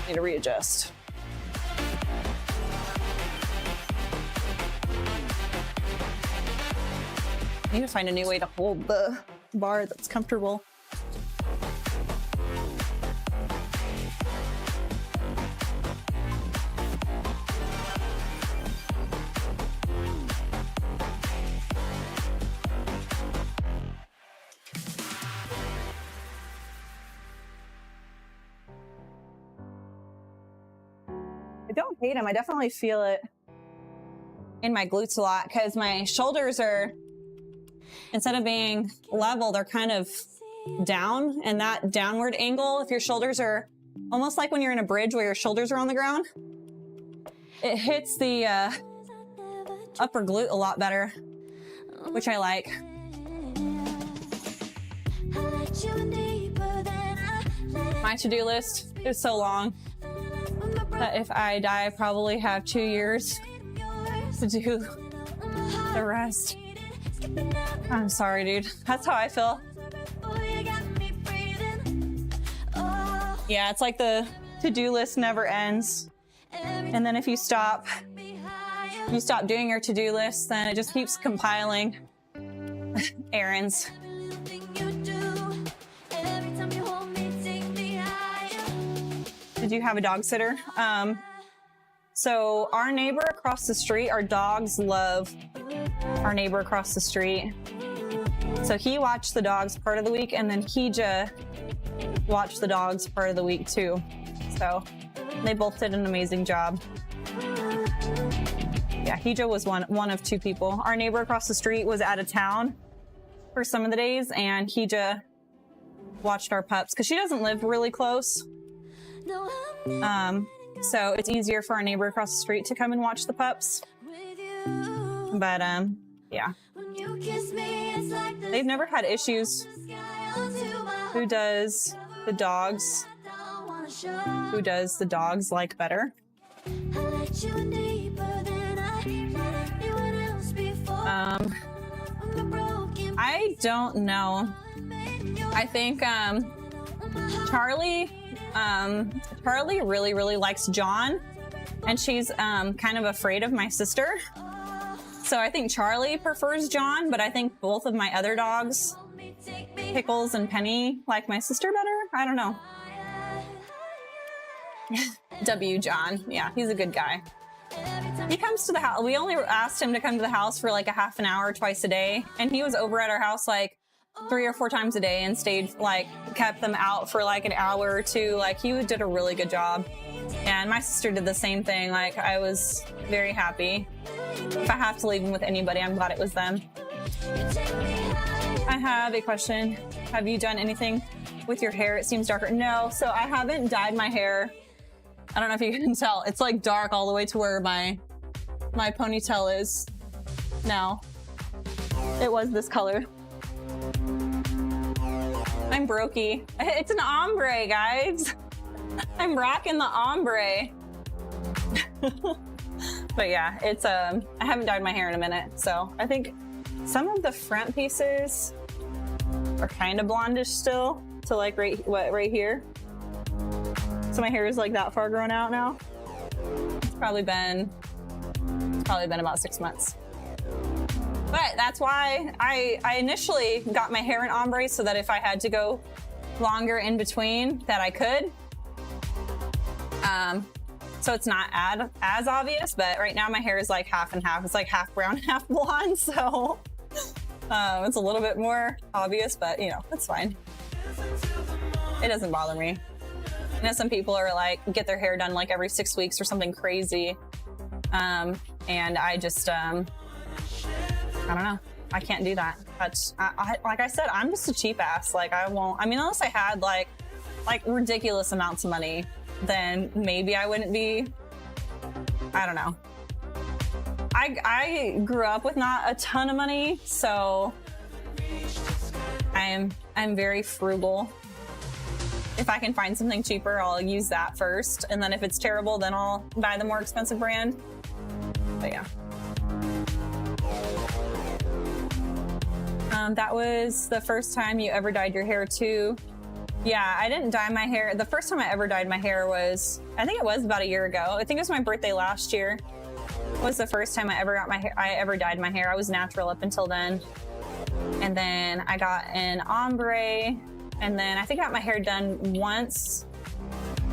Need to readjust. I need to find a new way to hold the bar that's comfortable. I don't hate them. I definitely feel it in my glutes a lot because my shoulders are, instead of being level, they're kind of down. And that downward angle, if your shoulders are almost like when you're in a bridge where your shoulders are on the ground, it hits the upper glute a lot better, which I like. My to-do list is so long that if I die, I probably have 2 years to do the rest. I'm sorry, dude. That's how I feel. Yeah, it's like the to-do list never ends. And then if you stop doing your to-do list, then it just keeps compiling errands. Did you have a dog sitter? So our neighbor across the street, our dogs love our neighbor across the street. So he watched the dogs part of the week, and then Hija watched the dogs part of the week too. So they both did an amazing job. Yeah, Hija was one of 2 people. Our neighbor across the street was out of town for some of the days, and Hija watched our pups because she doesn't live really close. So it's easier for our neighbor across the street to come and watch the pups. But yeah, they've never had issues. Who does the dogs? Who does the dogs like better? I don't know. I think Charlie really likes John, and she's kind of afraid of my sister. So I think Charlie prefers John, but I think both of my other dogs, Pickles and Penny, like my sister better. I don't know. W. John. Yeah, he's a good guy. He comes to the house. We only asked him to come to the house for like a half an hour twice a day, and he was over at our house like 3 or 4 times a day and stayed, like, kept them out for like an hour or 2. Like, he did a really good job. And my sister did the same thing. Like, I was very happy. If I have to leave them with anybody, I'm glad it was them. I have a question. Have you done anything with your hair? It seems darker. No, so I haven't dyed my hair. I don't know if you can tell. It's like dark all the way to where my ponytail is now. It was this color. I'm brokey. It's an ombre, guys. I'm rocking the ombre. But yeah, it's I haven't dyed my hair in a minute, so I think Some of the front pieces are kind of blondish still, to like right here. So my hair is like that far grown out now. It's probably been about 6 months. But that's why I initially got my hair in ombre, so that if I had to go longer in between, that I could. So it's not as obvious, but right now my hair is like half and half. It's like half brown, half blonde, so it's a little bit more obvious, but you know, it's fine. It doesn't bother me. I know some people are like, get their hair done like every 6 weeks or something crazy. And I just, I don't know. I can't do that. That's, like I said, I'm just a cheap ass. Like I won't, I mean, unless I had like ridiculous amounts of money, then maybe I wouldn't be, I don't know. I grew up with not a ton of money, so I'm very frugal. If I can find something cheaper, I'll use that first. And then if it's terrible, then I'll buy the more expensive brand. But yeah. That was the first time you ever dyed your hair too. Yeah, I didn't dye my hair. The first time I ever dyed my hair was, I think it was about a year ago. I think it was my birthday last year. It was the first time I ever dyed my hair. I was natural up until then. And then I got an ombre, and then I think I got my hair done once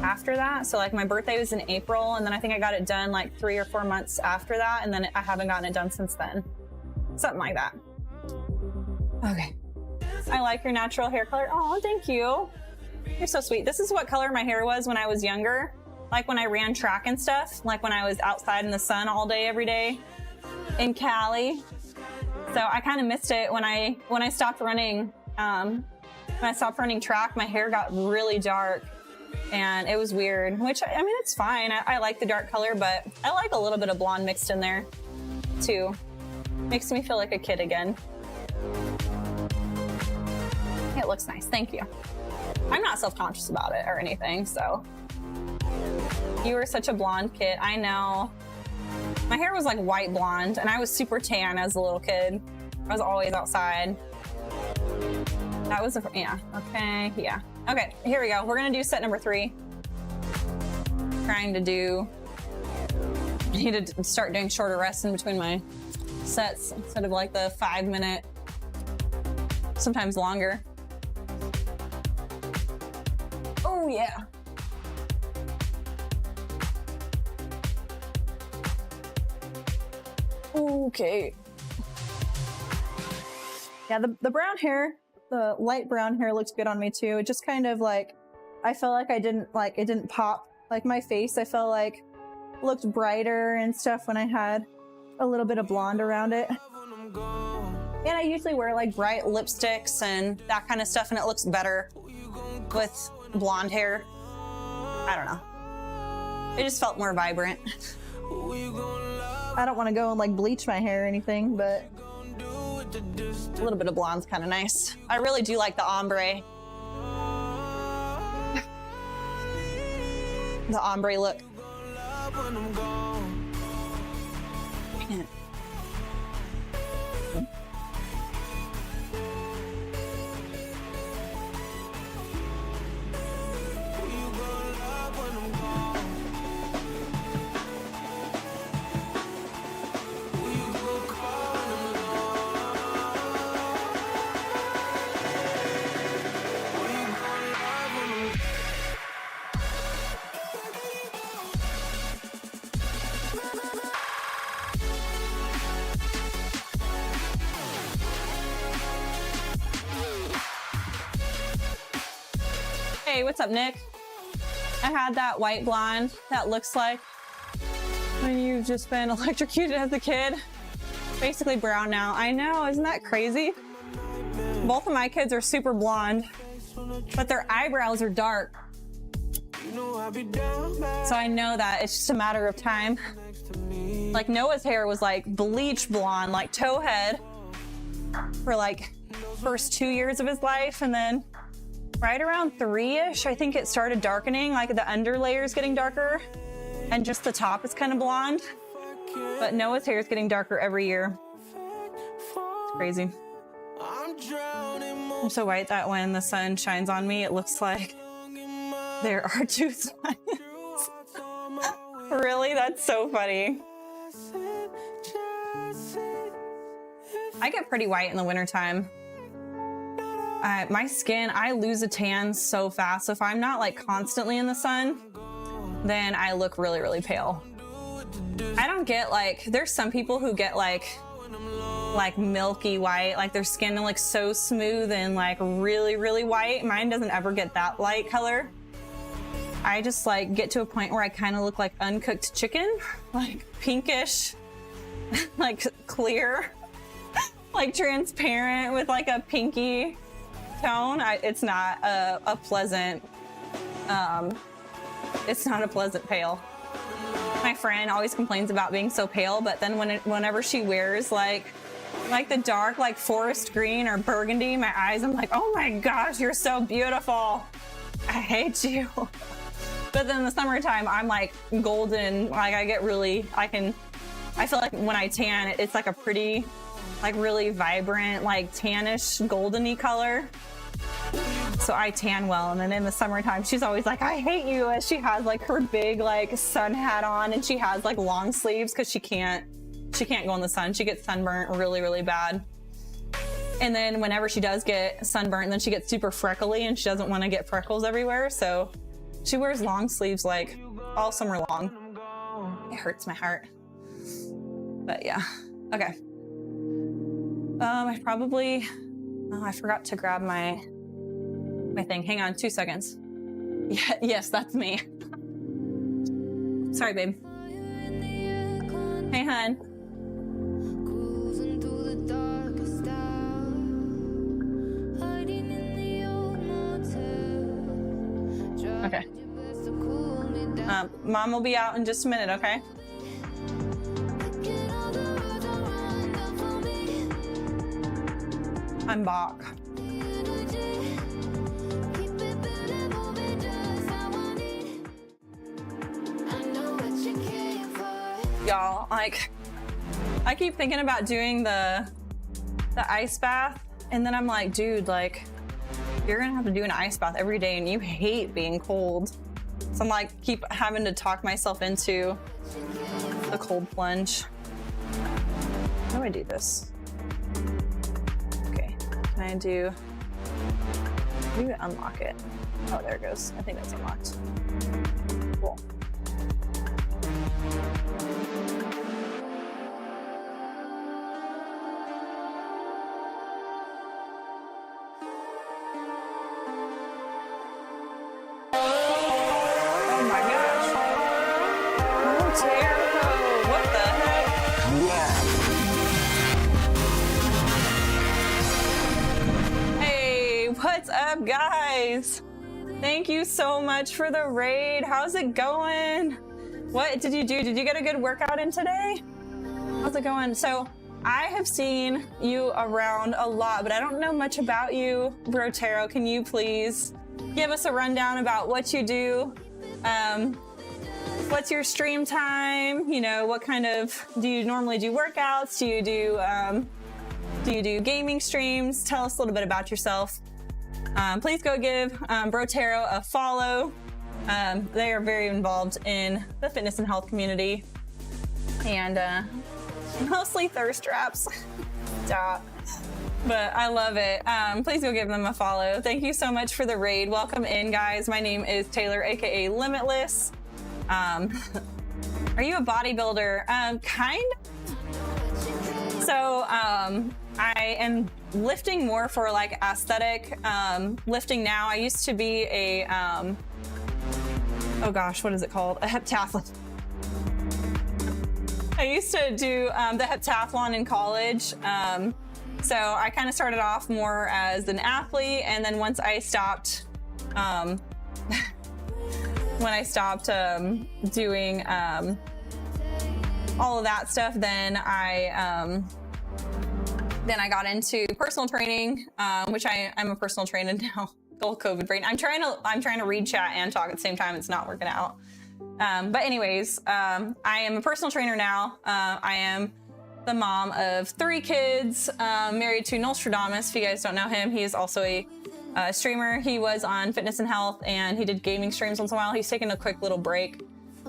after that. So like my birthday was in April, and then I think I got it done like 3 or 4 months after that, and then I haven't gotten it done since then. Something like that. Okay. I like your natural hair color. Oh, thank you. You're so sweet. This is what color my hair was when I was younger. Like when I ran track and stuff, like when I was outside in the sun all day, every day in Cali. So I kind of missed it when I stopped running. When I stopped running track, my hair got really dark and it was weird, which I mean, it's fine. I like the dark color, but I like a little bit of blonde mixed in there too. Makes me feel like a kid again. It looks nice, thank you. I'm not self-conscious about it or anything, so. You were such a blonde kid, I know. My hair was like white blonde, and I was super tan as a little kid. I was always outside. That was yeah, okay, yeah. Okay, here we go. We're gonna do set number 3. Trying to do, I need to start doing shorter rests in between my sets instead of like the 5-minute, sometimes longer. Oh yeah. Okay. Yeah, the brown hair, the light brown hair looks good on me too. It just kind of like, I felt like it didn't pop. Like my face, I felt like looked brighter and stuff when I had a little bit of blonde around it. And I usually wear like bright lipsticks and that kind of stuff, and it looks better with blonde hair. I don't know. It just felt more vibrant. I don't want to go and like bleach my hair or anything, but a little bit of blonde's kind of nice. I really do like the ombre. The ombre look. Man. Hey, what's up, Nick? I had that white blonde that looks like when you've just been electrocuted as a kid. Basically brown now. I know, isn't that crazy? Both of my kids are super blonde, but their eyebrows are dark. So I know that it's just a matter of time. Like Noah's hair was like bleach blonde, like towhead for like first 2 years of his life, and then right around 3-ish, I think it started darkening, like the under layer is getting darker and just the top is kind of blonde. But Noah's hair is getting darker every year. Crazy. I'm so white that when the sun shines on me, it looks like there are two suns. Really? That's so funny. I get pretty white in the wintertime. My skin, I lose a tan so fast. So if I'm not like constantly in the sun, then I look really, really pale. I don't get like, there's some people who get like milky white, like their skin like so smooth and like really, really white. Mine doesn't ever get that light color. I just like get to a point where I kind of look like uncooked chicken, like pinkish, like clear, like transparent with like a pinky tone. It's not a pleasant, it's not a pleasant pale. My friend always complains about being so pale, but then whenever she wears like the dark like forest green or burgundy, my eyes, I'm like, oh my gosh, you're so beautiful. I hate you. But then in the summertime, I'm like golden. Like I get really, I feel like when I tan, it's like a pretty, like really vibrant, like tannish, goldeny color. So I tan well. And then in the summertime, she's always like, I hate you. As she has like her big like sun hat on and she has like long sleeves because she can't go in the sun. She gets sunburnt really, really bad. And then whenever she does get sunburnt, then she gets super freckly and she doesn't want to get freckles everywhere. So she wears long sleeves like all summer long. It hurts my heart. But yeah, okay. I probably, oh, I forgot to grab my thing. Hang on 2 seconds. Yeah, yes, that's me. Sorry, babe. Hey, hun. Okay. Mom will be out in just a minute, okay? I'm back. Y'all, like, I keep thinking about doing the ice bath, and then I'm like, dude, like, you're gonna have to do an ice bath every day, and you hate being cold. So I'm like, keep having to talk myself into the cold plunge. How do I do this? Okay, can I do unlock it? Oh, there it goes. I think that's unlocked. Cool. What's up, guys? Thank you so much for the raid. How's it going? What did you do? Did you get a good workout in today? How's it going? So I have seen you around a lot, but I don't know much about you. Brotero, can you please give us a rundown about what you do? What's your stream time? You know, what kind of, do you normally do workouts? Do you do gaming streams? Tell us a little bit about yourself. Please go give Brotero a follow. They are very involved in the fitness and health community, and mostly thirst traps. Stop. But I love it. Please go give them a follow. Thank you so much for the raid. Welcome in, guys. My name is Taylor, aka Limitless. Are you a bodybuilder? Kind of. So I am lifting more for like aesthetic lifting now. I used to be a oh gosh, what is it called? A heptathlon. I used to do the heptathlon in college. So I kind of started off more as an athlete, and then once I stopped when I stopped doing all of that stuff, then I got into personal training, which I'm a personal trainer now. Old COVID brain. I'm trying to read chat and talk at the same time. It's not working out. But anyways, I am a personal trainer now. I am the mom of 3 kids, married to Nostradamus. If you guys don't know him, he is also a streamer. He was on Fitness and Health, and he did gaming streams once in a while. He's taken a quick little break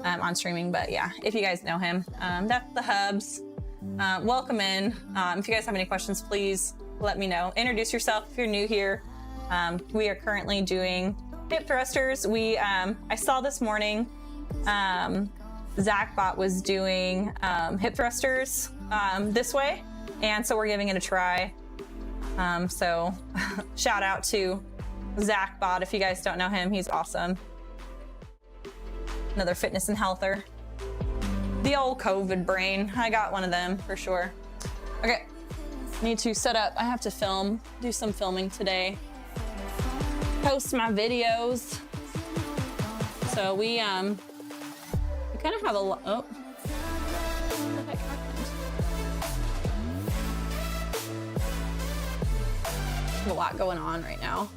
on streaming, but yeah, if you guys know him, that's the hubs. Welcome in. If you guys have any questions, please let me know. Introduce yourself if you're new here. We are currently doing hip thrusters. I saw this morning, Zachbot was doing hip thrusters this way, and so we're giving it a try. So shout out to Zachbot if you guys don't know him. He's awesome. Another fitness and healther. The old COVID brain. I got one of them for sure. Okay, need to set up. I have to do some filming today. Post my videos. So we kind of have a lot. Oh, what the heck happened? There's a lot going on right now.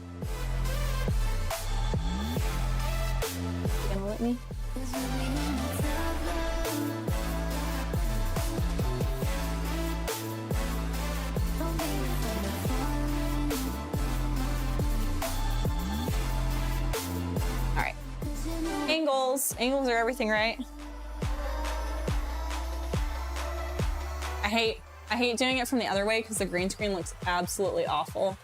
You gonna let me? All right. Angles are everything, right? I hate doing it from the other way because the green screen looks absolutely awful.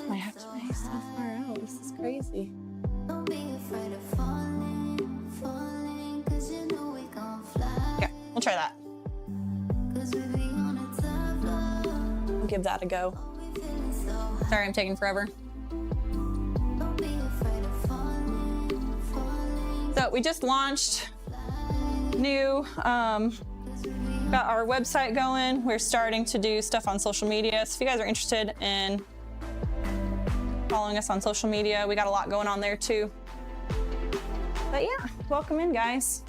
I have to make so far out. This is crazy. Okay, we'll try that. We'll give that a go. Sorry, I'm taking forever. So we just launched new, got our website going. We're starting to do stuff on social media. So if you guys are interested in following us on social media, we got a lot going on there too. But yeah, welcome in, guys.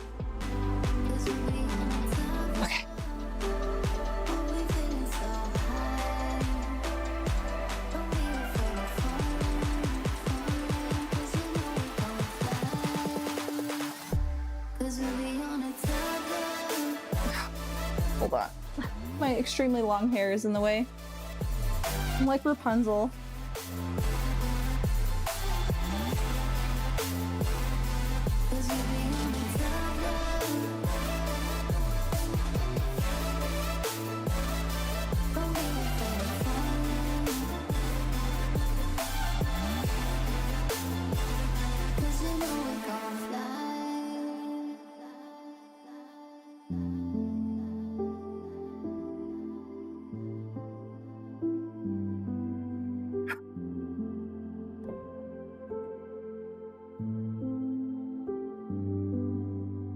Okay. Hold on. My extremely long hair is in the way. I'm like Rapunzel.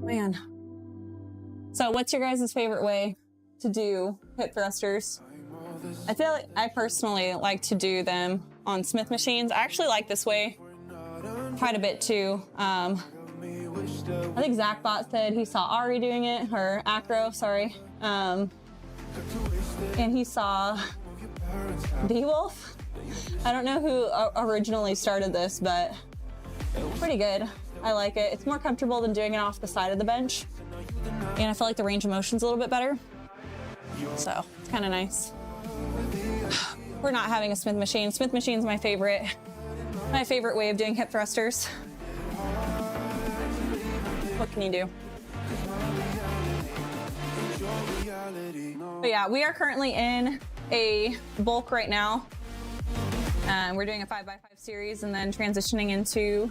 Man. So what's your guys' favorite way to do hip thrusters? I feel like I personally like to do them on Smith machines. I actually like this way quite a bit too. I think Zachbot said he saw Ari doing it, or Acro, sorry. And he saw D-Wolf. I don't know who originally started this, but pretty good. I like it. It's more comfortable than doing it off the side of the bench. And I feel like the range of motion's a little bit better. So it's kind of nice. We're not having a Smith machine. Smith machine's my favorite way of doing hip thrusters. What can you do? But yeah, we are currently in a bulk right now. We're doing a 5x5 series and then transitioning into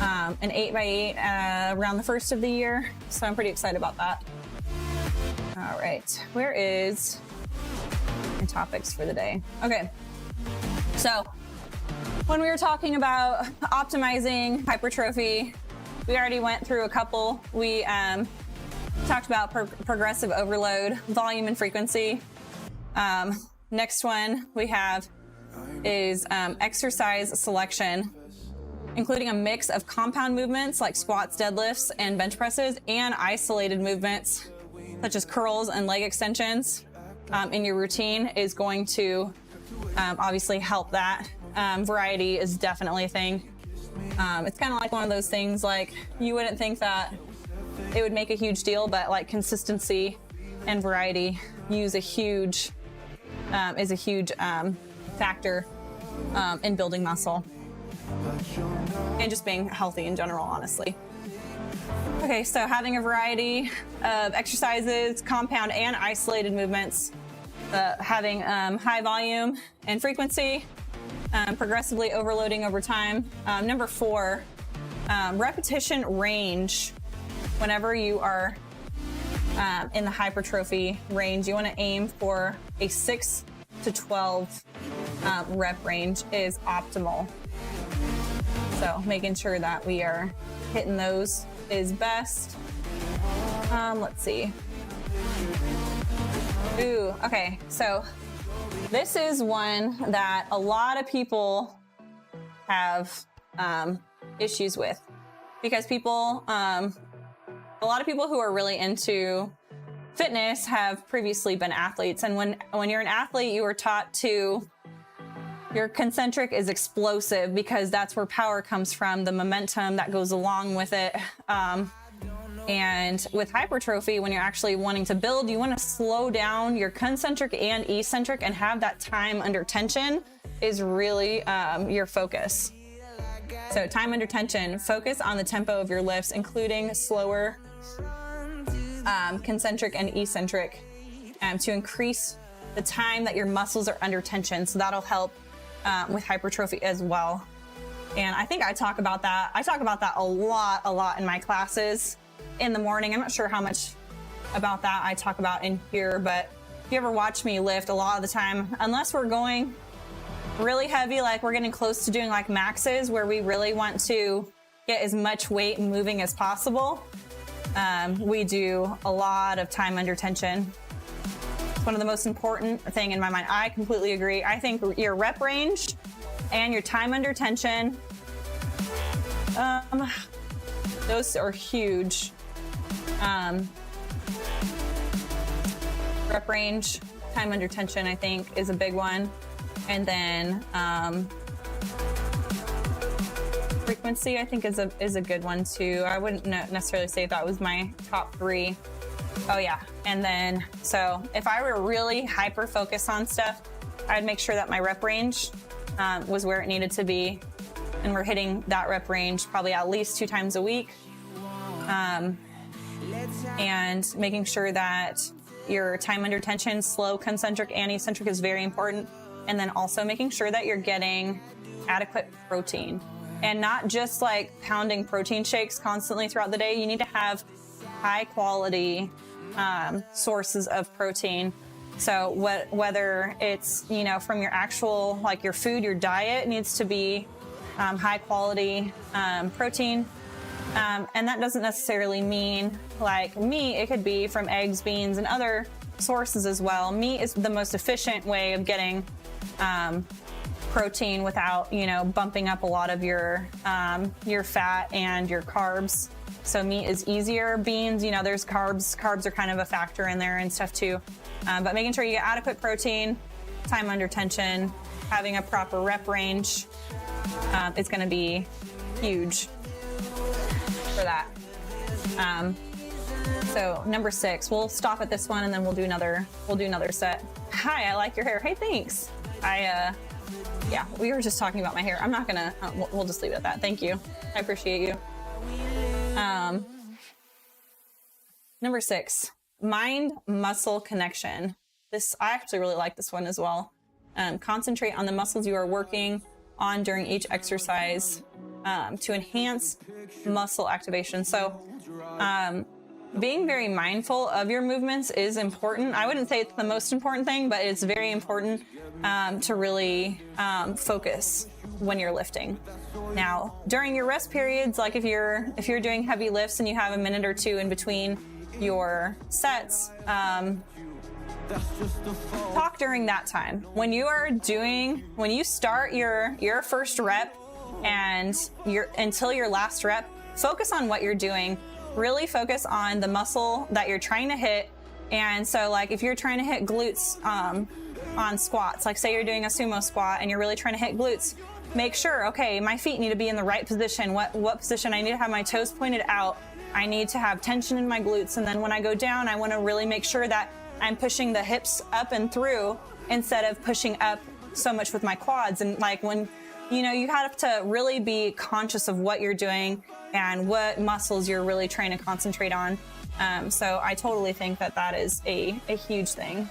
an 8x8 around the first of the year. So I'm pretty excited about that. All right, where is my topics for the day? Okay, so when we were talking about optimizing hypertrophy, we already went through a couple. We talked about progressive overload, volume and frequency. Next one we have is exercise selection, including a mix of compound movements like squats, deadlifts, and bench presses, and isolated movements such as curls and leg extensions in your routine is going to obviously help that. Variety is definitely a thing. It's kind of like one of those things, like you wouldn't think that it would make a huge deal, but like consistency and variety is a huge factor in building muscle and just being healthy in general, honestly. Okay, so having a variety of exercises, compound and isolated movements, having high volume and frequency, progressively overloading over time. Number 4, repetition range. Whenever you are in the hypertrophy range, you want to aim for a 6 to 12 rep range is optimal. So making sure that we are hitting those is best. Let's see. Ooh, okay, so this is one that a lot of people have issues with, because people, a lot of people who are really into fitness have previously been athletes, and when you're an athlete, you are taught to, your concentric is explosive because that's where power comes from, the momentum that goes along with it. And with hypertrophy, when you're actually wanting to build, you want to slow down your concentric and eccentric, and have that time under tension is really your focus. So time under tension, focus on the tempo of your lifts, including slower concentric and eccentric, to increase the time that your muscles are under tension. So that'll help with hypertrophy as well. And I think I talk about that. I talk about that a lot in my classes in the morning. I'm not sure how much about that I talk about in here, but if you ever watch me lift, a lot of the time, unless we're going really heavy, like we're getting close to doing like maxes where we really want to get as much weight moving as possible, we do a lot of time under tension. It's one of the most important thing in my mind. I completely agree. I think your rep range and your time under tension, those are huge. Rep range, time under tension, I think, is a big one. And then frequency, I think, is a good one too. I wouldn't necessarily say that was my top 3. Oh yeah, and then, so if I were really hyper focused on stuff, I'd make sure that my rep range was where it needed to be, and we're hitting that rep range probably at least 2 times a week. And making sure that your time under tension, slow, concentric, and eccentric is very important. And then also making sure that you're getting adequate protein, and not just like pounding protein shakes constantly throughout the day. You need to have high quality sources of protein. So whether it's, you know, from your actual, like your food, your diet needs to be high quality protein. And that doesn't necessarily mean like meat. It could be from eggs, beans, and other sources as well. Meat is the most efficient way of getting protein without, you know, bumping up a lot of your fat and your carbs. So meat is easier. Beans, you know, there's carbs. Carbs are kind of a factor in there and stuff too. But making sure you get adequate protein, time under tension, having a proper rep range is going to be huge for that. So number 6, we'll stop at this one and then we'll do another set. Hi, I like your hair. Hey, thanks. Yeah, we were just talking about my hair. I'm not gonna, we'll just leave it at that. Thank you. I appreciate you. Number 6, mind-muscle connection. I actually really like this one as well. Concentrate on the muscles you are working on during each exercise to enhance muscle activation. So being very mindful of your movements is important. I wouldn't say it's the most important thing, but it's very important to really focus when you're lifting. Now, during your rest periods, like if you're doing heavy lifts and you have a minute or 2 in between your sets, talk during that time. When you start your first rep and until your last rep, focus on what you're doing. Really focus on the muscle that you're trying to hit. And so like if you're trying to hit glutes on squats, like say you're doing a sumo squat and you're really trying to hit glutes, make sure, okay, my feet need to be in the right position. What position? I need to have my toes pointed out. I need to have tension in my glutes. And then when I go down, I want to really make sure that I'm pushing the hips up and through instead of pushing up so much with my quads. And like when, you have to really be conscious of what you're doing and what muscles you're really trying to concentrate on. So I totally think that that is a huge thing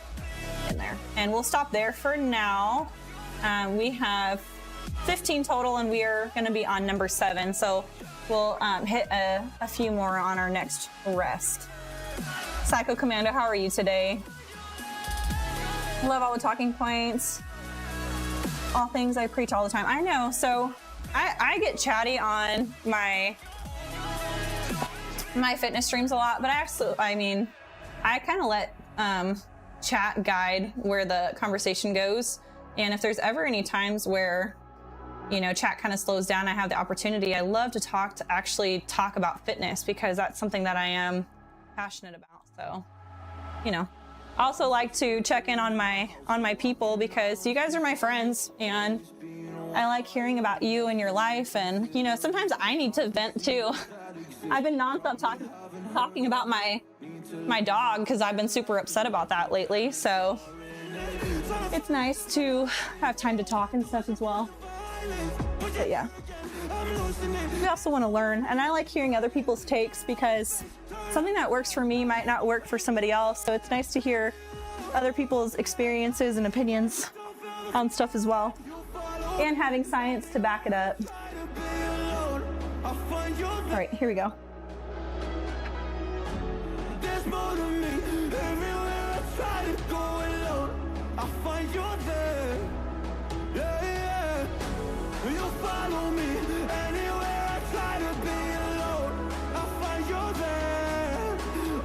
in there. And we'll stop there for now. We have 15 total and we are going to be on number 7. So we'll hit a few more on our next rest. Psycho Commando, how are you today? Love all the talking points. All things I preach all the time. I know. So I get chatty on my fitness streams a lot, but I kind of let chat guide where the conversation goes. And if there's ever any times where, chat kind of slows down, I have the opportunity. I love to actually talk about fitness because that's something that I am passionate about. So, I also like to check in on my people because you guys are my friends and I like hearing about you and your life. And, sometimes I need to vent too. I've been nonstop talking about my dog because I've been super upset about that lately. So it's nice to have time to talk and stuff as well. But yeah, we also want to learn, and I like hearing other people's takes because something that works for me might not work for somebody else. So it's nice to hear other people's experiences and opinions on stuff as well, and having science to back it up. All right, here we go. There's more to me. Everywhere I try to go alone, I find you there. Yeah, yeah. You follow me. Anywhere I try to be alone, I find you there.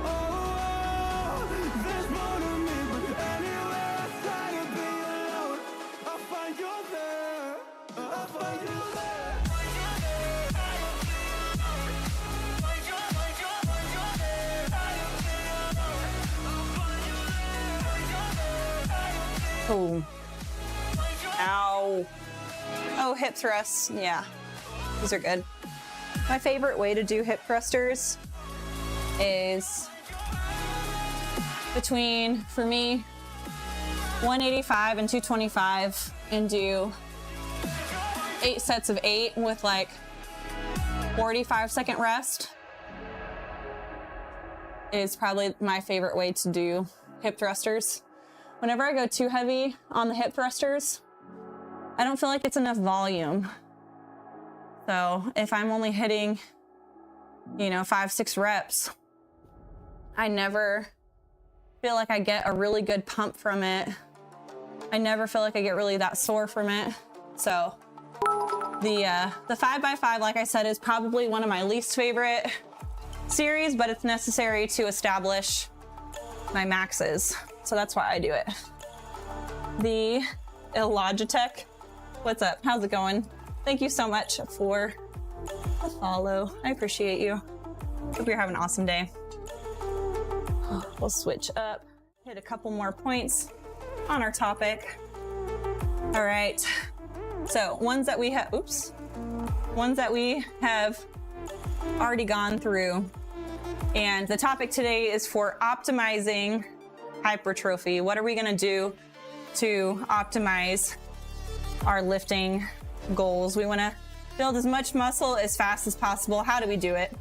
Oh, there's more to me. But anywhere I try to be alone, I find you there. I find you there. Oh. Ow. Oh, hip thrusts. Yeah, these are good. My favorite way to do hip thrusters is between, for me, 185 and 225 and do 8 sets of 8 with like 45-second rest is probably my favorite way to do hip thrusters. Whenever I go too heavy on the hip thrusters, I don't feel like it's enough volume. So if I'm only hitting, 5-6 reps, I never feel like I get a really good pump from it. I never feel like I get really that sore from it. So the 5x5, like I said, is probably one of my least favorite series, but it's necessary to establish my maxes. So that's why I do it. The Logitech, what's up? How's it going? Thank you so much for the follow. I appreciate you. Hope you're having an awesome day. We'll switch up, hit a couple more points on our topic. All right. So ones that we have already gone through. And the topic today is for optimizing hypertrophy. What are we going to do to optimize our lifting goals? We want to build as much muscle as fast as possible. How do we do it?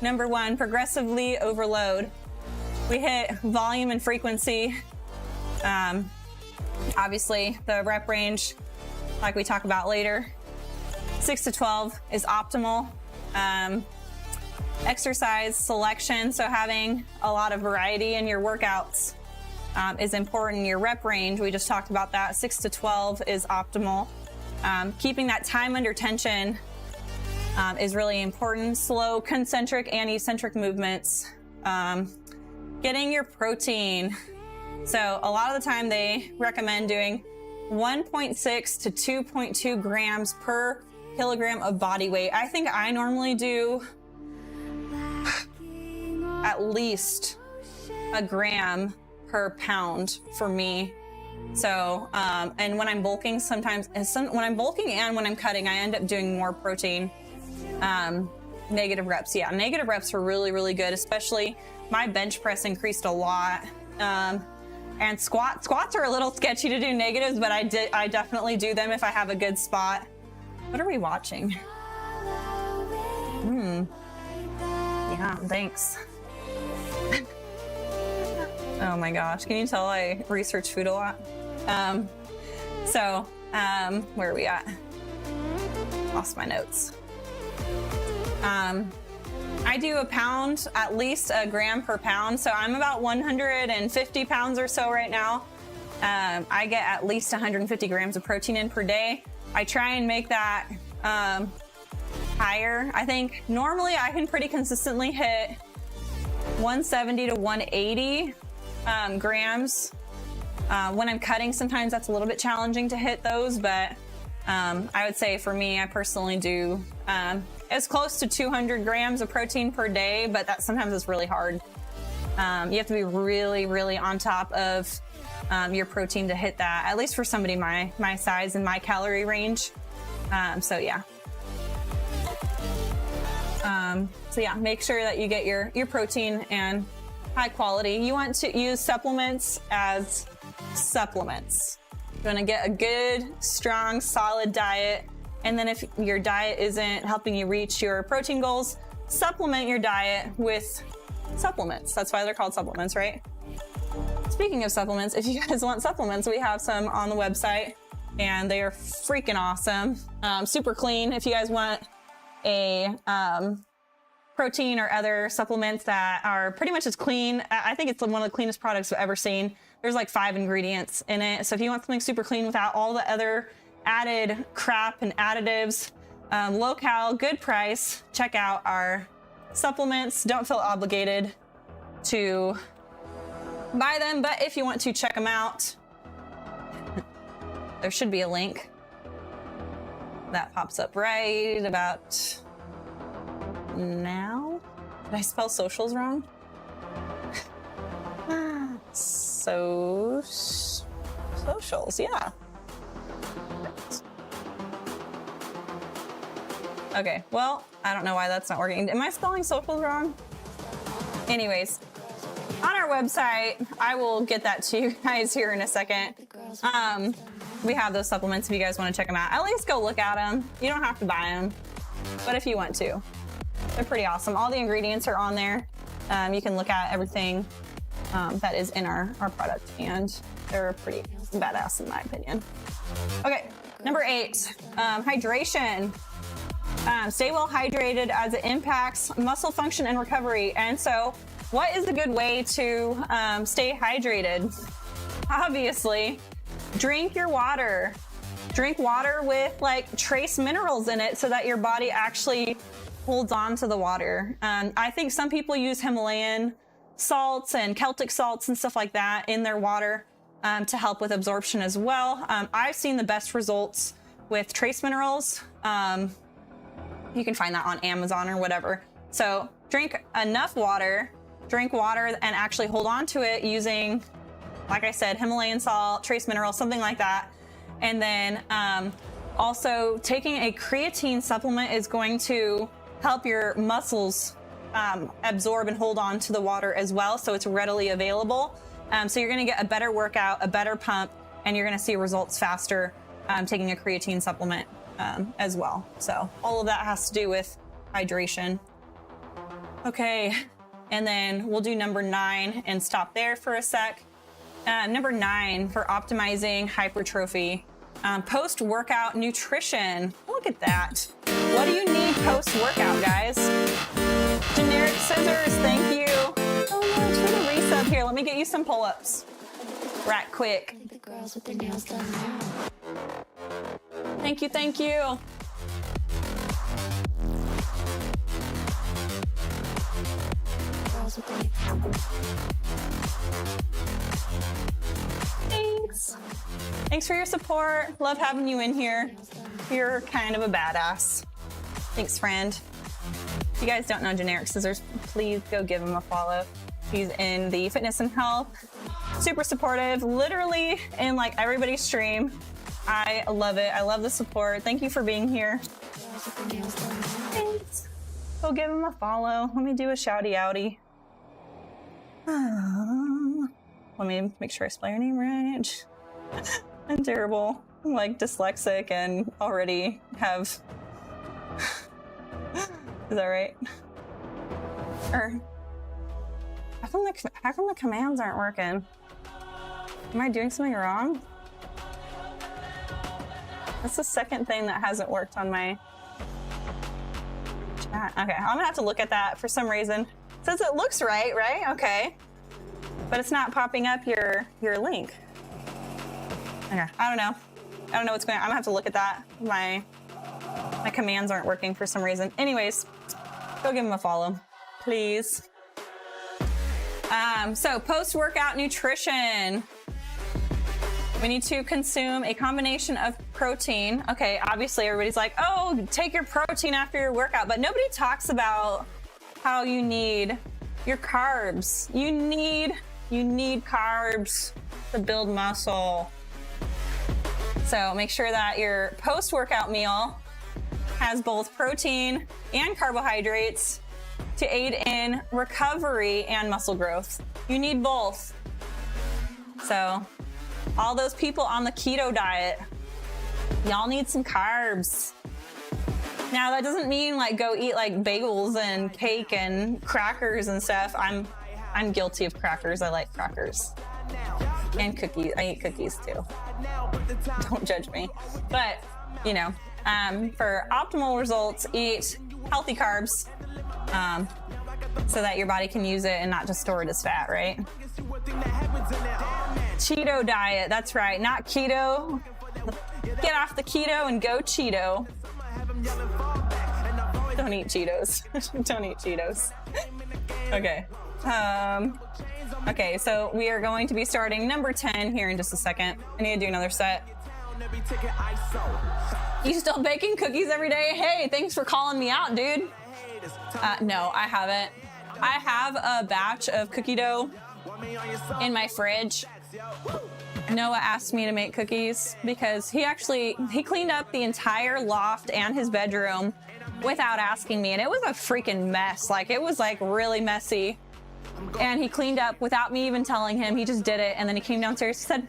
Number 1, progressively overload. We hit volume and frequency. Obviously, the rep range, like we talk about later, 6 to 12 is optimal. Exercise selection, so having a lot of variety in your workouts is important. Your rep range, we just talked about that, 6 to 12 is optimal. Keeping that time under tension is really important. Slow concentric and eccentric movements. Getting your protein. So a lot of the time they recommend doing 1.6 to 2.2 grams per kilogram of body weight. I think I normally do at least a gram per pound for me. So, and when I'm bulking, sometimes, when I'm bulking and when I'm cutting, I end up doing more protein. Negative reps, yeah, negative reps are really, really good. Especially my bench press increased a lot. And squats are a little sketchy to do negatives, but I definitely do them if I have a good spot. What are we watching? Yeah, thanks. Oh my gosh, can you tell I research food a lot? Where are we at? Lost my notes. I do a pound, at least a gram per pound. So I'm about 150 pounds or so right now. I get at least 150 grams of protein in per day. I try and make that higher. I think normally I can pretty consistently hit 170 to 180 grams. When I'm cutting, sometimes that's a little bit challenging to hit those, but I would say for me, I personally do as close to 200 grams of protein per day, but that sometimes is really hard. You have to be really, really on top of your protein to hit that, at least for somebody my size and my calorie range. So yeah, make sure that you get your protein and high quality. You want to use supplements as supplements. You want to get a good, strong, solid diet. And then if your diet isn't helping you reach your protein goals, supplement your diet with supplements. That's why they're called supplements, right? Speaking of supplements, if you guys want supplements, we have some on the website and they are freaking awesome. Super clean. If you guys want a protein or other supplements that are pretty much as clean, I think it's one of the cleanest products I've ever seen. There's like 5 ingredients in it. So if you want something super clean without all the other added crap and additives, low cal, good price, check out our supplements. Don't feel obligated to buy them, but if you want to check them out, there should be a link that pops up right about now. Did I spell socials wrong? Socials, yeah. Okay, well, I don't know why that's not working. Am I spelling socials wrong? Anyways, on our website, I will get that to you guys here in a second. We have those supplements if you guys want to check them out. At least go look at them. You don't have to buy them, but if you want to, they're pretty awesome. All the ingredients are on there. You can look at everything that is in our product, and they're pretty badass in my opinion. Okay, number 8, hydration. Stay well hydrated as it impacts muscle function and recovery. And so what is a good way to stay hydrated? Obviously, drink your water. Drink water with like trace minerals in it so that your body actually holds on to the water. I think some people use Himalayan salts and Celtic salts and stuff like that in their water to help with absorption as well. I've seen the best results with trace minerals. You can find that on Amazon or whatever. So drink enough water, drink water and actually hold on to it using, like I said, Himalayan salt, trace minerals, something like that. And then also taking a creatine supplement is going to help your muscles absorb and hold on to the water as well. So it's readily available. So you're gonna get a better workout, a better pump, and you're gonna see results faster taking a creatine supplement as well. So all of that has to do with hydration. Okay, and then we'll do number 9 and stop there for a sec. Number 9 for optimizing hypertrophy, post-workout nutrition. Look at that. What do you need post-workout, guys? Generic scissors, thank you. Oh no, it's for the resub here. Let me get you some pull-ups. Right quick. The girls with their nails done now. Thank you, thank you. Girls with their Thanks. Thanks for your support. Love having you in here. You're kind of a badass. Thanks, friend. If you guys don't know Generic Scissors, please go give him a follow. He's in the fitness and health super supportive, literally in like everybody's stream. I love it. I love the support. Thank you for being here. Thanks. Go give him a follow. Let me do a shouty outy. Let me make sure I spell your name right. I'm terrible. I'm like dyslexic and already have. Is that right? Or how come the commands aren't working? Am I doing something wrong? That's the second thing that hasn't worked on my chat. Okay, I'm gonna have to look at that for some reason. It says it looks right? Okay. But it's not popping up your link. Okay, I don't know what's going on. I'm gonna have to look at that. My commands aren't working for some reason. Anyways, go give him a follow, please. So post-workout nutrition. We need to consume a combination of protein. Okay, obviously everybody's like, oh, take your protein after your workout, but nobody talks about how you need your carbs. You need carbs to build muscle. So make sure that your post-workout meal has both protein and carbohydrates to aid in recovery and muscle growth. You need both. So all those people on the keto diet, y'all need some carbs. Now that doesn't mean like go eat like bagels and cake and crackers and stuff. I'm guilty of crackers. I like crackers and cookies. I eat cookies too. Don't judge me. But you know, for optimal results, eat healthy carbs so that your body can use it and not just store it as fat, right? Cheeto diet, that's right, not keto. Get off the keto and go Cheeto. Don't eat Cheetos. Don't eat Cheetos. Okay. Okay, so we are going to be starting number 10 here in just a second. I need to do another set. You still baking cookies every day? Hey, thanks for calling me out, dude. No, I haven't. I have a batch of cookie dough in my fridge. Noah asked me to make cookies because he cleaned up the entire loft and his bedroom without asking me, and it was a freaking mess. Like, it was like really messy, and he cleaned up without me even telling him. He just did it, and then he came downstairs and said,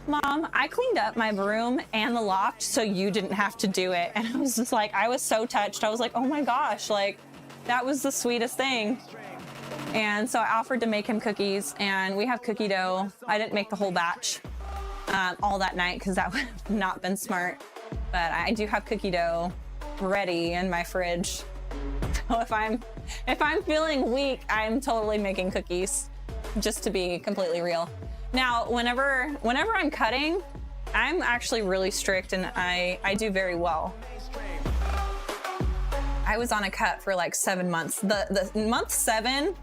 Mom, I cleaned up my room and the loft so you didn't have to do it. And I was just like, I was so touched. I was like, oh my gosh, like that was the sweetest thing. And so I offered to make him cookies, and we have cookie dough. I didn't make the whole batch all that night because that would have not been smart. But I do have cookie dough ready in my fridge. So if I'm feeling weak, I'm totally making cookies, just to be completely real. Now, whenever I'm cutting, I'm actually really strict, and I do very well. I was on a cut for like 7 months. The month 7,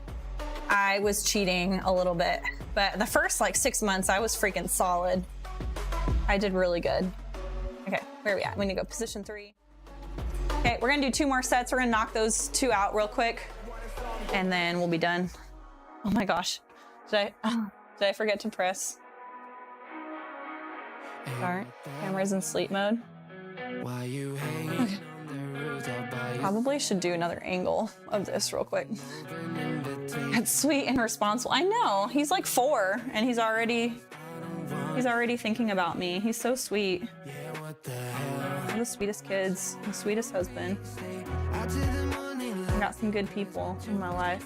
I was cheating a little bit, but the first like 6 months, I was freaking solid. I did really good. Okay, where are we at? We need to go position 3. Okay, we're gonna do 2 more sets. We're gonna knock those 2 out real quick, and then we'll be done. Oh my gosh, did I forget to press? Start. Camera's in sleep mode. Okay. Probably should do another angle of this real quick. That's sweet and responsible. I know, he's like 4 and he's already thinking about me. He's so sweet. They're the sweetest kids, the sweetest husband. I got some good people in my life.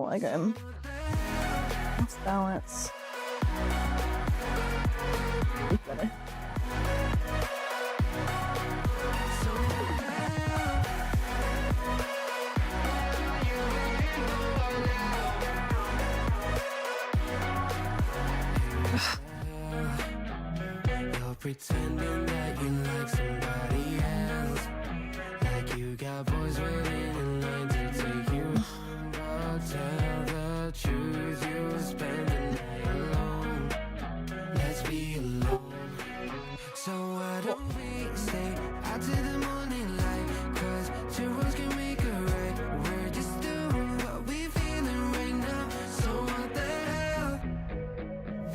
Like him. Let's balance. Better. pretending that you like somebody else. Like you got boys waiting in line to take you home. But tell the truth, you spend the night alone. Let's be alone. So why don't we stay out to the morning light? Cause two worlds can make a right. We're just doing what we feeling right now. So what the hell?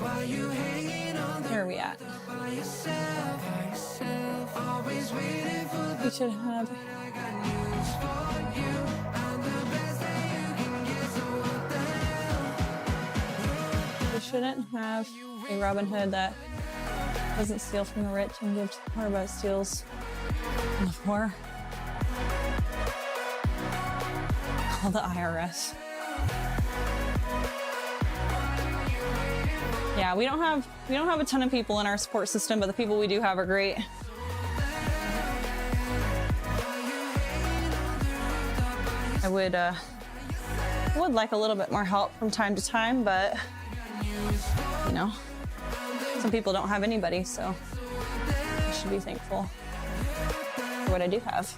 Why you hanging on the Where are we at? by yourself, always waiting for We should have. I got news for you. I'm the best that you can get. So what the hell? We shouldn't have a Robin Hood that doesn't steal from the rich and gives to the poor, but steals from the poor. Call the IRS. Yeah, we don't have a ton of people in our support system, but the people we do have are great. I would like a little bit more help from time to time, but you know, some people don't have anybody, so I should be thankful for what I do have.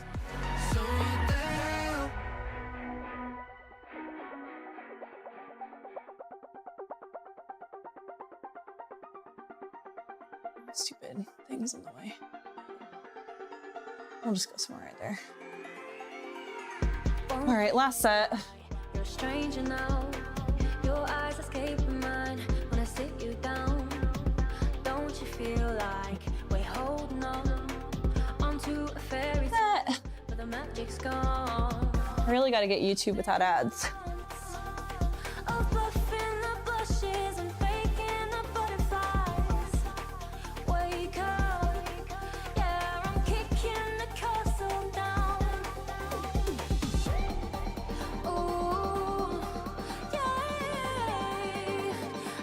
Stupid things in the way. We'll just go somewhere right there. All right, last set. You're a stranger now. Your eyes escape mine when I sit you down. Don't you feel like we're holding on onto a fairy tale, but the magic's gone? I really got to get YouTube without ads. Of bluffing the blushes and faking the butterflies. Wake up, yeah, I'm kicking the castle down. Ooh, yeah,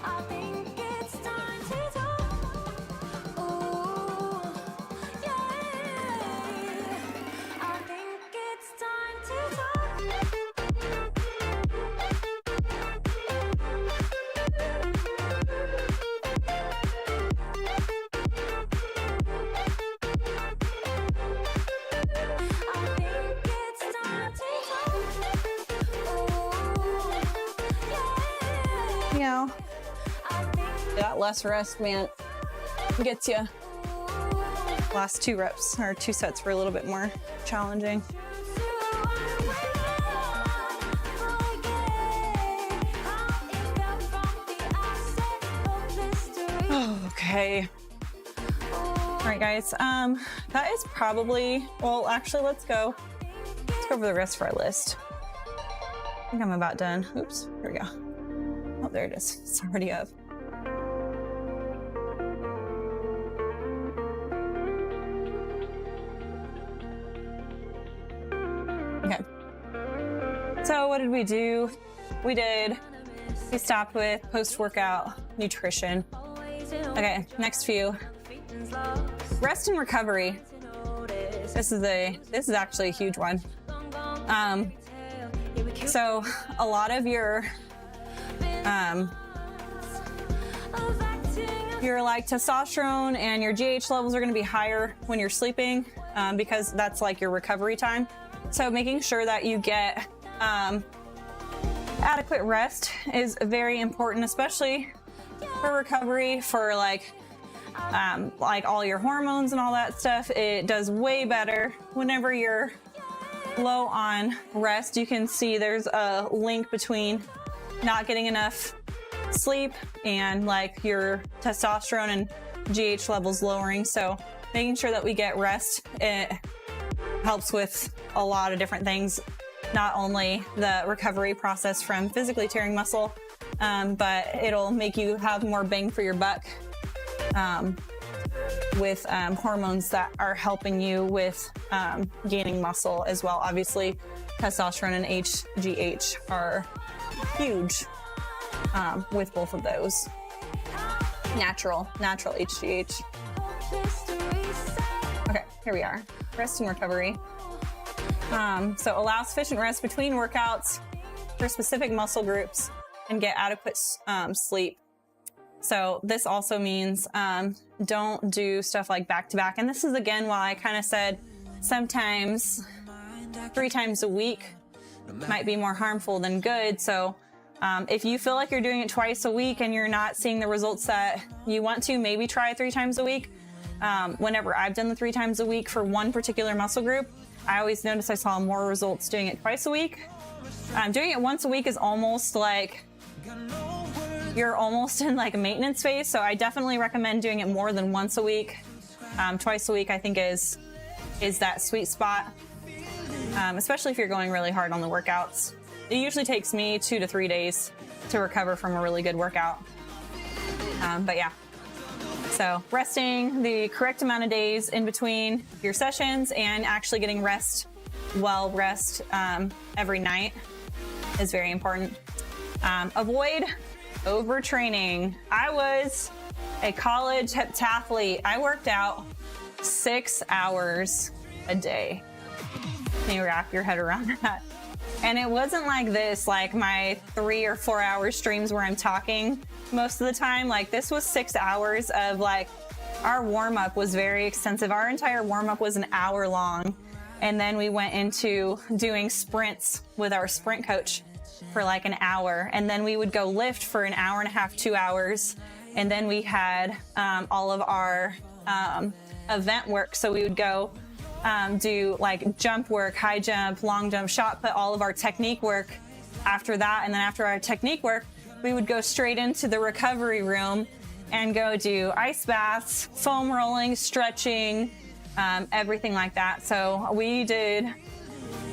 I think it's time to talk. Ooh, yeah, I think it's time to talk. I think it's time to talk. Ooh, yeah. You know, I think that less rest, man, gets you. Last two reps or two sets were a little bit more challenging. Okay. All right, guys. That is probably, well, actually, let's go over the rest of our list. I think I'm about done. Oops, here we go. Oh, there it is. It's already up. Okay. So what did we do? We stopped with post-workout nutrition. Okay, next few. Rest and recovery. This is actually a huge one. So a lot of your like testosterone and your GH levels are going to be higher when you're sleeping because that's like your recovery time. So making sure that you get adequate rest is very important, especially for recovery, for like all your hormones and all that stuff. It does way better whenever you're low on rest. You can see there's a link between not getting enough sleep and like your testosterone and GH levels lowering. So making sure that we get rest, it helps with a lot of different things, not only the recovery process from physically tearing muscle, but it'll make you have more bang for your buck with hormones that are helping you with gaining muscle as well. Obviously, testosterone and HGH are huge with both of those. Natural HGH. Okay, here we are. Rest and recovery. So allow sufficient rest between workouts for specific muscle groups and get adequate sleep. So this also means don't do stuff like back to back. And this is again why I kind of said sometimes 3 times a week might be more harmful than good. So if you feel like you're doing it twice a week and you're not seeing the results that you want to, maybe try 3 times a week. Whenever I've done the 3 times a week for one particular muscle group, I always notice I saw more results doing it twice a week. Doing it once a week is almost like you're almost in like a maintenance phase. So I definitely recommend doing it more than once a week. Twice a week, I think is that sweet spot, especially if you're going really hard on the workouts. It usually takes me 2 to 3 days to recover from a really good workout. But yeah, so resting the correct amount of days in between your sessions and actually getting rest, every night is very important. Avoid overtraining. I was a college heptathlete. I worked out 6 hours a day. Can you wrap your head around that? And it wasn't like this, like my 3 or 4 hour streams where I'm talking most of the time. Like this was 6 hours of like, our warm up was very extensive. Our entire warm up was an hour long. And then we went into doing sprints with our sprint coach for like an hour. And then we would go lift for an hour and a half, 2 hours. And then we had all of our event work. So we would go do like jump work, high jump, long jump, shot put, all of our technique work after that. And then after our technique work, we would go straight into the recovery room and go do ice baths, foam rolling, stretching, everything like that. So we did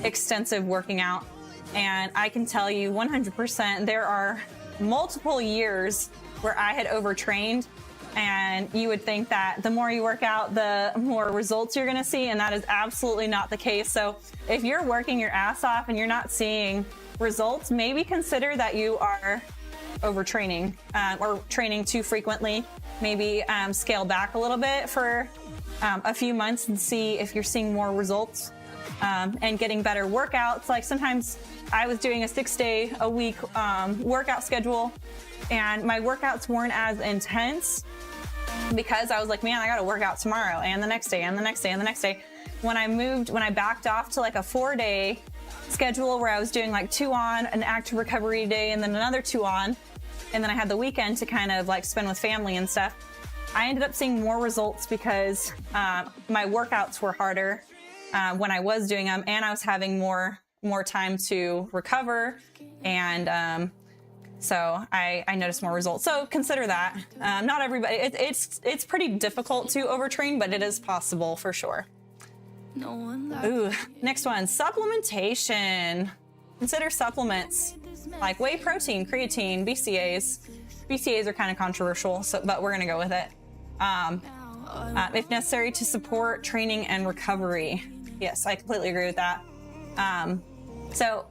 extensive working out. And I can tell you 100% there are multiple years where I had overtrained. And you would think that the more you work out, the more results you're going to see. And that is absolutely not the case. So if you're working your ass off and you're not seeing results, maybe consider that you are overtraining or training too frequently. Maybe scale back a little bit for a few months and see if you're seeing more results and getting better workouts. Like sometimes I was doing a 6-day-a-week workout schedule, and my workouts weren't as intense because I was like, man, I got to work out tomorrow and the next day and the next day and the next day. When I backed off to like a 4-day schedule where I was doing like 2 on, an active recovery day, and then another 2 on, and then I had the weekend to kind of like spend with family and stuff, I ended up seeing more results because my workouts were harder when I was doing them, and I was having more time to recover, and so I noticed more results. So consider that. Not everybody. It's pretty difficult to overtrain, but it is possible for sure. Ooh, next one, supplementation. Consider supplements like whey protein, creatine, BCAAs. BCAAs are kind of controversial, but we're gonna go with it. If necessary to support training and recovery. Yes, I completely agree with that. So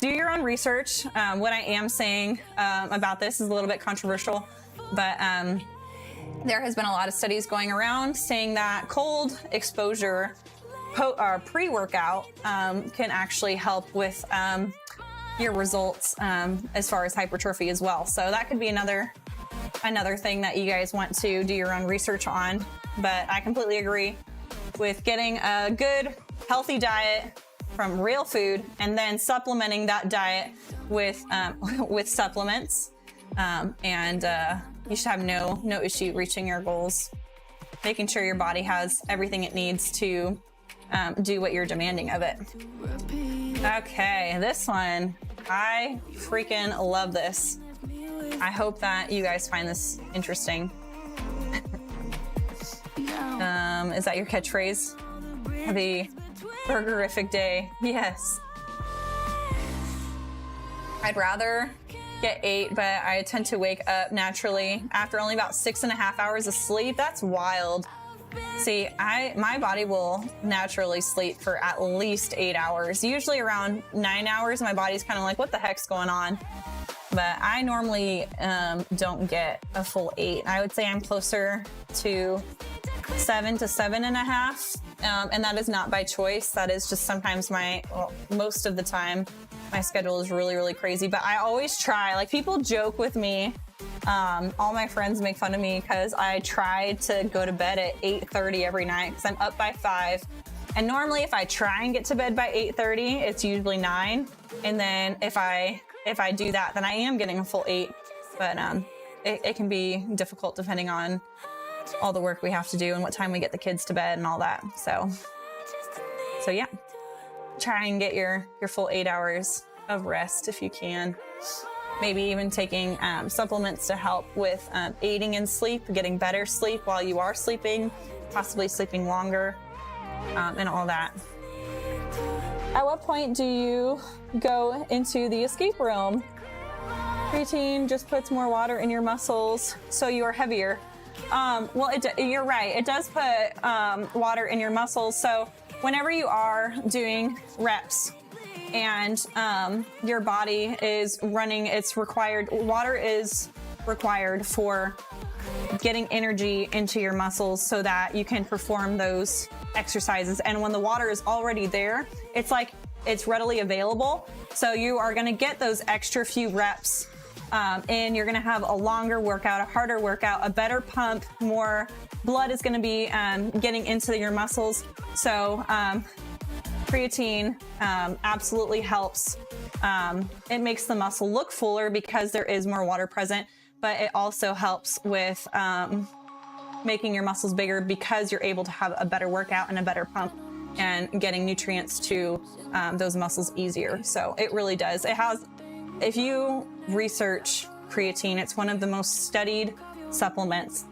do your own research. What I am saying about this is a little bit controversial, but there has been a lot of studies going around saying that cold exposure pre-workout can actually help with your results as far as hypertrophy as well. So that could be another thing that you guys want to do your own research on. But I completely agree with getting a good, healthy diet from real food and then supplementing that diet with supplements. And you should have no issue reaching your goals, making sure your body has everything it needs to do what you're demanding of it. Okay, this one, I freaking love this. I hope that you guys find this interesting. Is that your catchphrase? The burgerific day. Yes. I'd rather get 8, but I tend to wake up naturally after only about 6.5 hours of sleep. That's wild. See, my body will naturally sleep for at least 8 hours. Usually around 9 hours, my body's kind of like, what the heck's going on? But I normally don't get a full 8. I would say I'm closer to 7 to 7.5 and that is not by choice. That is just sometimes most of the time, my schedule is really, really crazy. But I always try. Like, people joke with me. All my friends make fun of me because I try to go to bed at 8:30 every night because I'm up by 5. And normally, if I try and get to bed by 8:30, it's usually 9. And then if I do that, then I am getting a full 8. But it can be difficult depending on all the work we have to do and what time we get the kids to bed and all that. So yeah, try and get your full 8 hours of rest if you can. Maybe even taking supplements to help with aiding in sleep, getting better sleep while you are sleeping, possibly sleeping longer, and all that. At what point do you go into the escape room? Creatine just puts more water in your muscles, so you are heavier. Well, you're right. It does put water in your muscles. So whenever you are doing reps and your body is running, water is required for getting energy into your muscles so that you can perform those exercises. And when the water is already there, it's like it's readily available. So you are going to get those extra few reps. And you're going to have a longer workout, a harder workout, a better pump, more blood is going to be getting into your muscles. So creatine absolutely helps. It makes the muscle look fuller because there is more water present, but it also helps with making your muscles bigger because you're able to have a better workout and a better pump and getting nutrients to those muscles easier. So it really does. If you research creatine, it's one of the most studied supplements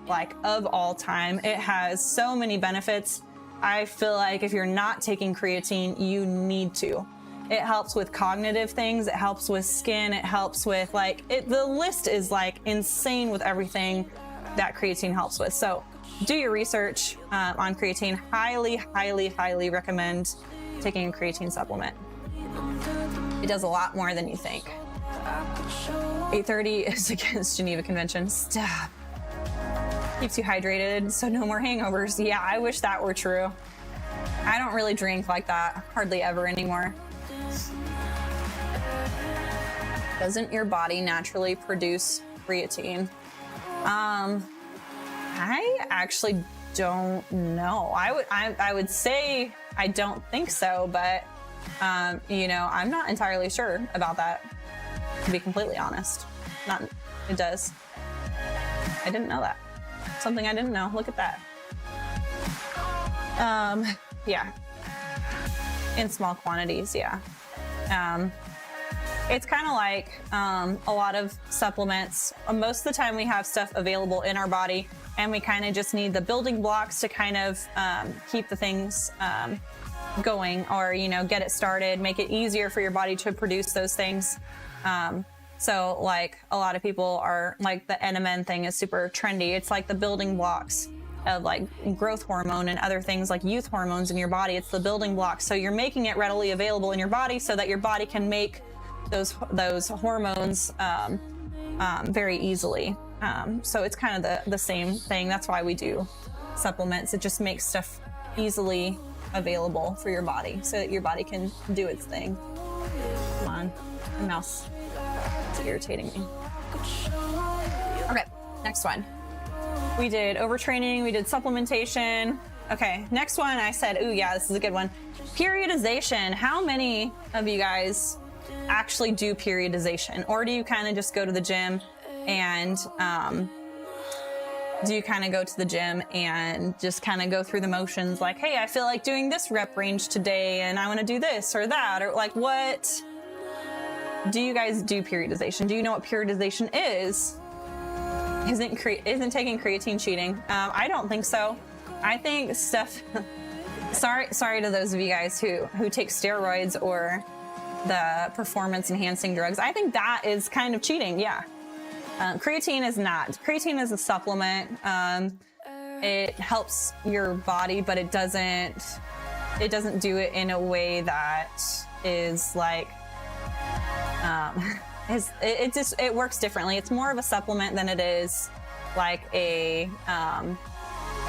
of all time. It has so many benefits. I feel like if you're not taking creatine, you need to. It helps with cognitive things. It helps with skin. It helps with the list is insane with everything that creatine helps with. So do your research on creatine. Highly, highly, highly recommend taking a creatine supplement. It does a lot more than you think. 8:30 is against Geneva Convention. Stop. Keeps you hydrated, so no more hangovers. Yeah, I wish that were true. I don't really drink like that, hardly ever anymore. Doesn't your body naturally produce creatine? I actually don't know. I would say I don't think so, but I'm not entirely sure about that. To be completely honest, it does. I didn't know that. Something I didn't know. Look at that. Yeah. In small quantities, yeah. It's kind of like a lot of supplements. Most of the time we have stuff available in our body and we kind of just need the building blocks to kind of keep the things going or, get it started, make it easier for your body to produce those things. So a lot of people are the NMN thing is super trendy. It's like the building blocks of growth hormone and other things like youth hormones in your body. It's the building blocks. So you're making it readily available in your body so that your body can make those hormones very easily. So it's kind of the same thing. That's why we do supplements. It just makes stuff easily available for your body so that your body can do its thing. Come on, my mouse is irritating me. Okay, next one. We did overtraining, we did supplementation. Okay, next one I said, ooh yeah, this is a good one. Periodization. How many of you guys actually do periodization? Or do you kind of just go to the gym and just kind of go through the motions hey, I feel like doing this rep range today and I want to do this or that, or what do you guys do periodization? Do you know what periodization is? Isn't taking creatine cheating? I don't think so. I think stuff, sorry to those of you guys who take steroids or the performance enhancing drugs. I think that is kind of cheating, yeah. Creatine is not. Creatine is a supplement. It helps your body, but it doesn't do it in a way that is it works differently. It's more of a supplement than it is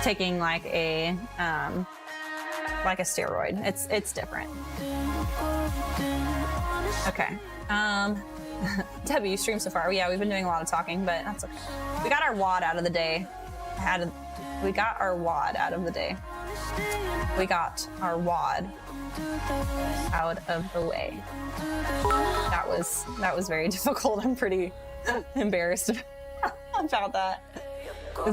taking like a steroid. It's different. Okay. Debbie, you streamed so far. Yeah, we've been doing a lot of talking, but that's okay. We got our WOD out of the day. We got our WOD out of the day. We got our WOD out of the way. That was very difficult. I'm pretty embarrassed about that.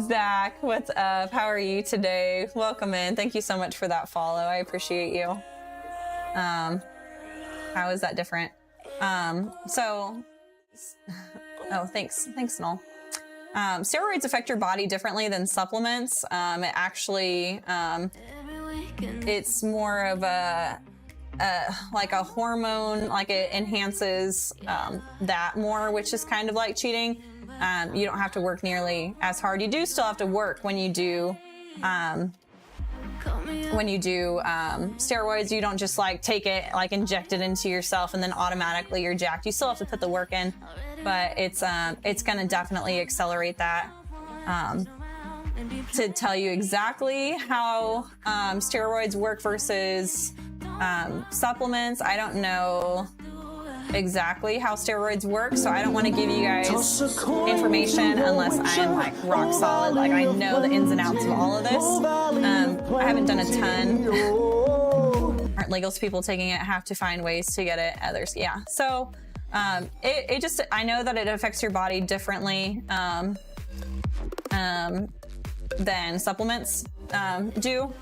Zach, what's up? How are you today? Welcome in. Thank you so much for that follow. I appreciate you. How is that different? Thanks, Noel. Steroids affect your body differently than supplements. It actually, it's more of a like a hormone, like it enhances that more, which is kind of like cheating. You don't have to work nearly as hard. You do still have to work when you do steroids. You don't just like take it, like inject it into yourself and then automatically you're jacked. You still have to put the work in, but it's going to definitely accelerate that. To tell you exactly how steroids work versus supplements, I don't know exactly how steroids work, so I don't want to give you guys information unless I'm like rock solid, like I know the ins and outs of all of this. I haven't done a ton. Aren't legal people taking it have to find ways to get it, others, yeah. So it just, I know that it affects your body differently than supplements do.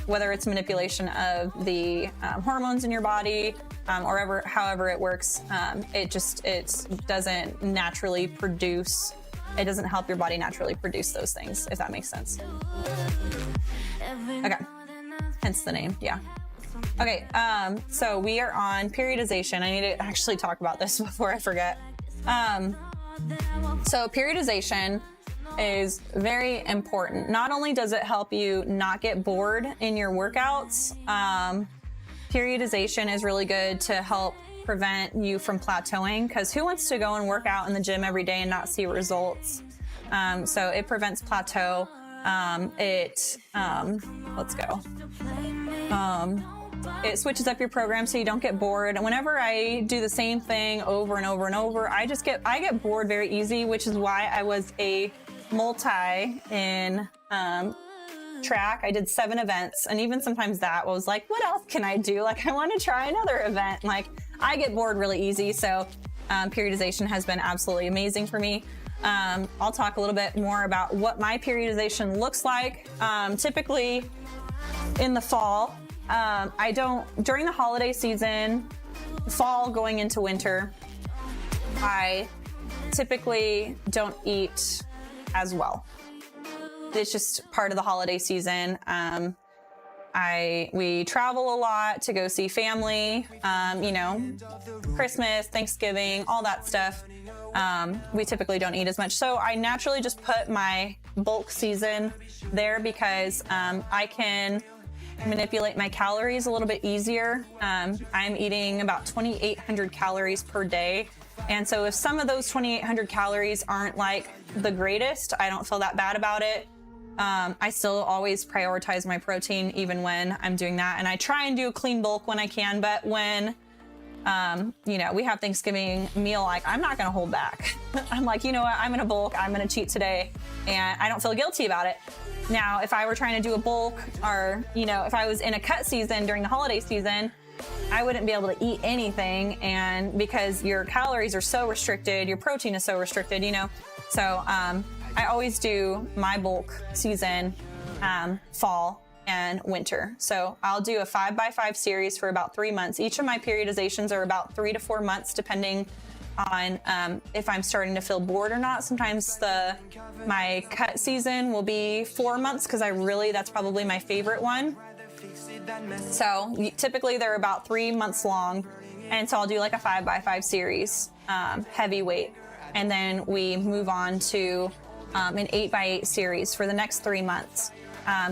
Whether it's manipulation of the hormones in your body, or however it works, it doesn't naturally produce. It doesn't help your body naturally produce those things, if that makes sense. Okay, hence the name. Yeah. Okay. So we are on periodization. I need to actually talk about this before I forget. So periodization is very important. Not only does it help you not get bored in your workouts, periodization is really good to help prevent you from plateauing, because who wants to go and work out in the gym every day and not see results? So it prevents plateau. It switches up your program so you don't get bored. And whenever I do the same thing over and over and over, I get bored very easy, which is why I was a multi in track. I did 7 events, and even sometimes that was like, what else can I do? Like, I want to try another event. Like, I get bored really easy, so periodization has been absolutely amazing for me. I'll talk a little bit more about what my periodization looks like. Typically in the fall, during the holiday season, fall going into winter, I typically don't eat as well. It's just part of the holiday season. We travel a lot to go see family, Christmas, Thanksgiving, all that stuff. We typically don't eat as much. So I naturally just put my bulk season there because I can manipulate my calories a little bit easier. I'm eating about 2,800 calories per day. And so if some of those 2,800 calories aren't like the greatest, I don't feel that bad about it. I still always prioritize my protein even when I'm doing that. And I try and do a clean bulk when I can, but when, we have Thanksgiving meal, like I'm not going to hold back. I'm like, you know what, I'm going to bulk, I'm going to cheat today. And I don't feel guilty about it. Now, if I were trying to do a bulk or, if I was in a cut season during the holiday season, I wouldn't be able to eat anything. And because your calories are so restricted, your protein is so restricted, So I always do my bulk season fall and winter. So I'll do a 5x5 series for about 3 months. Each of my periodizations are about 3 to 4 months, depending on if I'm starting to feel bored or not. Sometimes my cut season will be 4 months because that's probably my favorite one. So typically they're about 3 months long. And so I'll do like a 5x5 series, heavyweight. And then we move on to an 8x8 series for the next 3 months.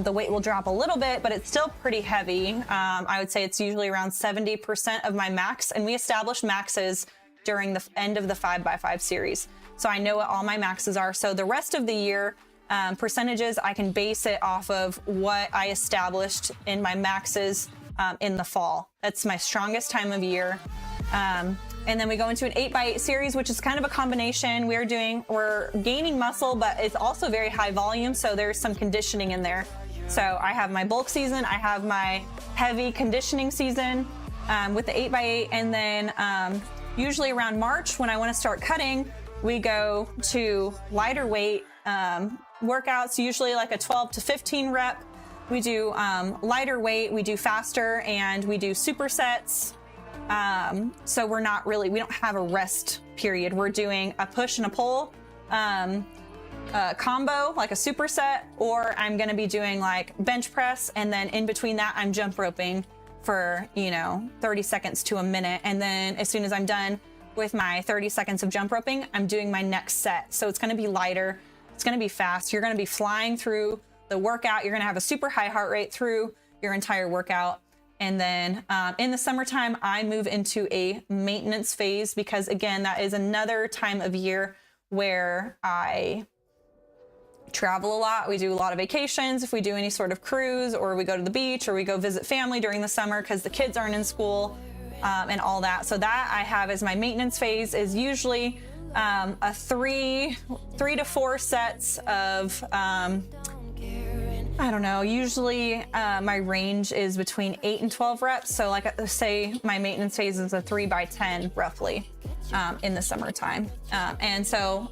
The weight will drop a little bit, but it's still pretty heavy. I would say it's usually around 70% of my max. And we establish maxes during the end of the 5x5 series. So I know what all my maxes are. So the rest of the year, percentages, I can base it off of what I established in my maxes in the fall. That's my strongest time of year. And then we go into an 8x8 series, which is kind of a combination. We're gaining muscle, but it's also very high volume. So there's some conditioning in there. So I have my bulk season, I have my heavy conditioning season with the 8x8. And then usually around March, when I want to start cutting, we go to lighter weight workouts, usually like a 12 to 15 rep. We do lighter weight, we do faster, and we do supersets. So we don't have a rest period. We're doing a push and a pull combo, like a superset, or I'm going to be doing like bench press. And then in between that, I'm jump roping for, 30 seconds to a minute. And then as soon as I'm done with my 30 seconds of jump roping, I'm doing my next set. So it's going to be lighter. It's going to be fast. You're going to be flying through the workout. You're going to have a super high heart rate through your entire workout. And then in the summertime, I move into a maintenance phase because, again, that is another time of year where I travel a lot. We do a lot of vacations. If we do any sort of cruise, or we go to the beach, or we go visit family during the summer because the kids aren't in school and all that. So that I have as my maintenance phase is usually a three to four sets of I don't know, usually my range is between 8 and 12 reps. So like say my maintenance phase is a 3x10 roughly in the summertime. And so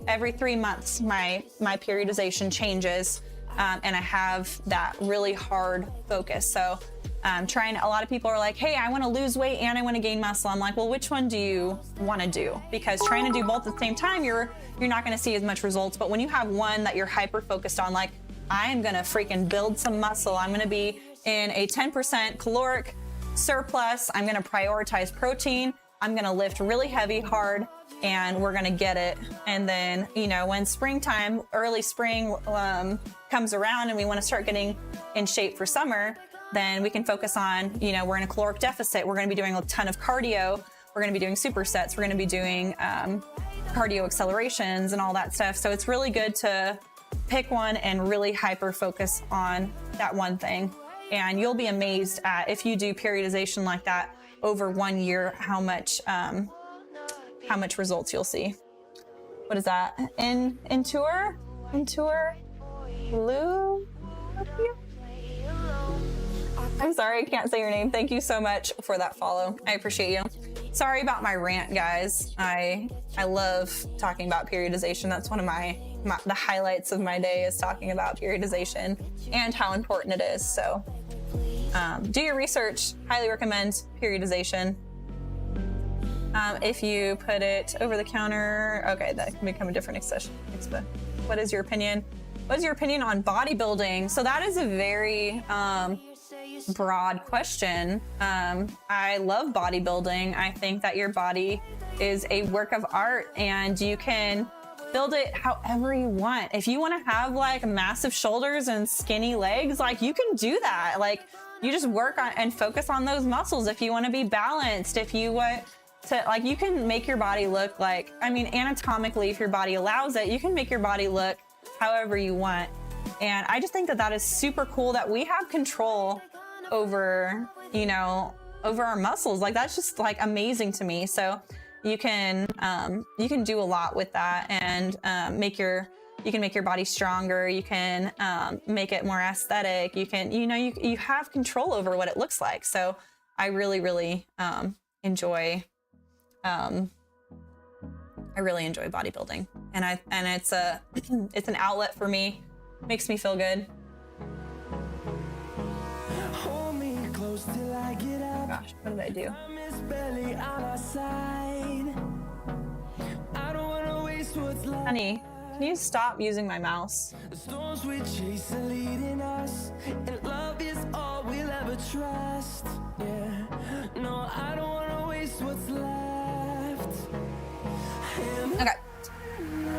every 3 months, my periodization changes and I have that really hard focus. So a lot of people are like, hey, I want to lose weight and I want to gain muscle. I'm like, well, which one do you want to do? Because trying to do both at the same time, you're not going to see as much results. But when you have one that you're hyper focused on, like, I'm gonna freaking build some muscle. I'm gonna be in a 10% caloric surplus. I'm gonna prioritize protein. I'm gonna lift really heavy, hard, and we're gonna get it. And then, when springtime, early spring comes around and we wanna start getting in shape for summer, then we can focus on, we're in a caloric deficit. We're gonna be doing a ton of cardio. We're gonna be doing supersets. We're gonna be doing cardio accelerations and all that stuff. So it's really good to pick one and really hyper focus on that one thing. And you'll be amazed at, if you do periodization like that over 1 year, how much results you'll see. What is that? Intour Lou? I'm sorry, I can't say your name. Thank you so much for that follow. I appreciate you. Sorry about my rant, guys. I love talking about periodization. That's one of the highlights of my day, is talking about periodization and how important it is. So do your research. Highly recommend periodization. If you put it over the counter, okay, that can become a different discussion. What is your opinion? What is your opinion on bodybuilding? So that is a very broad question. I love bodybuilding. I think that your body is a work of art and you can build it however you want. If you want to have like massive shoulders and skinny legs, like you can do that. Like you just work on and focus on those muscles. If you want to be balanced, if you want to, like, you can make your body look like, anatomically, if your body allows it, you can make your body look however you want. And I just think that that is super cool that we have control over, over our muscles. Like that's just like amazing to me. So you can do a lot with that and you can make your body stronger. You can make it more aesthetic. You can, you have control over what it looks like. So I really, really enjoy bodybuilding, and it's an outlet for me. Makes me feel good. Hold me close till I get up. Gosh, what did I do? Time is barely on our side. I don't wanna waste what's left. Honey, can you stop using my mouse? The storms we chase are leading us, and love is all we'll ever trust. Yeah, no, I don't wanna waste what's left. Okay.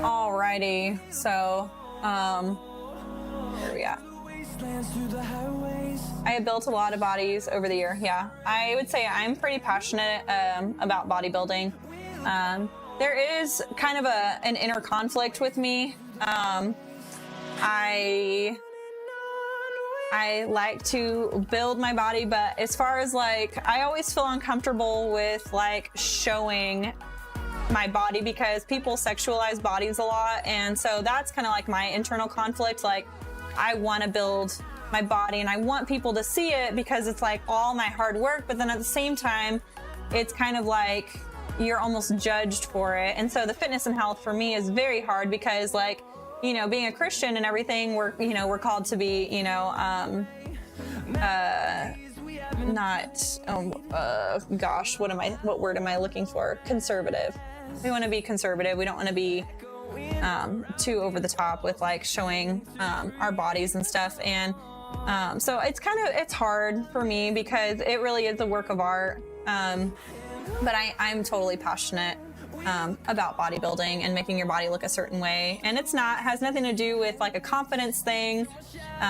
Alrighty. So, where are we at? Wastelands through the highways. I have built a lot of bodies over the year. Yeah, I would say I'm pretty passionate about bodybuilding. There is kind of an inner conflict with me. I like to build my body, but as far as like, I always feel uncomfortable with like showing my body because people sexualize bodies a lot. And so that's kind of like my internal conflict. Like, I want to build my body and I want people to see it because it's like all my hard work. But then at the same time, it's kind of like you're almost judged for it. And so the fitness and health for me is very hard because, like, you know, being a Christian and everything, we're called to be, you know, gosh, what word am I looking for? Conservative. We want to be conservative. We don't want to be too over the top with like showing our bodies and stuff. And so it's hard for me because it really is a work of art. But I'm totally passionate about bodybuilding and making your body look a certain way. And has nothing to do with like a confidence thing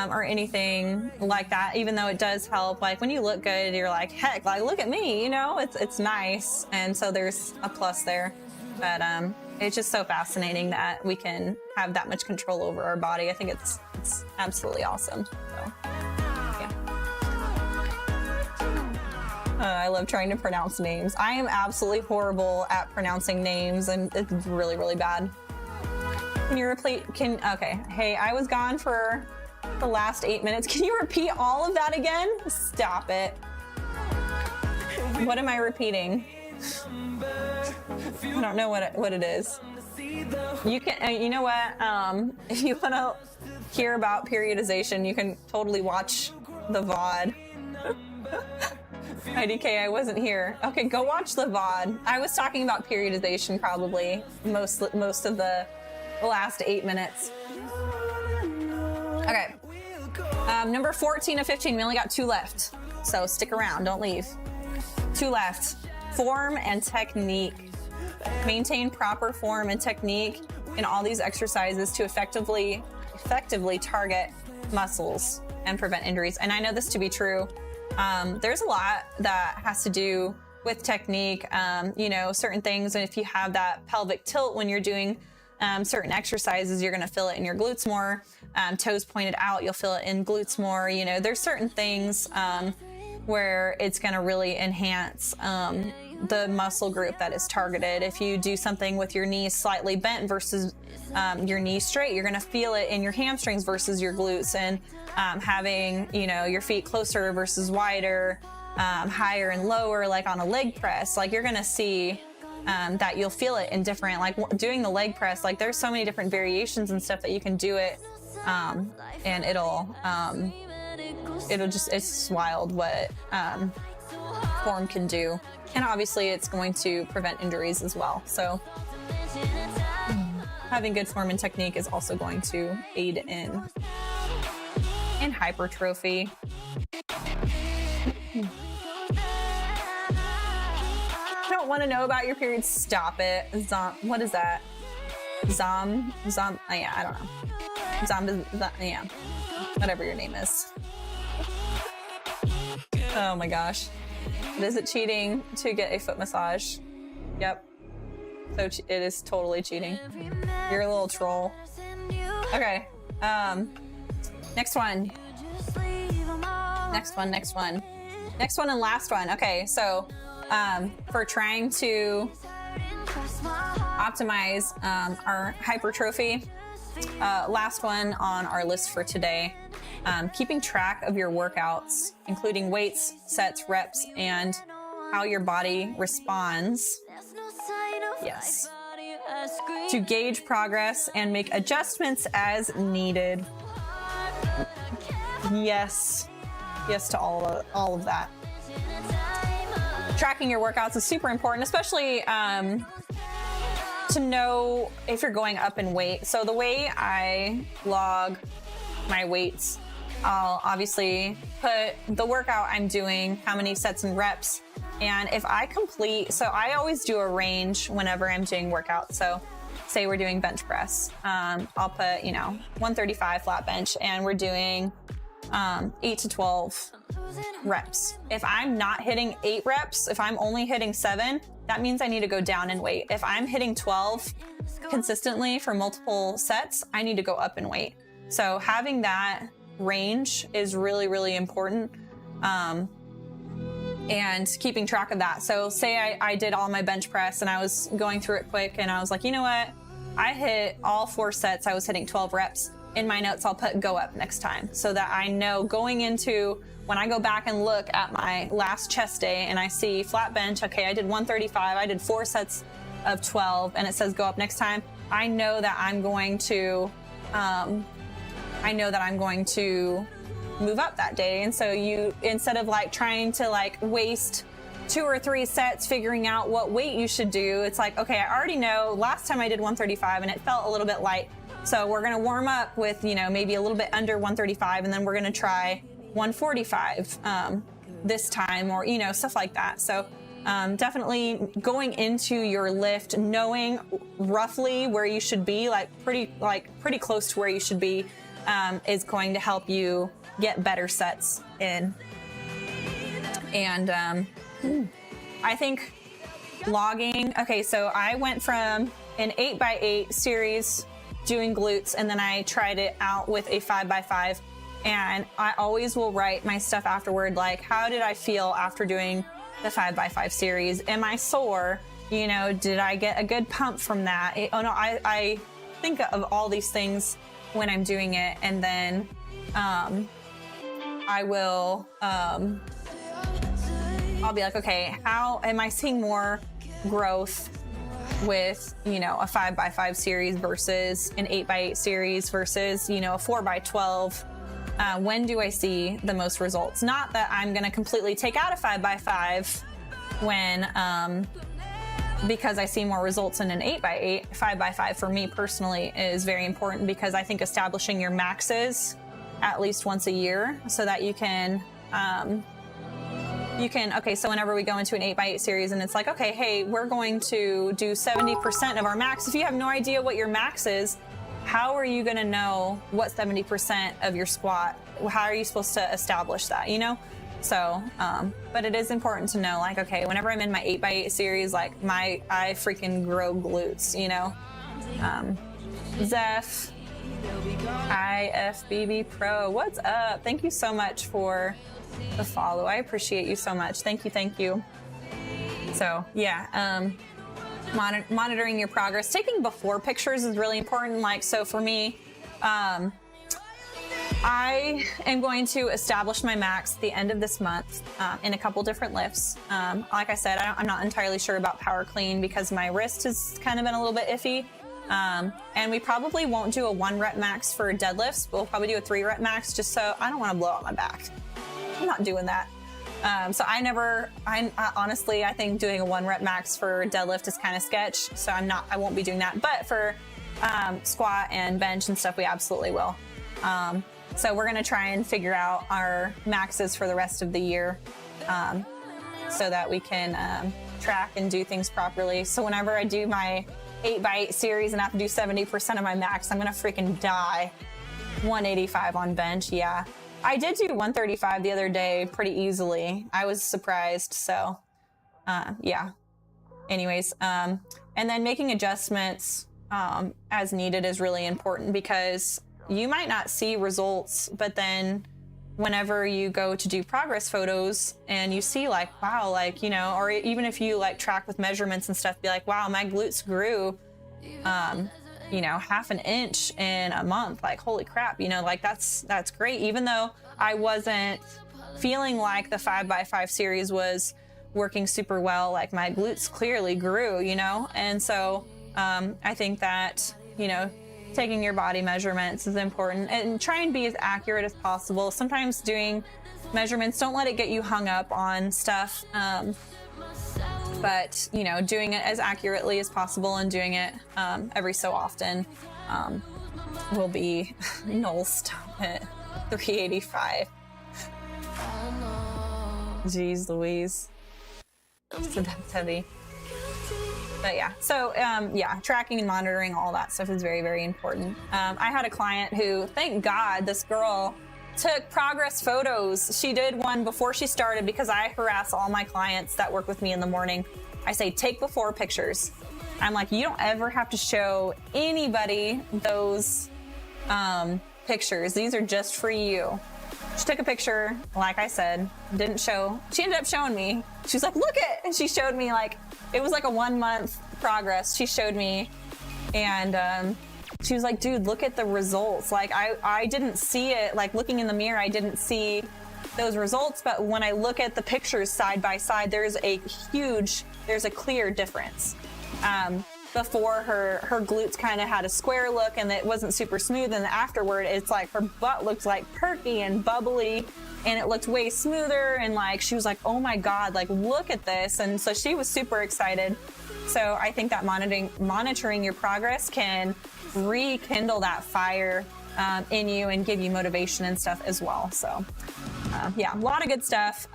or anything like that, even though it does help. Like when you look good, you're like, heck, like look at me, you know, it's nice. And so there's a plus there. But it's just so fascinating that we can have that much control over our body. I think it's absolutely awesome. So, yeah. I love trying to pronounce names. I am absolutely horrible at pronouncing names, and it's really, really bad. Can you repeat? Okay. Hey, I was gone for the last 8 minutes. Can you repeat all of that again? Stop it. What am I repeating? I don't know what it is. You can, you know what? If you want to hear about periodization, you can totally watch the VOD. IDK, I wasn't here. Okay, go watch the VOD. I was talking about periodization probably most of the last 8 minutes. Okay. Number 14 of 15. We only got 2 left. So stick around. Don't leave. 2 left. Form and technique. Maintain proper form and technique in all these exercises to effectively target muscles and prevent injuries. And I know this to be true. There's a lot that has to do with technique, you know, certain things. And if you have that pelvic tilt when you're doing certain exercises, you're going to feel it in your glutes more. Toes pointed out, you'll feel it in glutes more. You know, there's certain things where it's going to really enhance the muscle group that is targeted. If you do something with your knees slightly bent versus your knees straight, you're going to feel it in your hamstrings versus your glutes. And having, you know, your feet closer versus wider, higher and lower, like on a leg press, like you're going to see that you'll feel it in different, like doing the leg press, like there's so many different variations and stuff that you can do it. And it's just wild what form can do. And obviously it's going to prevent injuries as well. So having good form and technique is also going to aid in hypertrophy. Don't want to know about your period? Stop it. What is that? Yeah, I don't know. Yeah. Whatever your name is. Oh my gosh. Is it cheating to get a foot massage? Yep. So it is totally cheating. You're a little troll. Okay. Next one. Next one and last one. Okay, so for trying to optimize our hypertrophy, last one on our list for today, keeping track of your workouts, including weights, sets, reps, and how your body responds. Yes. To gauge progress and make adjustments as needed. Yes. Yes to all of that. Tracking your workouts is super important, especially to know if you're going up in weight. So the way I log my weights, I'll obviously put the workout I'm doing, how many sets and reps, and if I complete, so I always do a range whenever I'm doing workouts. So say we're doing bench press, I'll put, 135 flat bench, and we're doing 8 to 12 reps. If I'm not hitting 8 reps, if I'm only hitting 7, that means I need to go down in weight. If I'm hitting 12 consistently for multiple sets, I need to go up in weight. So having that range is really, really important. And keeping track of that. So say I did all my bench press and I was going through it quick and I was like, you know what? I hit all 4 sets. I was hitting 12 reps. In my notes, I'll put go up next time so that I know going into when I go back and look at my last chest day and I see flat bench, okay, I did 135, I did 4 sets of 12 and it says go up next time. I know that I'm going to, move up that day. And so you, instead of like trying to like waste 2 or 3 sets figuring out what weight you should do, it's like, okay, I already know last time I did 135 and it felt a little bit light. So we're gonna warm up with, you know, maybe a little bit under 135 and then we're gonna try 145 this time, or, you know, stuff like that. So definitely going into your lift, knowing roughly where you should be, pretty close to where you should be, is going to help you get better sets in. And I think logging, okay, so I went from an 8x8 series doing glutes, and then I tried it out with a 5x5, and I always will write my stuff afterward, like, how did I feel after doing the 5x5 series? Am I sore? You know, did I get a good pump from that? I think of all these things when I'm doing it, and then I will, I'll be like, okay, how am I seeing more growth with, you know, a 5x5 series versus an 8x8 series versus, you know, a 4x12? When do I see the most results? Not that I'm going to completely take out a 5x5 when, because I see more results in an 8x8. 5x5 for me personally is very important because I think establishing your maxes at least once a year so that you can, okay, so whenever we go into an 8x8 series and it's like, okay, hey, we're going to do 70% of our max. If you have no idea what your max is, how are you going to know what 70% of your squat, how are you supposed to establish that, you know? So, but it is important to know, like, okay, whenever I'm in my 8x8 series, like I freaking grow glutes, you know? Zeph, IFBB Pro, what's up? Thank you so much for the follow. I appreciate you so much. Thank you. So yeah, monitoring your progress. Taking before pictures is really important. Like, so for me, I am going to establish my max at the end of this month in a couple different lifts. Like I said, I'm not entirely sure about power clean because my wrist has kind of been a little bit iffy. And we probably won't do a 1 rep max for deadlifts. We'll probably do a 3 rep max just so I don't want to blow out my back. I'm not doing that. So honestly, I think doing a 1 rep max for deadlift is kind of sketch. So I won't be doing that. But for squat and bench and stuff, we absolutely will. So we're going to try and figure out our maxes for the rest of the year so that we can track and do things properly. So whenever I do my 8x8 series and have to do 70% of my max, I'm going to freaking die. 185 on bench, yeah. I did do 135 the other day pretty easily. I was surprised, so yeah. Anyways, and then making adjustments as needed is really important because you might not see results, but then whenever you go to do progress photos and you see like, wow, like, you know, or even if you like track with measurements and stuff, be like, wow, my glutes grew, you know, 1/2 inch in a month. Like, holy crap, you know, like that's great. Even though I wasn't feeling like the 5x5 series was working super well, like my glutes clearly grew, you know? And so I think that, you know, taking your body measurements is important and try and be as accurate as possible. Sometimes doing measurements, don't let it get you hung up on stuff. But, you know, doing it as accurately as possible and doing it every so often will be null stop at 385. Jeez Louise. So that's heavy. But yeah, so yeah, tracking and monitoring all that stuff is very, very important. I had a client who, thank God, this girl took progress photos. She did one before she started because I harass all my clients that work with me in the morning. I say, take before pictures. I'm like, you don't ever have to show anybody those pictures. These are just for you. She took a picture, like I said, didn't show. She ended up showing me. She was like, look it. And she showed me like, it was like a 1 month progress. She showed me and she was like, dude, look at the results. Like I didn't see it, like looking in the mirror, I didn't see those results. But when I look at the pictures side by side, there's a clear difference. Before her glutes kind of had a square look and it wasn't super smooth, and afterward it's like her butt looked like perky and bubbly and it looked way smoother, and like she was like, oh my god, like look at this. And so she was super excited. So I think that monitoring your progress can rekindle that fire in you and give you motivation and stuff as well. So yeah, a lot of good stuff.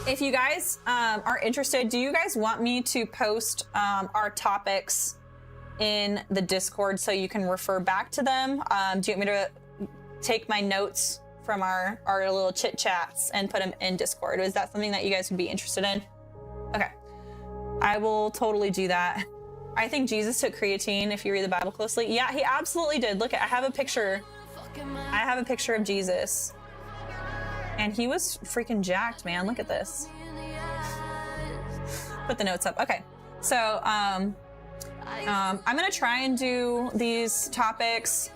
If you guys are interested, do you guys want me to post our topics in the Discord so you can refer back to them? Do you want me to take my notes from our little chit chats and put them in Discord? Is that something that you guys would be interested in? Okay, I will totally do that. I think Jesus took creatine, if you read the Bible closely. Yeah, he absolutely did. Look, I have a picture of Jesus. And he was freaking jacked, man. Look at this. Put the notes up. Okay. So, I'm going to try and do these topics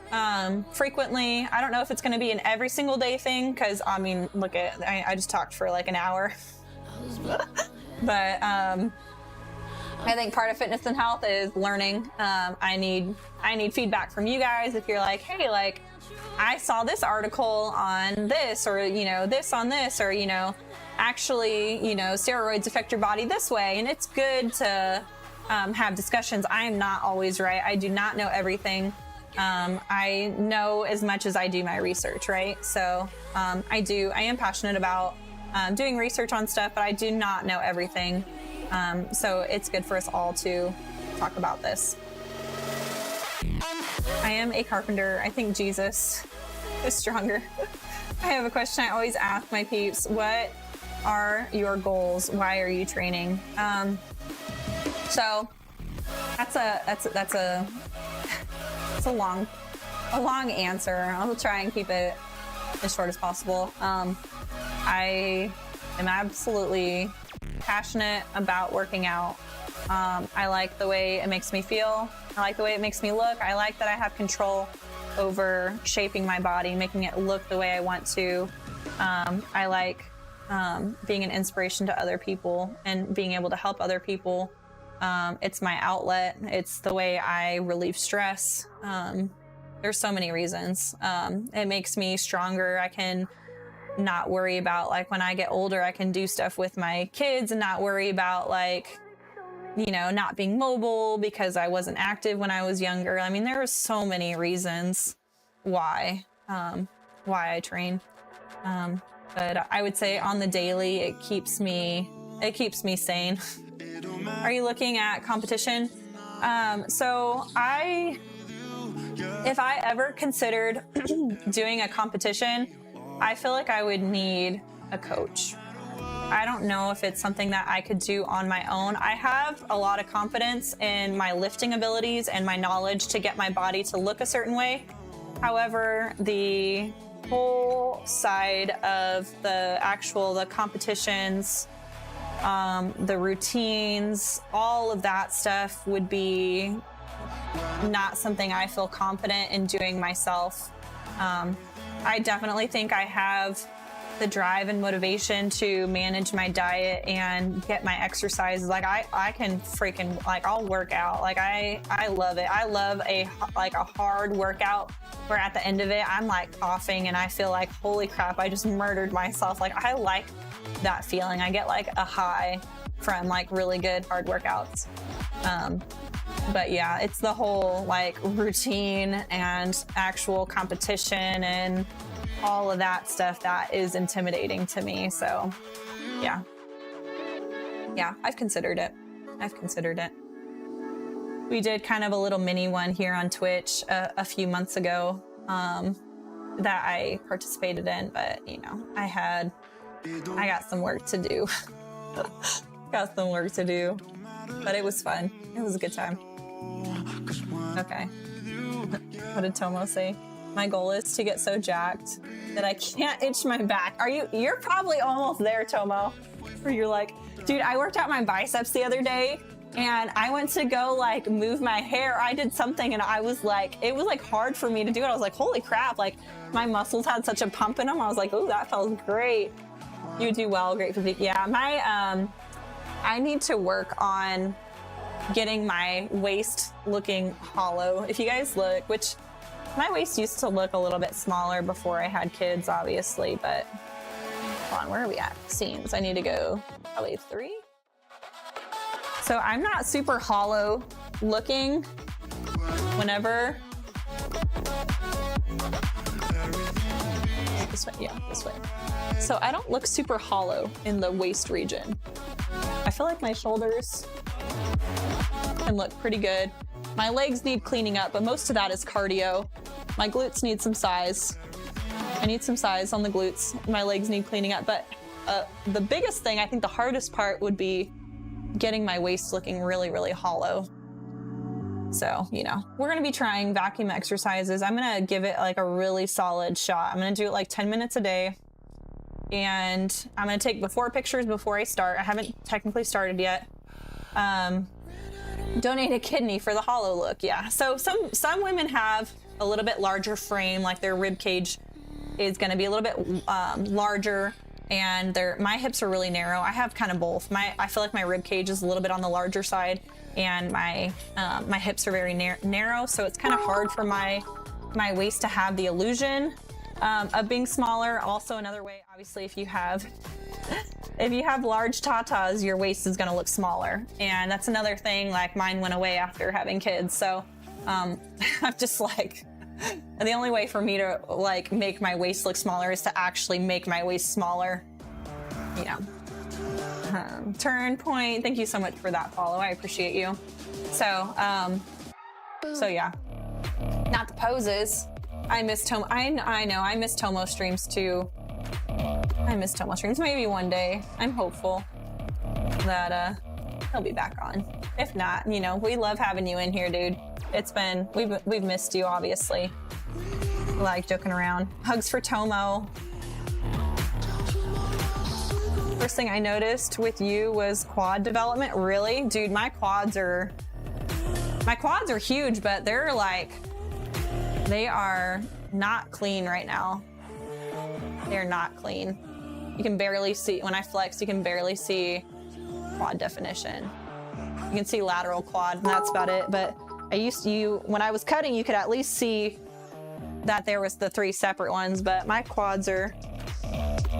frequently. I don't know if it's going to be an every single day thing, because, I mean, look at, I just talked for like an hour. But I think part of fitness and health is learning. I need feedback from you guys. If you're like, hey, like, I saw this article on this, or, you know, this on this, or, you know, actually, you know, steroids affect your body this way. And it's good to have discussions. I am not always right. I do not know everything. I know as much as I do my research, right? So I am passionate about doing research on stuff, but I do not know everything. So it's good for us all to talk about this. I am a carpenter. I think Jesus is stronger. I have a question I always ask my peeps. What are your goals? Why are you training? So that's a long answer. I'll try and keep it as short as possible. I am absolutely passionate about working out. I like the way it makes me feel. I like the way it makes me look. I like that I have control over shaping my body, making it look the way I want to. I like being an inspiration to other people and being able to help other people. It's my outlet. It's the way I relieve stress. There's so many reasons. It makes me stronger. I can not worry about, like, when I get older, I can do stuff with my kids and not worry about, like, you know, not being mobile because I wasn't active when I was younger. I mean, there are so many reasons why I train. But I would say on the daily, it keeps me sane. Are you looking at competition? So if I ever considered doing a competition, I feel like I would need a coach. I don't know if it's something that I could do on my own. I have a lot of confidence in my lifting abilities and my knowledge to get my body to look a certain way. However, the whole side of the competitions, the routines, all of that stuff would be not something I feel confident in doing myself. I definitely think I have the drive and motivation to manage my diet and get my exercises. Like I can freaking, like, I'll work out. Like I love it. I love a hard workout where at the end of it, I'm like coughing and I feel like, holy crap, I just murdered myself. Like I like that feeling. I get like a high from like really good hard workouts. But yeah, it's the whole like routine and actual competition and all of that stuff that is intimidating to me. So yeah, I've considered it. We did kind of a little mini one here on Twitch a few months ago that I participated in, but you know, I got some work to do. But it was fun. It was a good time. Okay. What did Tomo say? My goal is to get so jacked that I can't itch my back. You're probably almost there, Tomo. Where you're like, dude, I worked out my biceps the other day and I went to go like move my hair. I did something and I was like, it was like hard for me to do it. I was like, holy crap, like my muscles had such a pump in them. I was like, oh, that felt great. You do well, great physique. Yeah, I need to work on getting my waist looking hollow. If you guys look, which my waist used to look a little bit smaller before I had kids, obviously, but hold on, where are we at? Seams, I need to go probably 3. So I'm not super hollow looking whenever. This way, yeah, this way. So I don't look super hollow in the waist region. I feel like my shoulders can look pretty good. My legs need cleaning up, but most of that is cardio. My glutes need some size. I need some size on the glutes. My legs need cleaning up, but the biggest thing, I think the hardest part would be getting my waist looking really, really hollow. So, you know, we're gonna be trying vacuum exercises. I'm gonna give it like a really solid shot. I'm gonna do it like 10 minutes a day. And I'm gonna take before pictures before I start. I haven't technically started yet. Donate a kidney for the hollow look, yeah. So some women have a little bit larger frame, like their rib cage is gonna be a little bit larger, and my hips are really narrow. I have kind of both. I feel like my rib cage is a little bit on the larger side, and my hips are very narrow, so it's kind of hard for my waist to have the illusion of being smaller. Also, another way, obviously, if you have large tatas, your waist is going to look smaller, and that's another thing. Like mine went away after having kids, so I'm just like, the only way for me to like make my waist look smaller is to actually make my waist smaller. You know. Turn point. Thank you so much for that follow. I appreciate you. So yeah. Not the poses. I miss Tomo. I know. I miss Tomo streams too. I miss Tomo streams. Maybe one day. I'm hopeful that he'll be back on. If not, you know, we love having you in here, dude. We've missed you, obviously. Like joking around. Hugs for Tomo. First thing I noticed with you was quad development. Really? Dude, my quads are huge, but they are not clean right now. They're not clean. You can barely see, when I flex, you can barely see quad definition. You can see lateral quad, and that's about it. But when I was cutting, you could at least see that there was the 3 separate ones, but my quads are,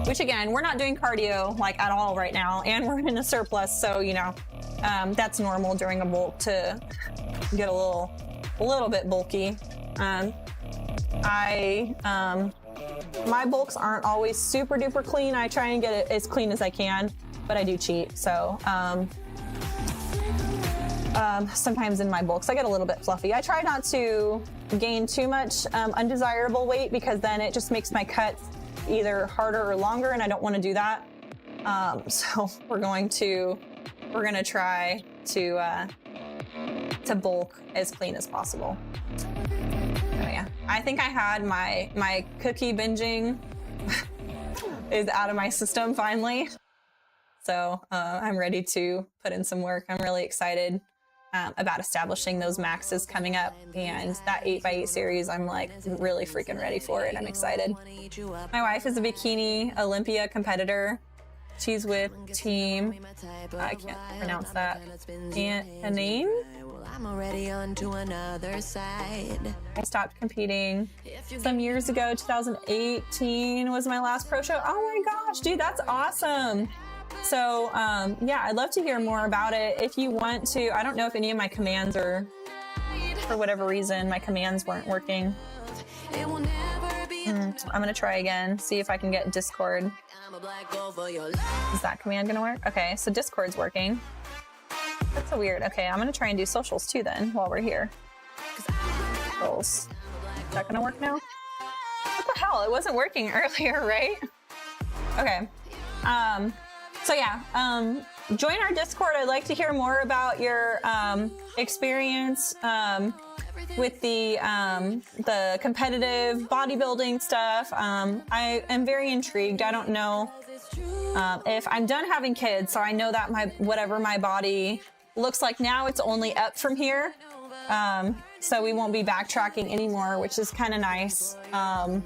which again, we're not doing cardio like at all right now, and we're in a surplus, so you know, that's normal during a bulk to get a little bit bulky. My bulks aren't always super duper clean. I try and get it as clean as I can, but I do cheat. So sometimes in my bulks I get a little bit fluffy. I try not to gain too much undesirable weight, because then it just makes my cuts either harder or longer, and I don't want to do that. So we're gonna try to bulk as clean as possible. Oh yeah, I think I had my cookie binging is out of my system finally. So I'm ready to put in some work. I'm really excited about establishing those maxes coming up, and that 8x8 series, I'm like really freaking ready for it. I'm excited. My wife is a bikini Olympia competitor. She's with team, I can't pronounce that, a name? I'm already on to another side. I stopped competing some years ago. 2018 was my last pro show. Oh my gosh, dude, that's awesome. So yeah, I'd love to hear more about it. If you want to, I don't know if any of my commands are, for whatever reason, my commands weren't working. I'm gonna try again, see if I can get Discord. Is that command gonna work? Okay, so Discord's working. That's so weird. Okay, I'm gonna try and do socials too then while we're here. Socials. Is that gonna work now? What the hell? It wasn't working earlier, right? Okay. So yeah, join our Discord. I'd like to hear more about your experience with the competitive bodybuilding stuff. I am very intrigued. I don't know if I'm done having kids, so I know that whatever my body looks like now, it's only up from here. So we won't be backtracking anymore, which is kind of nice. But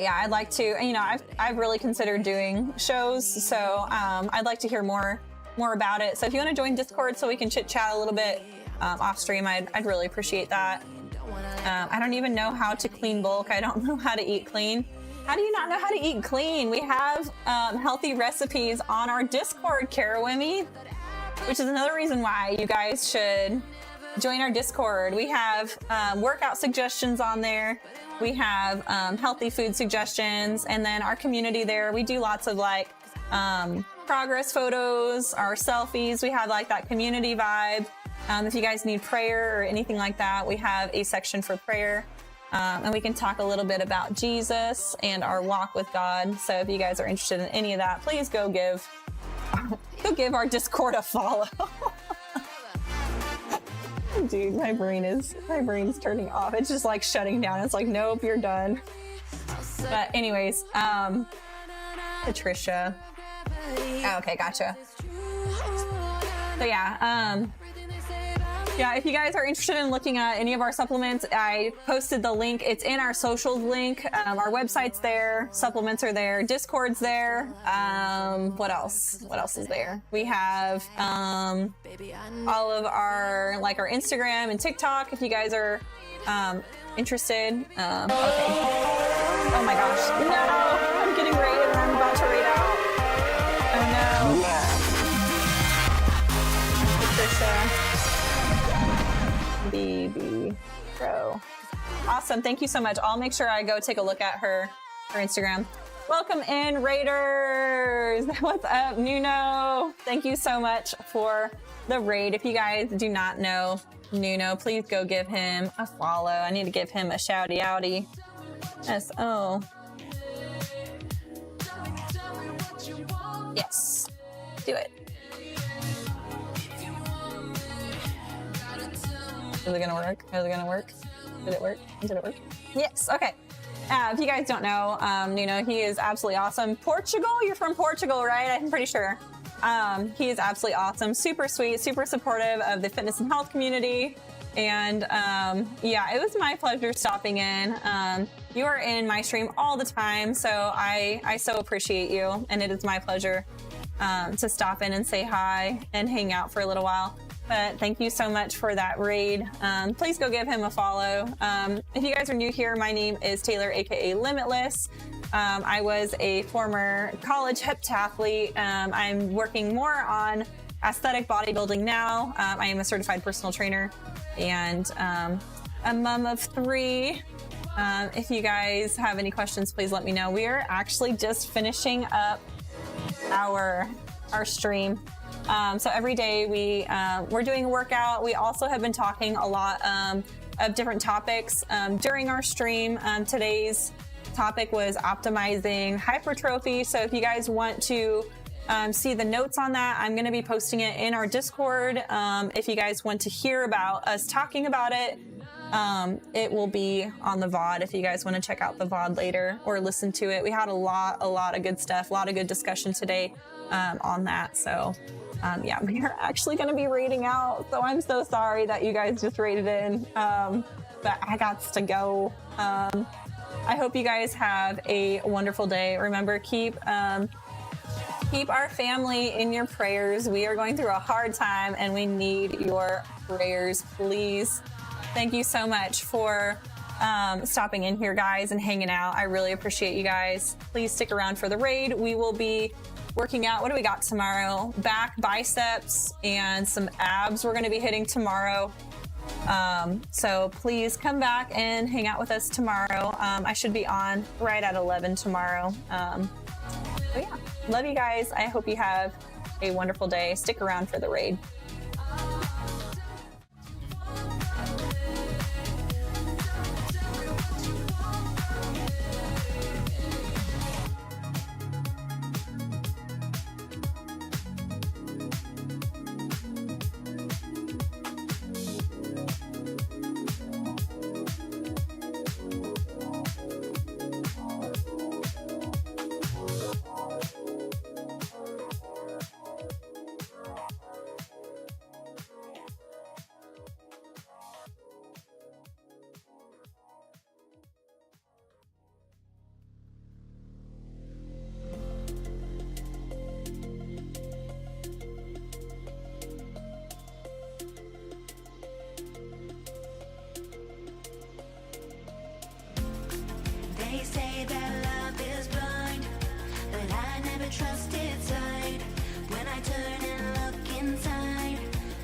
yeah, I'd like to, you know, I've really considered doing shows, so I'd like to hear more about it. So if you want to join Discord so we can chit chat a little bit off stream, I'd really appreciate that. I don't even know how to clean bulk. I don't know how to eat clean. How do you not know how to eat clean? We have healthy recipes on our Discord, Karawimi, which is another reason why you guys should join our Discord. We have workout suggestions on there. We have healthy food suggestions, and then our community there. We do lots of like progress photos, our selfies. We have like that community vibe. If you guys need prayer or anything like that, we have a section for prayer. And we can talk a little bit about Jesus and our walk with God. So if you guys are interested in any of that, please go give our Discord a follow. Dude, my brain's turning off. It's just like shutting down. It's like, nope, you're done. But anyways, Patricia. Oh, okay, gotcha. So yeah, if you guys are interested in looking at any of our supplements, I posted the link. It's in our socials link. Our website's there. Supplements are there. Discord's there. What else? What else is there? We have all of our, like our Instagram and TikTok, if you guys are interested. Okay. Oh my gosh. No! I'm getting raided and I'm about to raid out. Oh no. Patricia. BB Pro. Awesome. Thank you so much. I'll make sure I go take a look at her Instagram. Welcome in, Raiders. What's up, Nuno? Thank you so much for the raid. If you guys do not know Nuno, please go give him a follow. I need to give him a shouty outy. S-O. Yes. Do it. Is it gonna work? Is it gonna work? Did it work? Did it work? Yes. Okay. If you guys don't know, Nuno, he is absolutely awesome. Portugal? You're from Portugal, right? I'm pretty sure. He is absolutely awesome. Super sweet, super supportive of the fitness and health community. And yeah, it was my pleasure stopping in. You are in my stream all the time, so I so appreciate you. And it is my pleasure to stop in and say hi and hang out for a little while. But thank you so much for that raid. Please go give him a follow. If you guys are new here, my name is Taylor, aka Limitless. I was a former college heptathlete. I'm working more on aesthetic bodybuilding now. I am a certified personal trainer and a mom of 3. If you guys have any questions, please let me know. We are actually just finishing up our stream. So every day we're doing a workout. We also have been talking a lot of different topics during our stream. Today's topic was optimizing hypertrophy. So if you guys want to see the notes on that, I'm going to be posting it in our Discord. If you guys want to hear about us talking about it, it will be on the VOD if you guys want to check out the VOD later or listen to it. We had a lot of good stuff, a lot of good discussion today on that. So yeah, we are actually going to be raiding out. So I'm so sorry that you guys just raided in, but I got to go. I hope you guys have a wonderful day. Remember, keep our family in your prayers. We are going through a hard time and we need your prayers, please. Thank you so much for stopping in here, guys, and hanging out. I really appreciate you guys. Please stick around for the raid. We will be working out. What do we got tomorrow? Back, biceps, and some abs we're going to be hitting tomorrow. So please come back and hang out with us tomorrow. I should be on right at 11 tomorrow. So yeah, love you guys. I hope you have a wonderful day. Stick around for the raid.